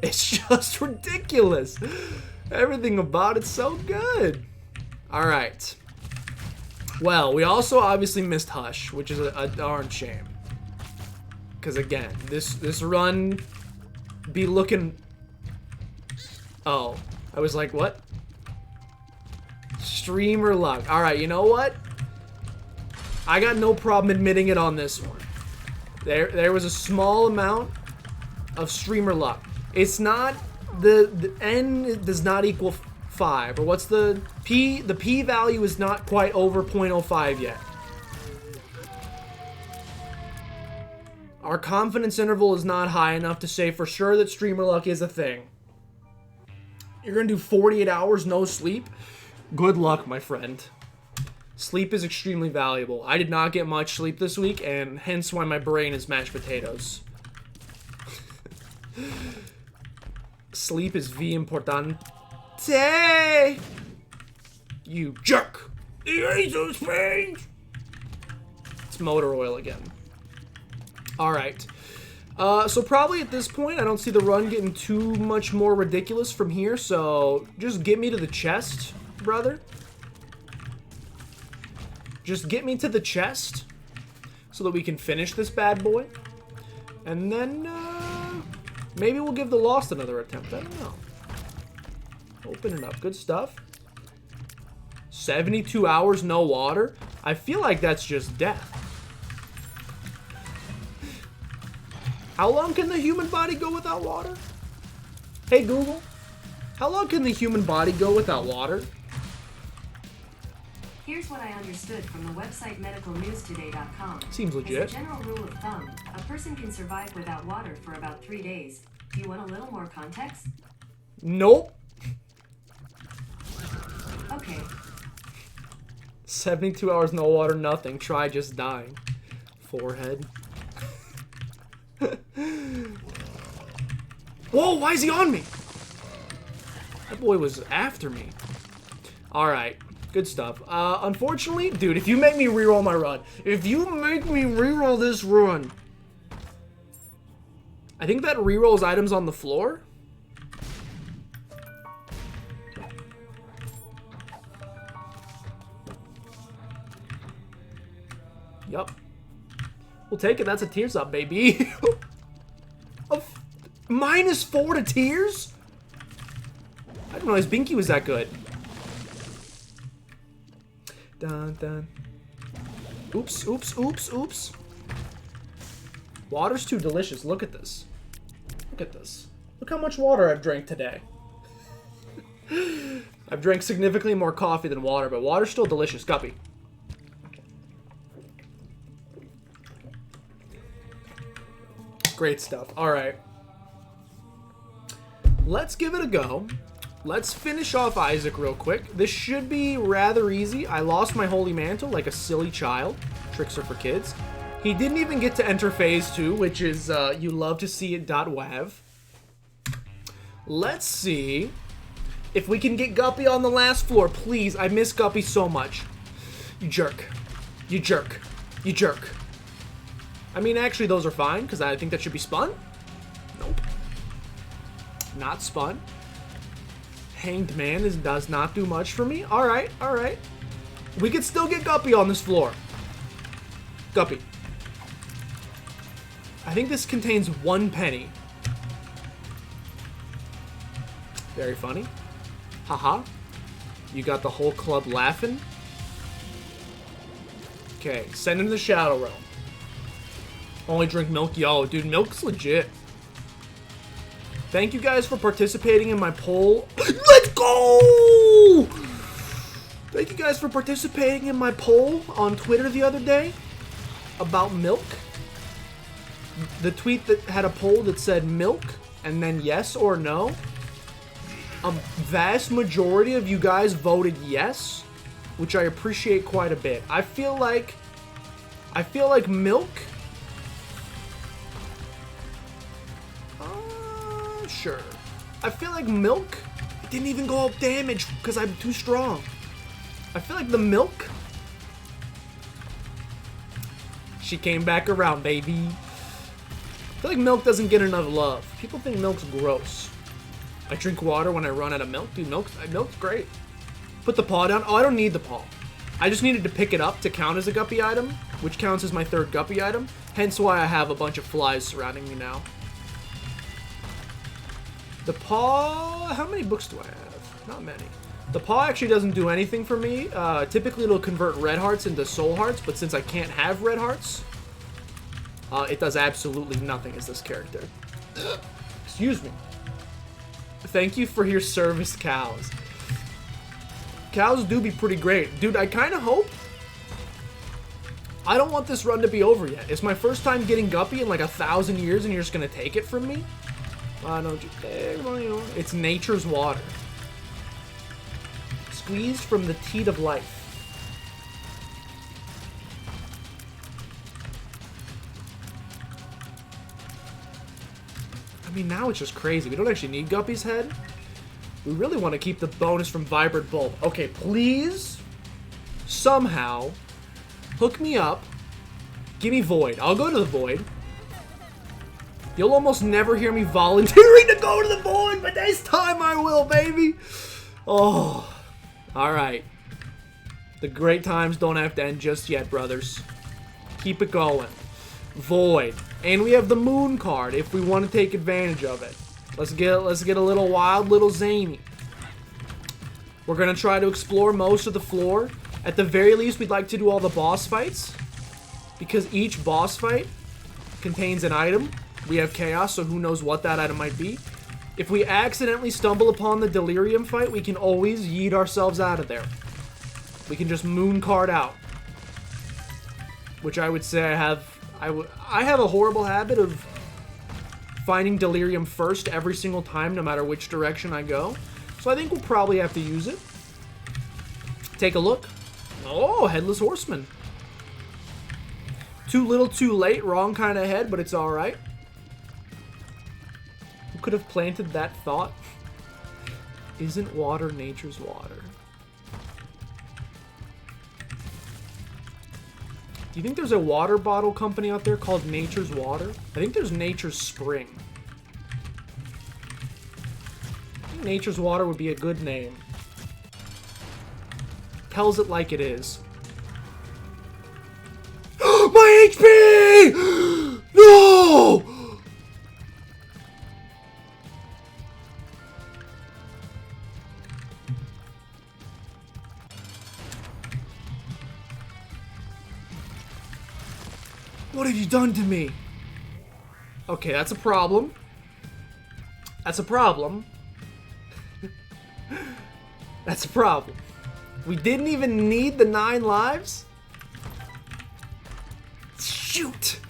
It's just ridiculous. Everything about it's so good. All right. Well, we also obviously missed Hush, which is a darn shame. Because again, this run be looking... Oh, I was like, what? Streamer luck. All right, you know what? I got no problem admitting it on this one. There was a small amount of streamer luck. It's not the N does not equal 5, or what's the P? The P value is not quite over 0.05 yet. Our confidence interval is not high enough to say for sure that streamer luck is a thing. You're gonna do 48 hours no sleep? Good luck, my friend. Sleep is extremely valuable. I did not get much sleep this week, and hence why my brain is mashed potatoes. Sleep is V importante. You jerk! Erase those pains! It's motor oil again. Alright. So probably at this point, I don't see the run getting too much more ridiculous from here, so just get me to the chest, brother. Just get me to the chest so that we can finish this bad boy. And then, maybe we'll give the Lost another attempt. I don't know. Open it up. Good stuff. 72 hours, no water. I feel like that's just death. How long can the human body go without water? Hey, Google. How long can the human body go without water?
Here's what I understood from the website medicalnewstoday.com.
Seems legit.
As a general rule of thumb, a person can survive without water for about 3 days. Do you want a little more context?
Nope.
Okay.
72 hours, no water, nothing. Try just dying. Forehead. Whoa, why is he on me? That boy was after me. Alright. Good stuff. Unfortunately, dude, if you make me reroll my run, if you make me reroll this run, I think that rerolls items on the floor. Yup. We'll take it. That's a tears up, baby. -4 to tears? I didn't realize Binky was that good. Dun, dun. Oops, oops, oops, oops. Water's too delicious. Look at this. Look at this. Look how much water I've drank today. I've drank significantly more coffee than water, but water's still delicious. Guppy. Great stuff. Alright. Let's give it a go. Let's finish off Isaac real quick. This should be rather easy. I lost my Holy Mantle like a silly child. Tricks are for kids. He didn't even get to enter Phase 2, which is, you love to see it, .wav. Let's see if we can get Guppy on the last floor. Please, I miss Guppy so much. You jerk. You jerk. You jerk. I mean, actually, those are fine, because I think that should be spun. Nope. Not spun. Hanged Man does not do much for me. Alright, alright. We could still get Guppy on this floor. Guppy. I think this contains 1 penny. Very funny. Haha. You got the whole club laughing. Okay, send him to the Shadow Realm. Only drink milk. Yo, dude, milk's legit. Thank you guys for participating in my poll. Let's go! Thank you guys for participating in my poll on Twitter the other day about milk. The tweet that had a poll that said milk and then yes or no. A vast majority of you guys voted yes, which I appreciate quite a bit. I feel like milk. Sure. I feel like milk. It didn't even go up damage because I'm too strong. I feel like the milk. She came back around, baby. I feel like milk doesn't get enough love. People think milk's gross. I drink water when I run out of milk. Dude, milk's great. Put the paw down. Oh, I don't need the paw. I just needed to pick it up to count as a guppy item, which counts as my 3rd guppy item. Hence why I have a bunch of flies surrounding me now. The paw... How many books do I have? Not many. The paw actually doesn't do anything for me. Typically, it'll convert red hearts into soul hearts, but since I can't have red hearts, it does absolutely nothing as this character. Excuse me. Thank you for your service, cows. Cows do be pretty great. Dude, I kind of hope... I don't want this run to be over yet. It's my first time getting Guppy in like 1,000 years, and you're just going to take it from me? Why don't you take my... It's nature's water. Squeezed from the teat of life. I mean, now it's just crazy. We don't actually need Guppy's head. We really want to keep the bonus from Vibrant Bulb. Okay, please, somehow, hook me up. Give me Void. I'll go to the Void. You'll almost never hear me volunteering to go to the Void, but this time I will, baby. Oh, all right. The great times don't have to end just yet, brothers. Keep it going. Void. And we have the Moon card if we want to take advantage of it. Let's get a little wild, little zany. We're going to try to explore most of the floor. At the very least, we'd like to do all the boss fights, because each boss fight contains an item. We have chaos, so who knows what that item might be. If we accidentally stumble upon the delirium fight, we can always yeet ourselves out of there. We can just Moon card out. Which I would say I have a horrible habit of finding delirium first every single time, no matter which direction I go. So I think we'll probably have to use it. Take a look. Oh, Headless Horseman. Too little, too late. Wrong kind of head, but it's alright. Who could have planted that thought? Isn't water nature's water? Do you think there's a water bottle company out there called Nature's Water? I think there's Nature's Spring. I think Nature's Water would be a good name. Tells it like it is. My HP! No! What have you done to me? Okay, that's a problem. That's a problem. That's a problem. We didn't even need the 9 lives? Shoot!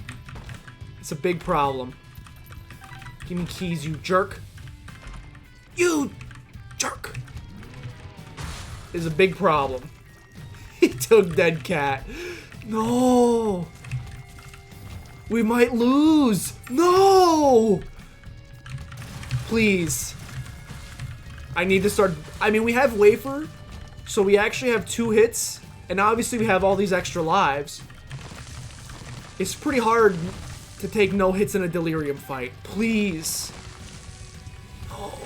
It's a big problem. Give me keys, you jerk. You jerk! Is a big problem. He took dead cat. No! We might lose! No! Please. I need to start... I mean, we have Wafer, so we actually have 2 hits, and obviously we have all these extra lives. It's pretty hard to take no hits in a delirium fight. Please. Oh.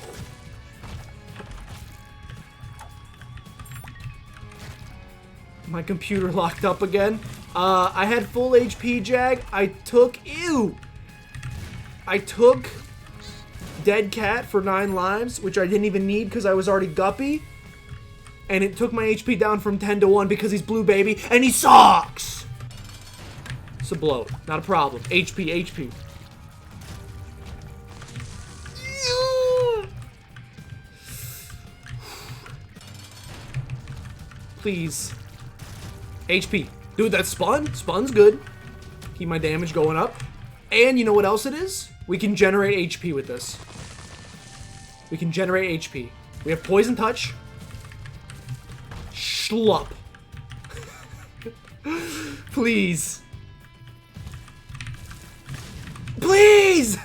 My computer locked up again. I had full HP, Jag. I took Dead Cat for 9 lives, which I didn't even need because I was already guppy. And it took my HP down from 10 to 1 because he's blue, baby, and he sucks! It's a bloat. Not a problem. HP, HP. Please. HP. Dude, that spun. Spun's good. Keep my damage going up. And you know what else it is? We can generate HP with this. We can generate HP. We have Poison Touch. Schlup. Please. Please!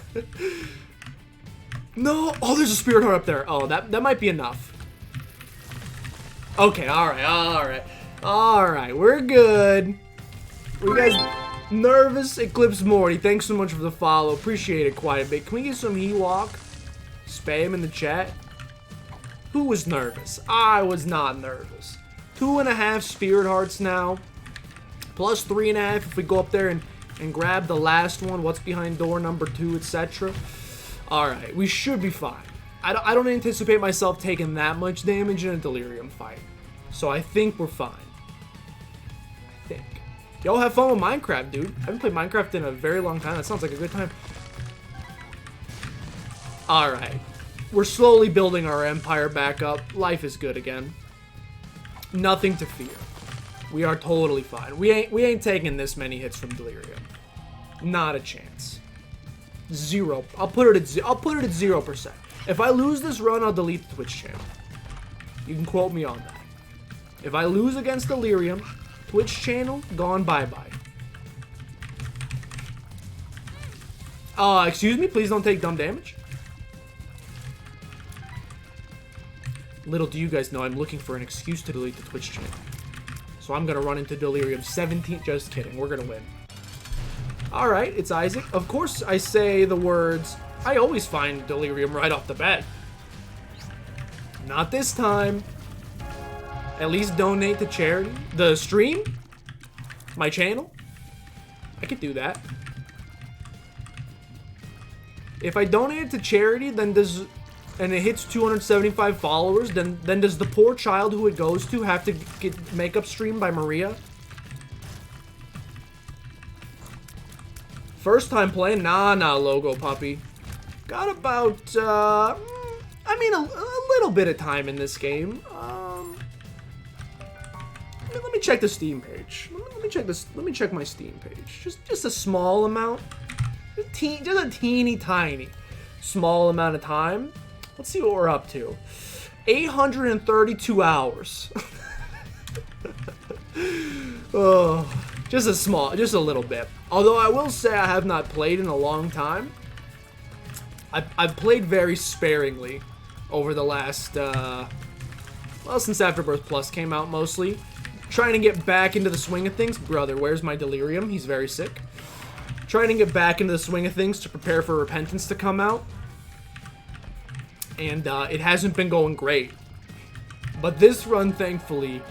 No. Oh, there's a Spirit Heart up there. Oh, that might be enough. Okay, alright. We're good. Were you guys nervous? Eclipse Morty, thanks so much for the follow. Appreciate it quite a bit. Can we get some Hewok? Spam in the chat. Who was nervous? I was not nervous. 2.5 Spirit Hearts now. Plus 3.5 if we go up there and grab the last one. What's behind door number 2, etc. Alright, we should be fine. I don't anticipate myself taking that much damage in a delirium fight. So I think we're fine. I think. Y'all have fun with Minecraft, dude. I haven't played Minecraft in a very long time. That sounds like a good time. Alright. We're slowly building our empire back up. Life is good again. Nothing to fear. We are totally fine. We ain't taking this many hits from delirium. Not a chance. 0. I'll put it at 0%. If I lose this run, I'll delete the Twitch channel. You can quote me on that. If I lose against delirium, Twitch channel gone bye-bye. Excuse me, please don't take dumb damage. Little do you guys know, I'm looking for an excuse to delete the Twitch channel. So I'm gonna run into delirium 17. Just kidding, we're gonna win. Alright, it's Isaac. Of course I say the words, I always find delirium right off the bat. Not this time. At least donate to charity. The stream? My channel? I could do that. If I donate it to charity, then and it hits 275 followers, then does the poor child who it goes to have to get makeup streamed by Maria? First time playing? Nah, logo puppy. Got about, a little bit of time in this game. Let me check the Steam page. Let me check my Steam page. Just a small amount. Just a teeny tiny small amount of time. Let's see what we're up to. 832 hours. Oh, just a little bit. Although I will say I have not played in a long time. I've played very sparingly over the last, since Afterbirth Plus came out mostly. Trying to get back into the swing of things. Brother, where's my delirium? He's very sick. Trying to get back into the swing of things to prepare for Repentance to come out. And it hasn't been going great. But this run, thankfully,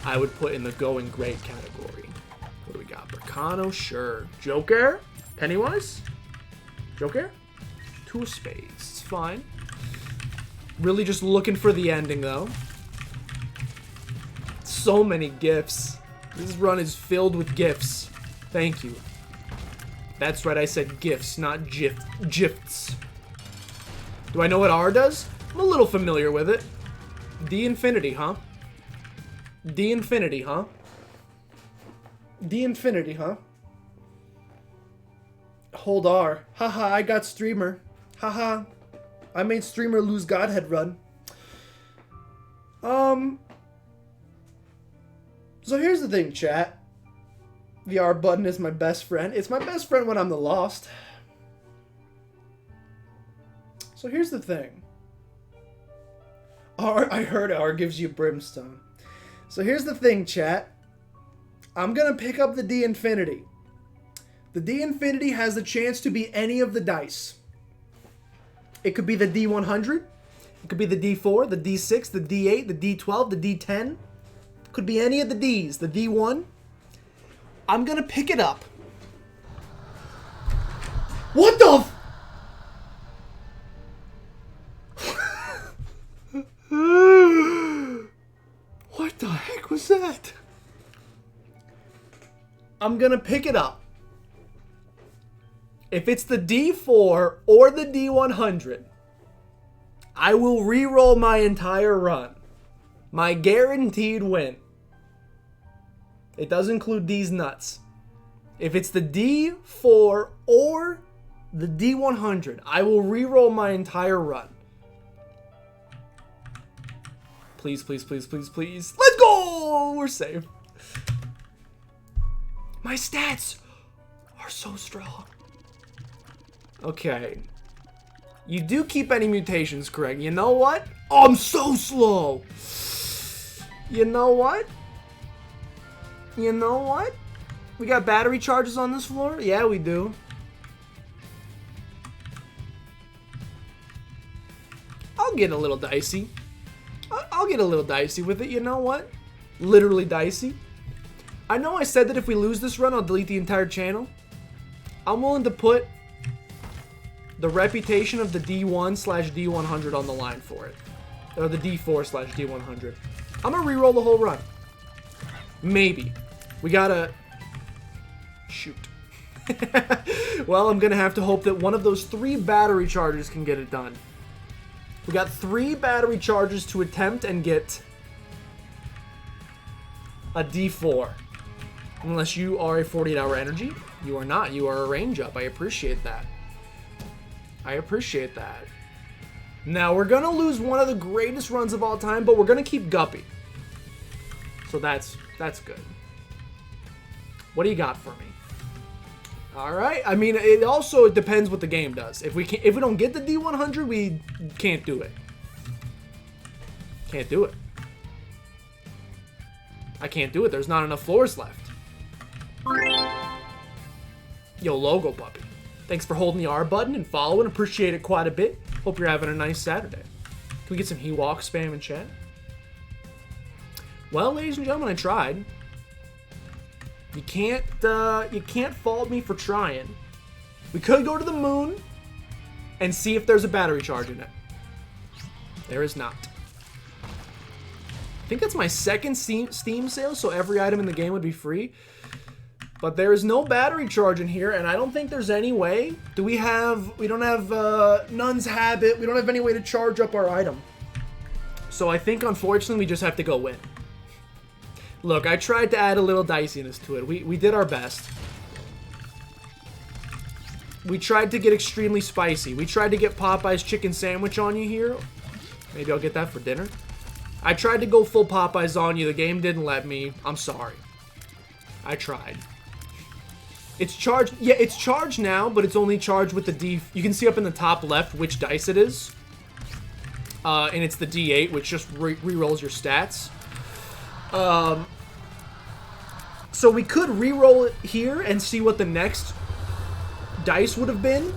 I would put in the going great category. What do we got? Bracano, sure. Joker? Pennywise? Joker? 2 of spades. It's fine. Really just looking for the ending, though. So many gifts. This run is filled with gifts. Thank you. That's right, I said gifts, not gifts. Do I know what R does? I'm a little familiar with it. D infinity, huh? D infinity, huh? D infinity, huh? Hold R. Haha, I got streamer. Haha. I made streamer lose Godhead run. So here's the thing, chat. The R button is my best friend. It's my best friend when I'm the lost. So here's the thing. I heard R gives you brimstone. So here's the thing, chat. I'm gonna pick up the D Infinity. The D Infinity has the chance to be any of the dice. It could be the D100. It could be the D4, the D6, the D8, the D12, the D10. Could be any of the Ds. The D1. I'm gonna pick it up. What the f- What the heck was that? I'm gonna pick it up. If it's the D4 or the D100, I will re-roll my entire run. My guaranteed win. It does include these nuts. If it's the D4 or the D100, I will re-roll my entire run. Please, please, please, please, please. Let's go! We're safe. My stats are so strong. Okay. You do keep any mutations, Craig. You know what? Oh, I'm so slow. You know what? You know what? We got battery charges on this floor? Yeah, we do. I'll get a little dicey. I'll get a little dicey with it. You know what? Literally dicey. I know I said that if we lose this run, I'll delete the entire channel. I'm willing to put the reputation of the D1/D100 on the line for it. Or the D4/D100. I'm gonna re-roll the whole run. Maybe. We gotta... Shoot. Well, I'm gonna have to hope that one of those 3 battery charges can get it done. We got 3 battery charges to attempt and get a D4. Unless you are a 48-hour energy. You are not. You are a range up. I appreciate that. I appreciate that. Now, we're going to lose one of the greatest runs of all time, but we're going to keep Guppy. So that's good. What do you got for me? All right. I mean, it depends what the game does. If we don't get the D100, we can't do it. Can't do it. I can't do it. There's not enough floors left. Yo, Logo Puppy. Thanks for holding the R button and following. Appreciate it quite a bit. Hope you're having a nice Saturday. Can we get some He-Walk spam in chat? Well, ladies and gentlemen, I tried. You can't fault me for trying. We could go to the moon and see if there's a battery charge in it. There is not. I think that's my second Steam sale, so every item in the game would be free. But there is no battery charge in here, and I don't think there's any way. We don't have Nun's Habit. We don't have any way to charge up our item. So I think, unfortunately, we just have to go win. Look, I tried to add a little diciness to it. We did our best. We tried to get extremely spicy. We tried to get Popeye's chicken sandwich on you here. Maybe I'll get that for dinner. I tried to go full Popeyes on you. The game didn't let me. I'm sorry. I tried. It's charged. Yeah, it's charged now, but it's only charged with the D. You can see up in the top left which dice it is. And it's the D8, which just re-rolls your stats. So we could re-roll it here and see what the next dice would have been.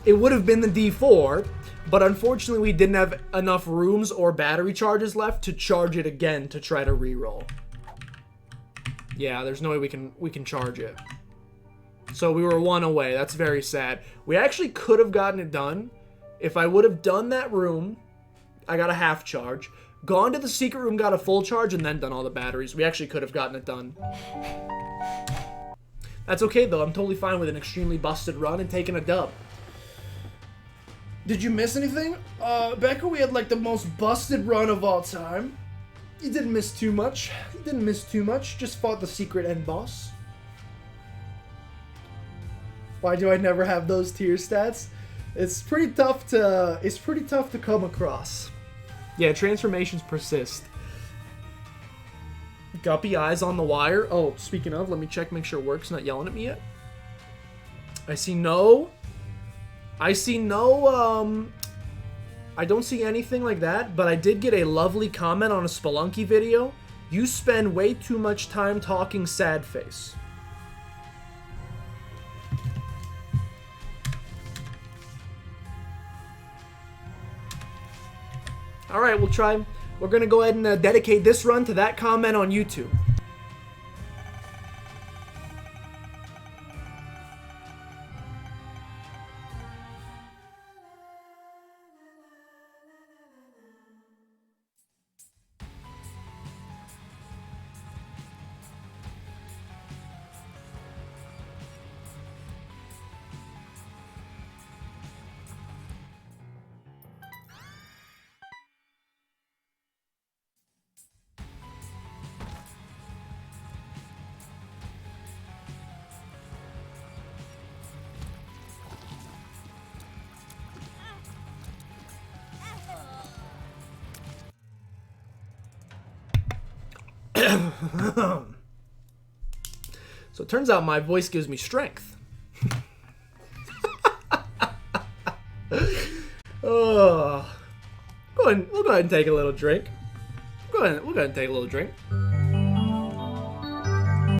It would have been the D4, but unfortunately we didn't have enough rooms or battery charges left to charge it again to try to re-roll. Yeah, there's no way we can charge it. So we were 1 away. That's very sad. We actually could have gotten it done. If I would have done that room, I got a half charge. Gone to the secret room, got a full charge, and then done all the batteries. We actually could have gotten it done. That's okay, though. I'm totally fine with an extremely busted run and taking a dub. Did you miss anything? Becca, we had like the most busted run of all time. You didn't miss too much. You didn't miss too much. Just fought the secret end boss. Why do I never have those tier stats? It's pretty tough to come across. Yeah, transformations persist. Guppy eyes on the wire. Oh, speaking of, let me check, make sure Work's not yelling at me yet. I don't see anything like that, but I did get a lovely comment on a Spelunky video. You spend way too much time talking sad face. All right, we'll try. We're gonna go ahead and dedicate this run to that comment on YouTube. So it turns out my voice gives me strength. Oh, we'll go ahead and take a little drink. We'll go ahead and take a little drink.